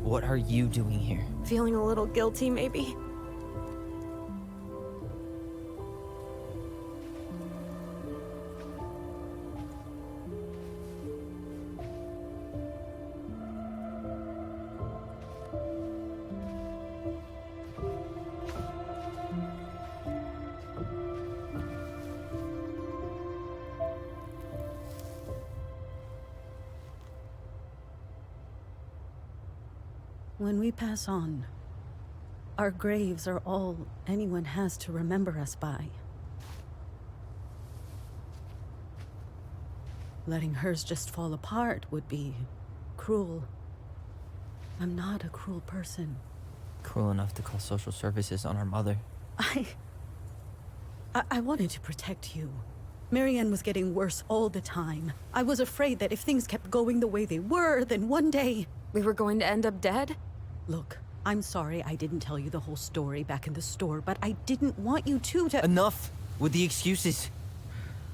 What are you doing here?
Feeling a little guilty, maybe?
When we pass on, our graves are all anyone has to remember us by. Letting hers just fall apart would be cruel. I'm not a cruel person.
Cruel enough to call social services on our mother.
I wanted to protect you. Marianne was getting worse all the time. I was afraid that if things kept going the way they were, then one day...
We were going to end up dead?
Look, I'm sorry I didn't tell you the whole story back in the store, but I didn't want you to...
Enough with the excuses.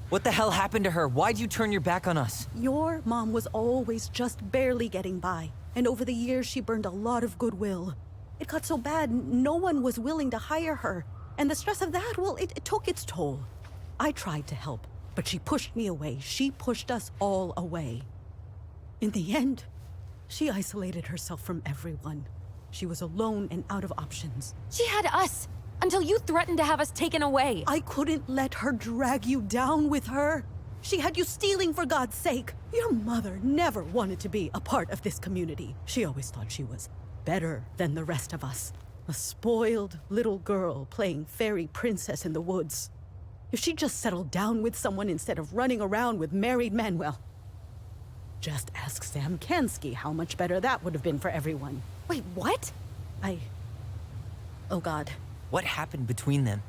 What the hell happened to her? Why'd you turn your back on us?
Your mom was always just barely getting by, and over the years she burned a lot of goodwill. It got so bad, no one was willing to hire her, and the stress of that, well, it took its toll. I tried to help, but she pushed me away. She pushed us all away. In the end, she isolated herself from everyone. She was alone and out of options.
She had us until you threatened to have us taken away.
I couldn't let her drag you down with her. She had you stealing for God's sake. Your mother never wanted to be a part of this community. She always thought she was better than the rest of us. A spoiled little girl playing fairy princess in the woods. If she just settled down with someone instead of running around with married men, well, just ask Sam Kansky how much better that would have been for everyone.
Wait, what?
Oh God.
What happened between them?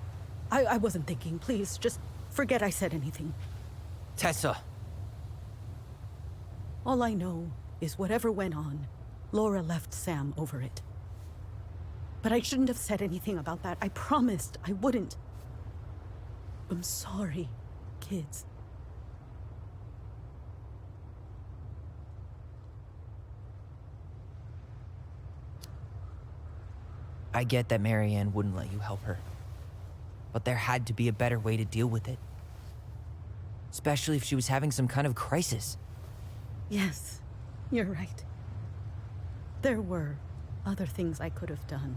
I wasn't thinking. Please, just forget I said anything.
Tessa!
All I know is whatever went on, Laura left Sam over it. But I shouldn't have said anything about that. I promised I wouldn't. I'm sorry, kids.
I get that Marianne wouldn't let you help her. But there had to be a better way to deal with it. Especially if she was having some kind of crisis.
Yes, you're right. There were other things I could have done.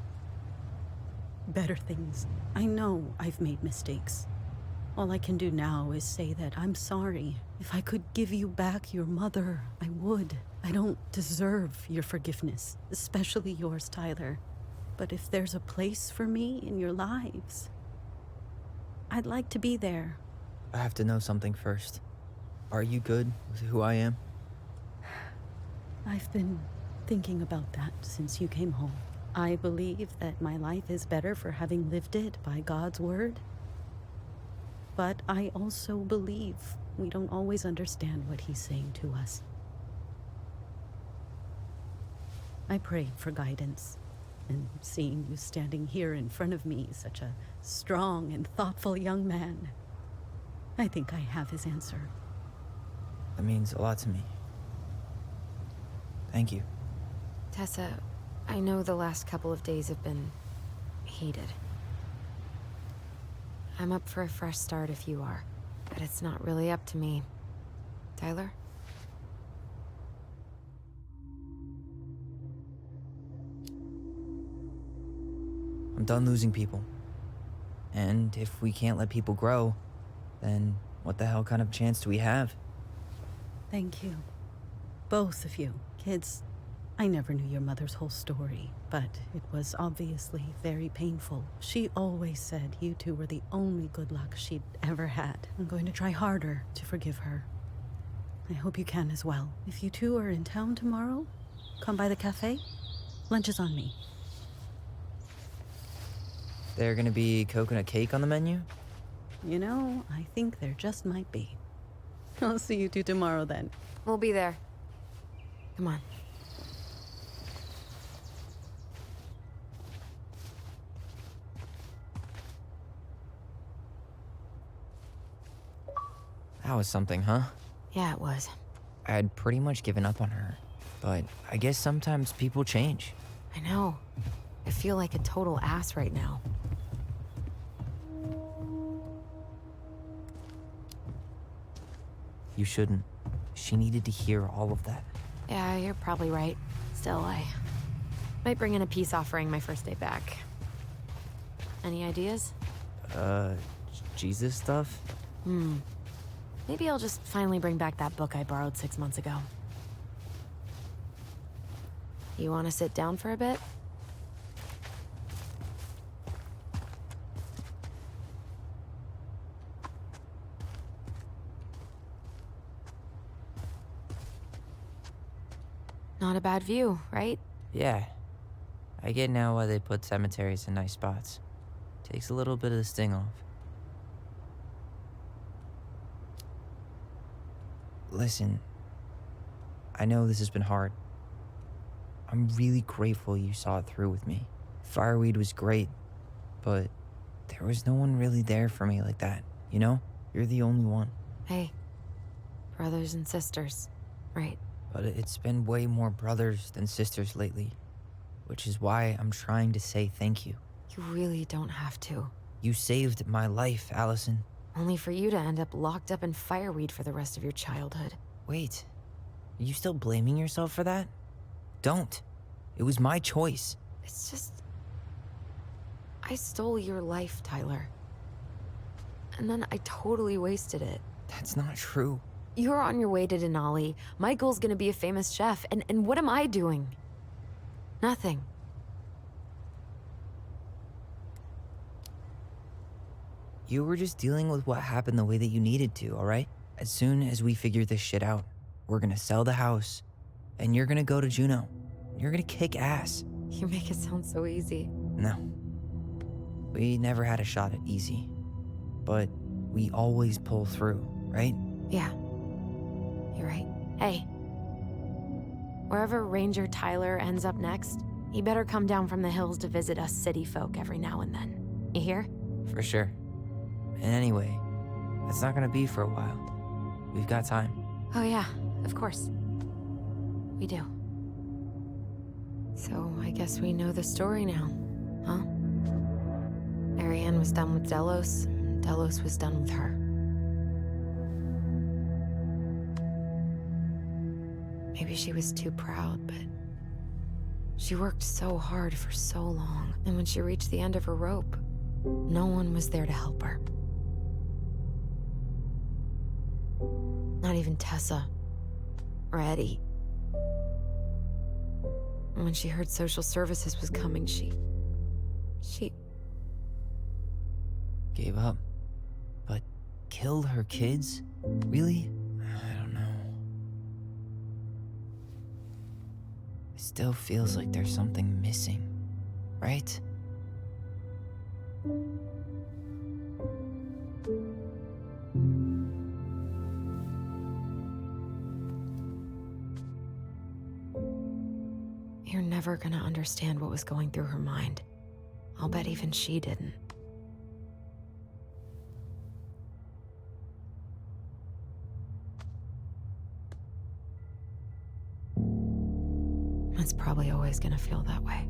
Better things. I know I've made mistakes. All I can do now is say that I'm sorry. If I could give you back your mother, I would. I don't deserve your forgiveness, especially yours, Tyler. But if there's a place for me in your lives, I'd like to be there.
I have to know something first. Are you good with who I am?
I've been thinking about that since you came home. I believe that my life is better for having lived it by God's word. But I also believe we don't always understand what he's saying to us. I prayed for guidance, and seeing you standing here in front of me, such a strong and thoughtful young man, I think I have his answer.
That means a lot to me. Thank you.
Tessa, I know the last couple of days have been heated. I'm up for a fresh start if you are, but it's not really up to me. Tyler?
I'm done losing people. And if we can't let people grow, then what the hell kind of chance do we have?
Thank you. Both of you. Kids, I never knew your mother's whole story, but it was obviously very painful. She always said you two were the only good luck she'd ever had. I'm going to try harder to forgive her. I hope you can as well. If you two are in town tomorrow, come by the cafe. Lunch is on me.
There gonna be coconut cake on the menu?
You know, I think there just might be. I'll see you two tomorrow then.
We'll be there. Come on.
That was something, huh?
Yeah, it was.
I had pretty much given up on her, but I guess sometimes people change.
I know. I feel like a total ass right now.
You shouldn't. She needed to hear all of that.
Yeah, you're probably right. Still, I might bring in a peace offering my first day back. Any ideas?
Jesus stuff?
Maybe I'll just finally bring back that book I borrowed 6 months ago. You want to sit down for a bit? Not a bad view, right?
Yeah. I get now why they put cemeteries in nice spots. Takes a little bit of the sting off. Listen, I know this has been hard. I'm really grateful you saw it through with me. Fireweed was great, but there was no one really there for me like that, you know? You're the only one.
Hey, brothers and sisters, right?
But it's been way more brothers than sisters lately, which is why I'm trying to say thank you.
You really don't have to.
You saved my life, Alyson.
Only for you to end up locked up in fireweed for the rest of your childhood.
Wait, are you still blaming yourself for that? Don't. It was my choice.
It's just... I stole your life, Tyler. And then I totally wasted it.
That's not true.
You're on your way to Denali. My goal's gonna be a famous chef, and what am I doing? Nothing.
You were just dealing with what happened the way that you needed to, all right? As soon as we figure this shit out, we're gonna sell the house, and you're gonna go to Juneau. You're gonna kick ass.
You make it sound so easy.
No. We never had a shot at easy. But we always pull through, right?
Yeah. You're right. Hey. Wherever Ranger Tyler ends up next, he better come down from the hills to visit us city folk every now and then. You hear?
For sure. And anyway, that's not gonna be for a while. We've got time.
Oh yeah, of course. We do. So I guess we know the story now, huh? Marianne was done with Delos, and Delos was done with her. Maybe she was too proud, but she worked so hard for so long, and when she reached the end of her rope, no one was there to help her. Not even Tessa or Eddie. And when she heard social services was coming, she
Gave up. But killed her kids? Really? I don't know. It still feels like there's something missing, right?
You're never gonna understand what was going through her mind. I'll bet even she didn't. It's probably always gonna feel that way.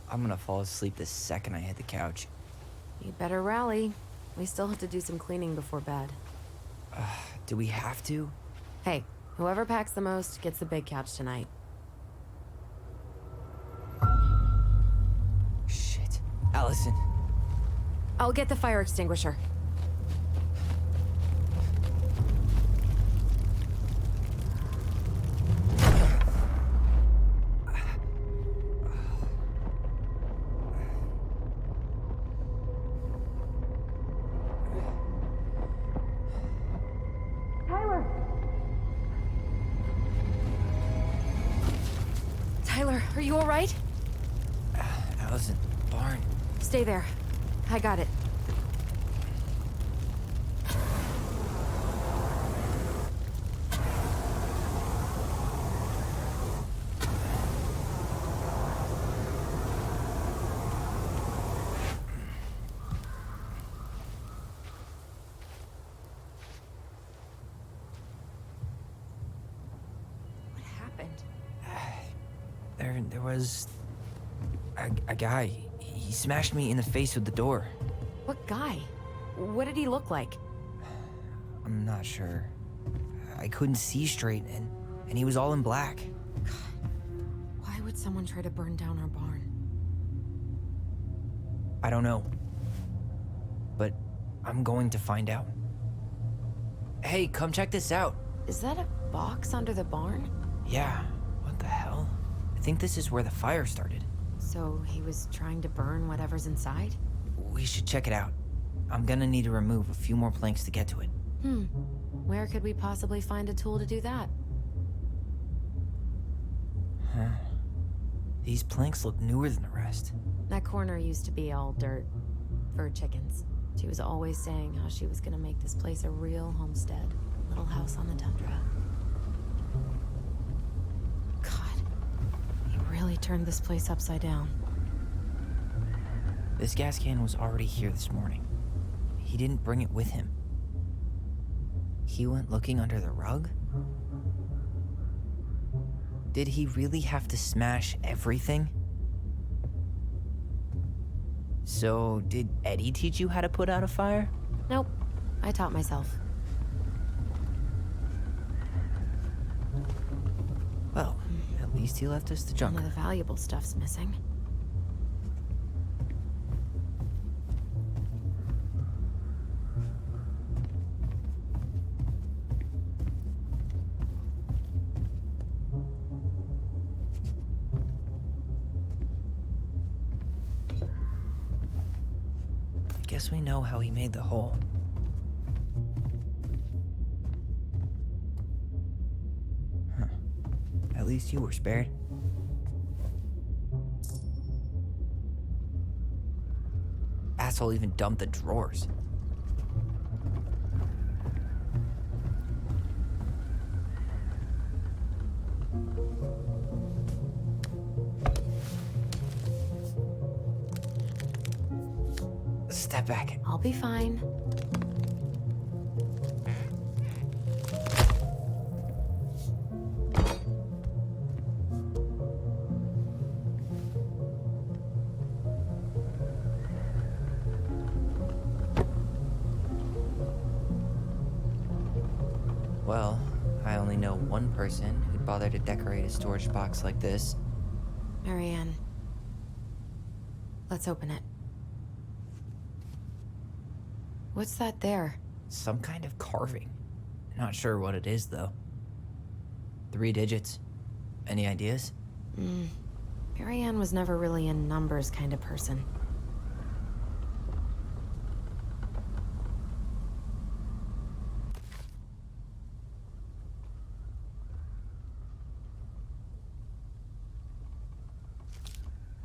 I'm gonna fall asleep the second I hit the couch.
You better rally. We still have to do some cleaning before bed.
Do we have to?
Hey, whoever packs the most gets the big couch tonight.
Shit. Alyson.
I'll get the fire extinguisher. Are you all right?
Alyson, barn.
Stay there. I got it. What happened?
There was a guy. He smashed me in the face with the door.
What guy? What did he look like?
I'm not sure. I couldn't see straight, and he was all in black.
Why would someone try to burn down our barn?
I don't know. But I'm going to find out. Hey, come check this out.
Is that a box under the barn?
Yeah, what the hell? I think this is where the fire started.
So he was trying to burn whatever's inside?
We should check it out. I'm gonna need to remove a few more planks to get to it.
Where could we possibly find a tool to do that?
Huh. These planks look newer than the rest.
That corner used to be all dirt for chickens. She was always saying how she was gonna make this place a real homestead. Little house on the tundra. God, he really turned this place upside down.
This gas can was already here this morning. He didn't bring it with him. He went looking under the rug? Did he really have to smash everything? So, did Eddie teach you how to put out a fire?
Nope, I taught myself.
Well, at least he left us the junk.
None of the valuable stuff's missing.
Guess we know how he made the hole. Huh. At least you were spared. Asshole even dumped the drawers. Step back.
I'll be fine.
Well, I only know one person who'd bother to decorate a storage box like this.
Marianne. Let's open it. What's that there?
Some kind of carving. Not sure what it is, though. 3 digits. Any ideas?
Marianne was never really a numbers kind of person.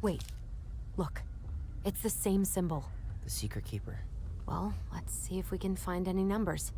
Wait. Look. It's the same symbol.
The secret keeper.
Well, let's see if we can find any numbers.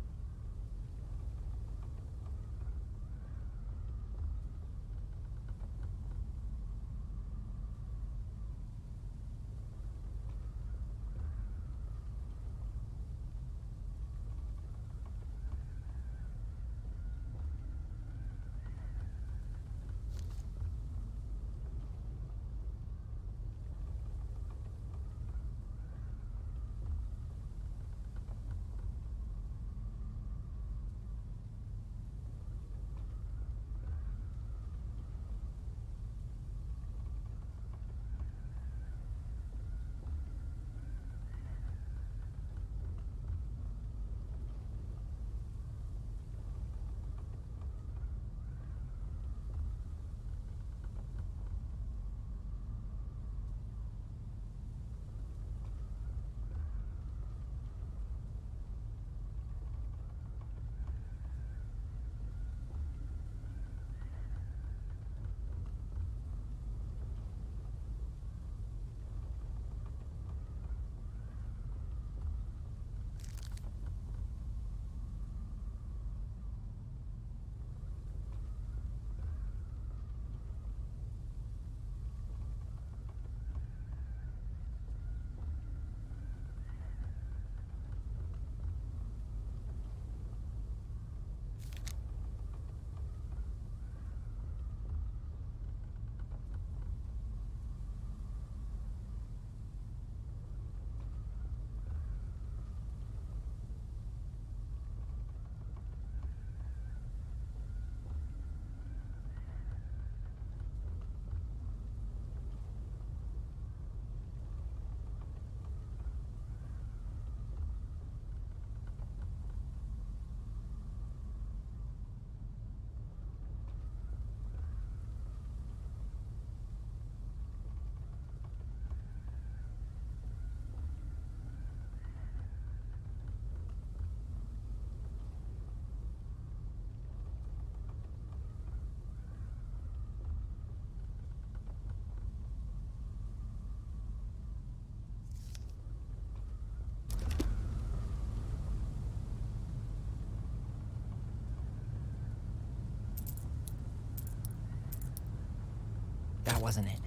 that wasn't it.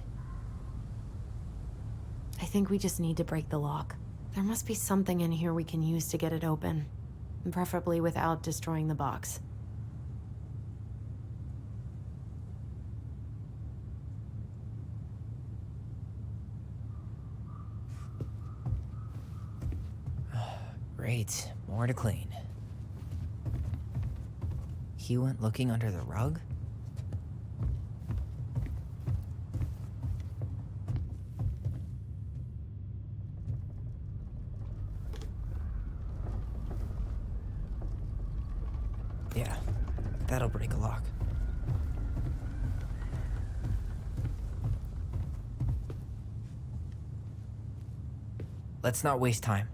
I think we just need to break the lock. There must be something in here we can use to get it open. Preferably without destroying the box.
Great, more to clean. He went looking under the rug? Yeah, that'll break a lock. Let's not waste time.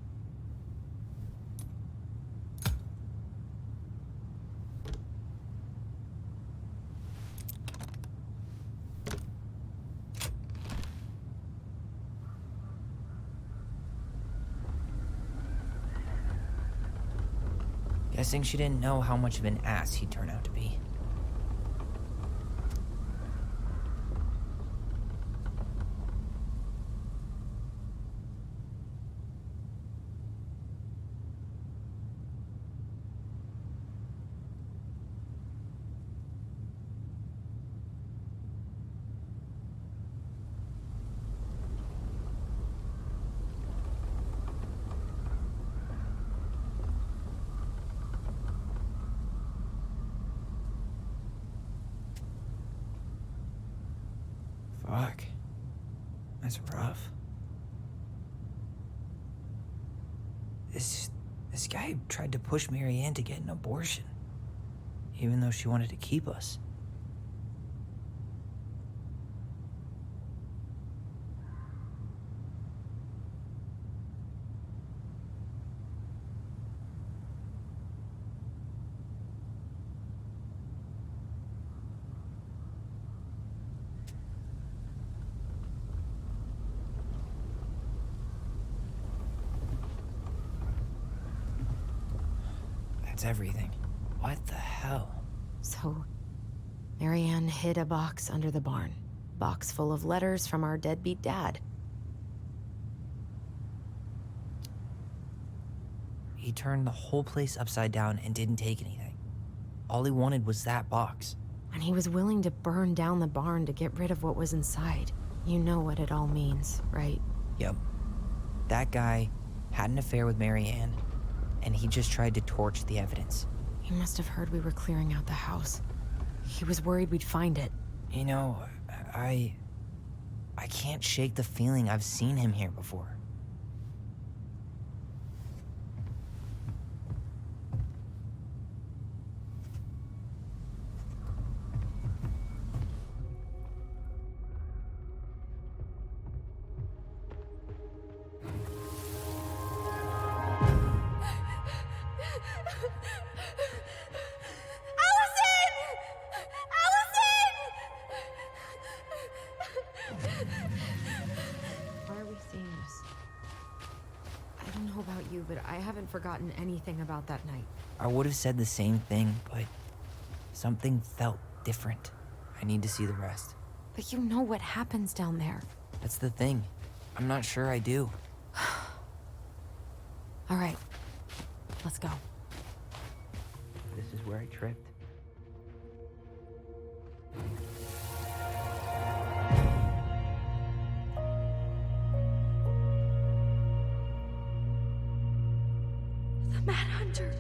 Guessing she didn't know how much of an ass he'd turn out to be. Fuck. That's rough. This guy tried to push Marianne to get an abortion, even though she wanted to keep us. That's everything. What the hell?
So, Marianne hid a box under the barn. Box full of letters from our deadbeat dad.
He turned the whole place upside down and didn't take anything. All he wanted was that box.
And he was willing to burn down the barn to get rid of what was inside. You know what it all means, right?
Yep. That guy had an affair with Marianne, and he just tried to torch the evidence.
He must have heard we were clearing out the house. He was worried we'd find it.
You know, I can't shake the feeling I've seen him here before.
Why are we seeing this? I don't know about you, but I haven't forgotten anything about that night.
I would have said the same thing, but something felt different. I need to see the rest.
But you know what happens down there.
That's the thing. I'm not sure I do.
All right, let's go.
This is where I tripped.
The Mad Hunter.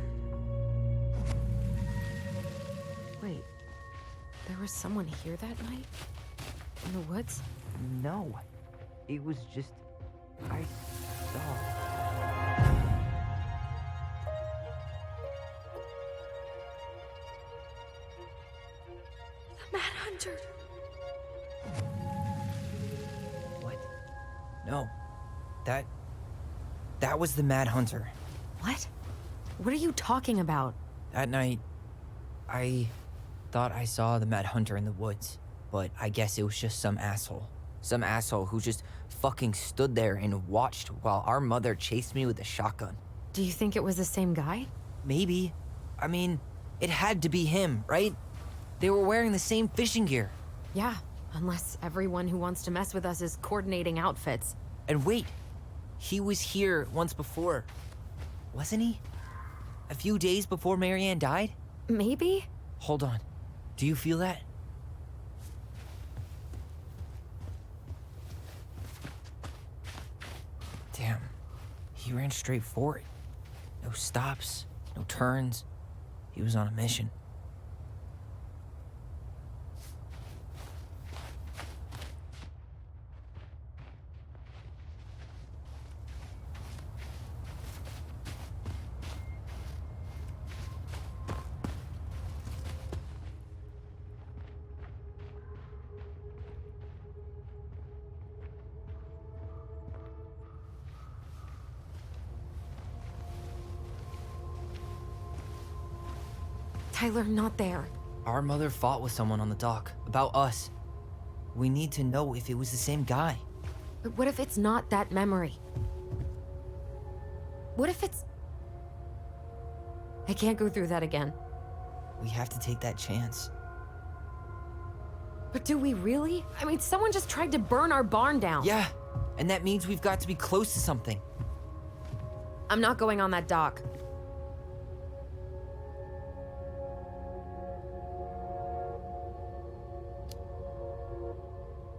Wait, there was someone here that night? In the woods?
No, it was just... I saw...
The Mad Hunter.
What? No. That was the Mad Hunter.
What? What are you talking about?
That night, I thought I saw the Mad Hunter in the woods, but I guess it was just some asshole. Some asshole who just fucking stood there and watched while our mother chased me with a shotgun.
Do you think it was the same guy?
Maybe. I mean, it had to be him, right? They were wearing the same fishing gear.
Yeah, Unless everyone who wants to mess with us is coordinating outfits.
And wait, he was here once before, wasn't he? A few days before Marianne died?
Maybe?
Hold on. Do you feel that? Damn. He ran straight for it. No stops, no turns. He was on a mission.
Tyler, not there.
Our mother fought with someone on the dock about us. We need to know if it was the same guy.
But what if it's not that memory? What if it's... I can't go through that again.
We have to take that chance.
But do we really? I mean, someone just tried to burn our barn down.
Yeah, and that means we've got to be close to something.
I'm not going on that dock.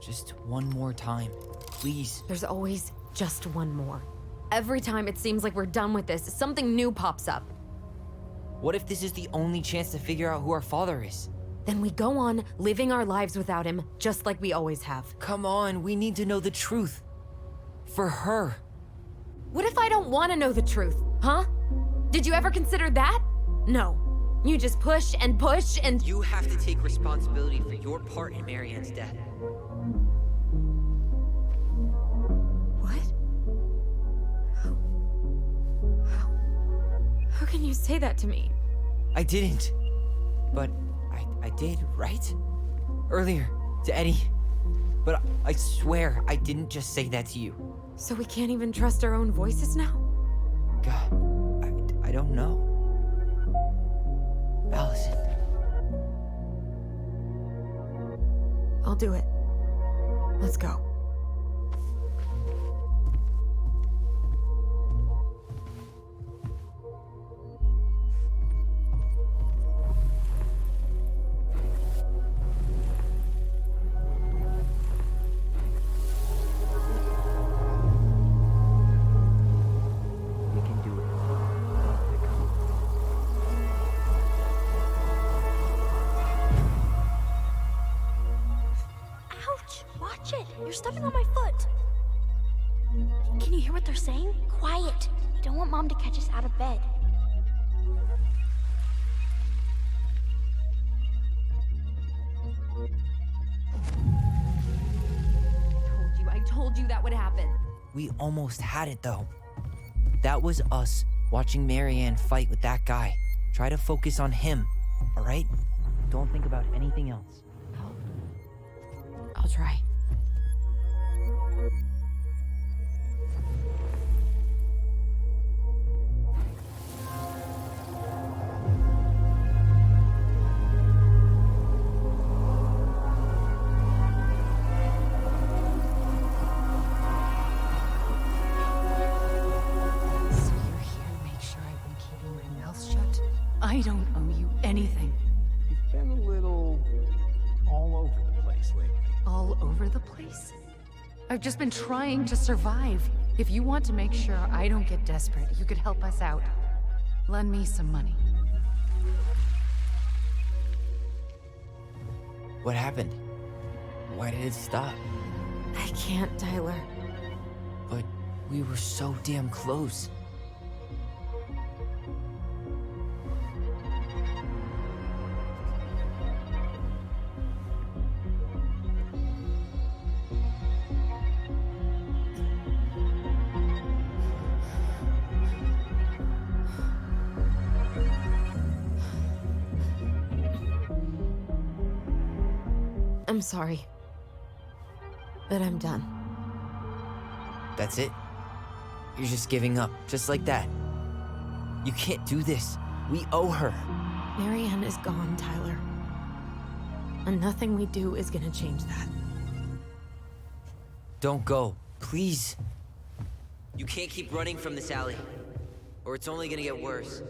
Just one more time, please.
There's always just one more. Every time it seems like we're done with this, something new pops up.
What if this is the only chance to figure out who our father is?
Then we go on living our lives without him, just like we always have.
Come on, we need to know the truth. For her.
What if I don't want to know the truth, huh? Did you ever consider that? No. You just push and push and...
You have to take responsibility for your part in Marianne's death.
How can you say that to me?
I didn't. But I did, right? Earlier, to Eddie. But I swear I didn't just say that to you.
So we can't even trust our own voices now?
God, I don't know. Alyson.
I'll do it. Let's go.
You're stepping on my foot. Can you hear what they're saying? Quiet. I don't want Mom to catch us out of bed.
I told you that would happen.
We almost had it, though. That was us watching Marianne fight with that guy. Try to focus on him, all right? Don't think about anything else.
I'll try.
I don't owe you anything.
You've been a little all over the place lately.
All over the place? I've just been trying to survive. If you want to make sure I don't get desperate, you could help us out. Lend me some money.
What happened? Why did it stop?
I can't, Tyler.
But we were so damn close.
I'm sorry. But I'm done.
That's it? You're just giving up, just like that. You can't do this. We owe her.
Marianne is gone, Tyler. And nothing we do is gonna change that.
Don't go, please. You can't keep running from this alley, or it's only gonna get worse.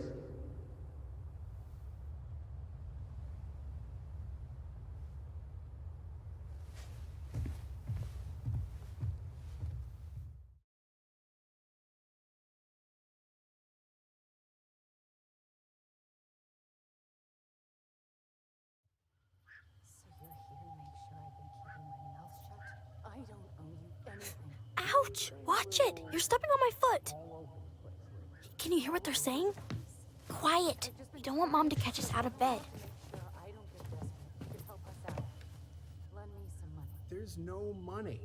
Ouch! Watch it! You're stepping on my foot! Can you hear what they're saying? Quiet! We don't want Mom to catch us out of bed.
There's no money.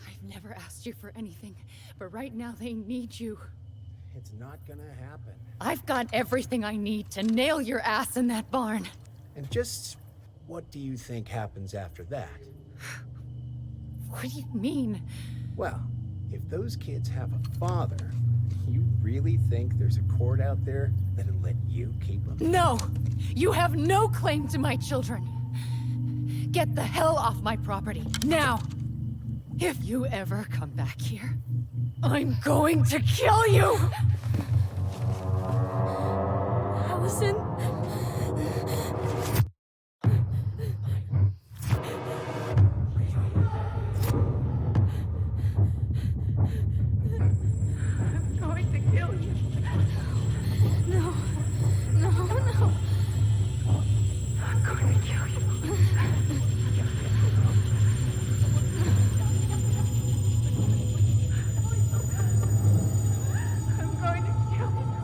I've never asked you for anything, but right now they need you.
It's not gonna happen.
I've got everything I need to nail your ass in that barn.
And just what do you think happens after that?
What do you mean?
Well, if those kids have a father, you really think there's a court out there that'll let you keep them?
No! You have no claim to my children. Get the hell off my property, now! If you ever come back here, I'm going to kill you!
Alyson?
I'm going to kill you.
No. No, no.
I'm going to kill you. I'm going to kill you.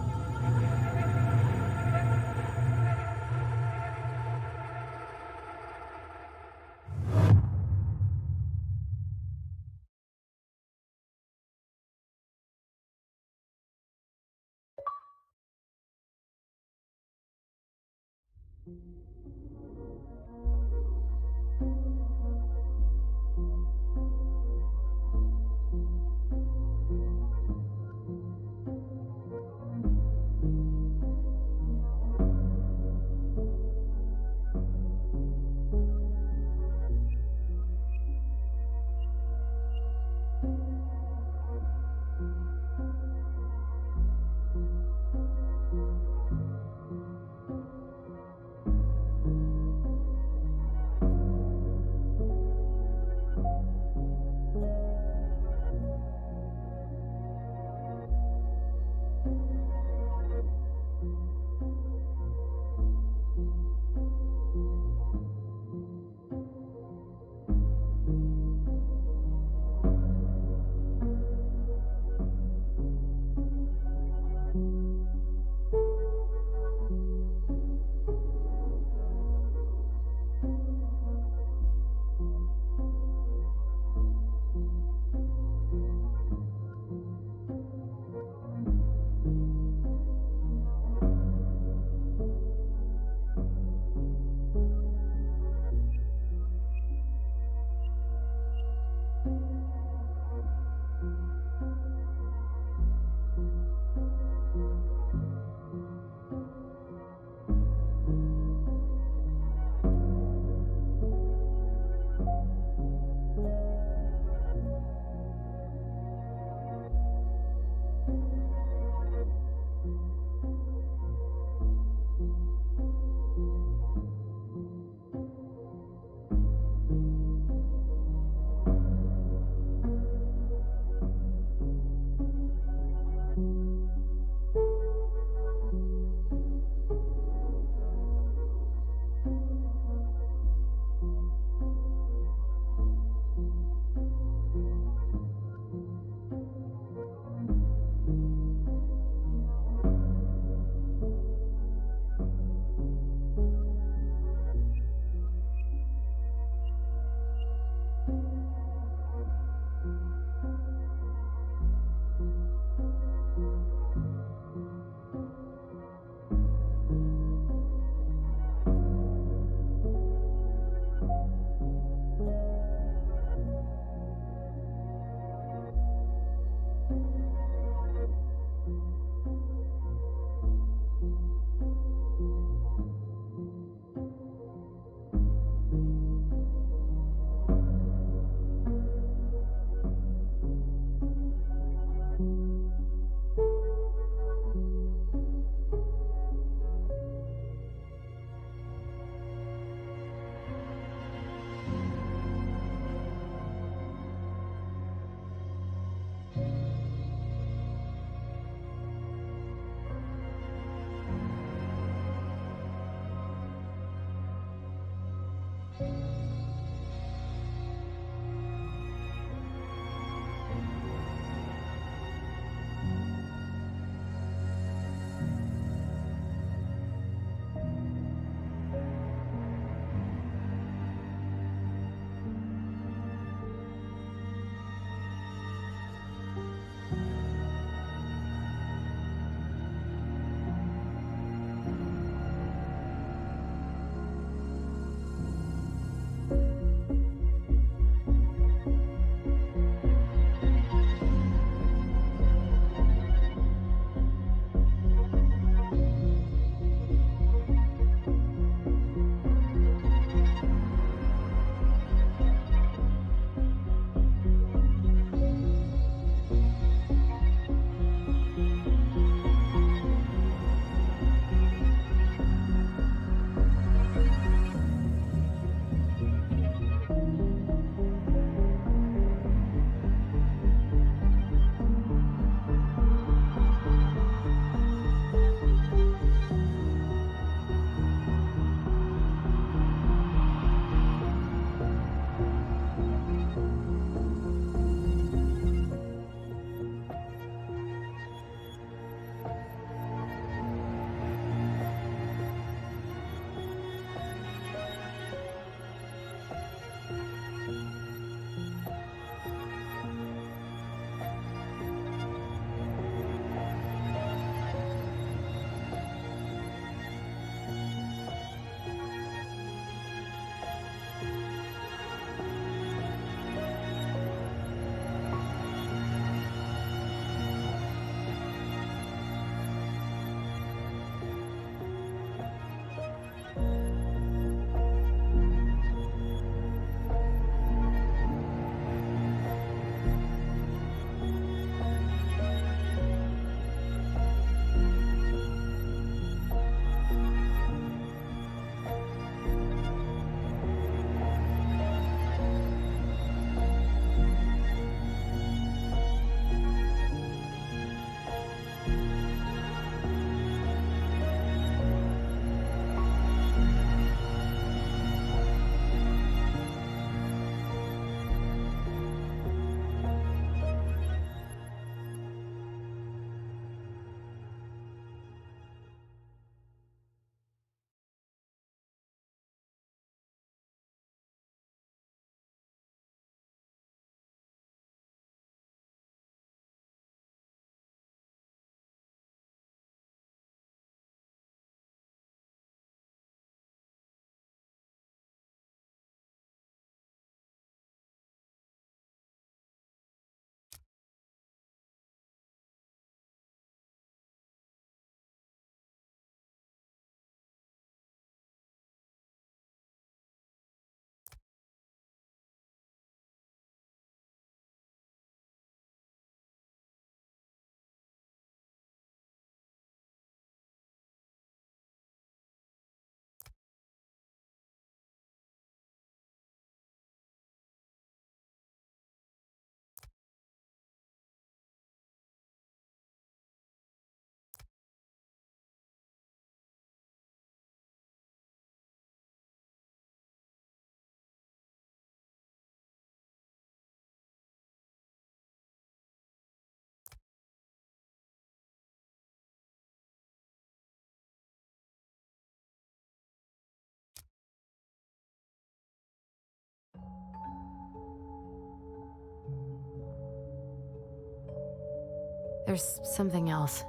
There's something else.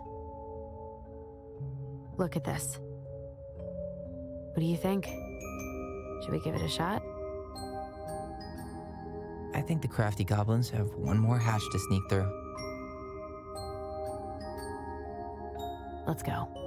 Look at this. What do you think? Should we give it a shot?
I think the crafty goblins have one more hatch to sneak through.
Let's go.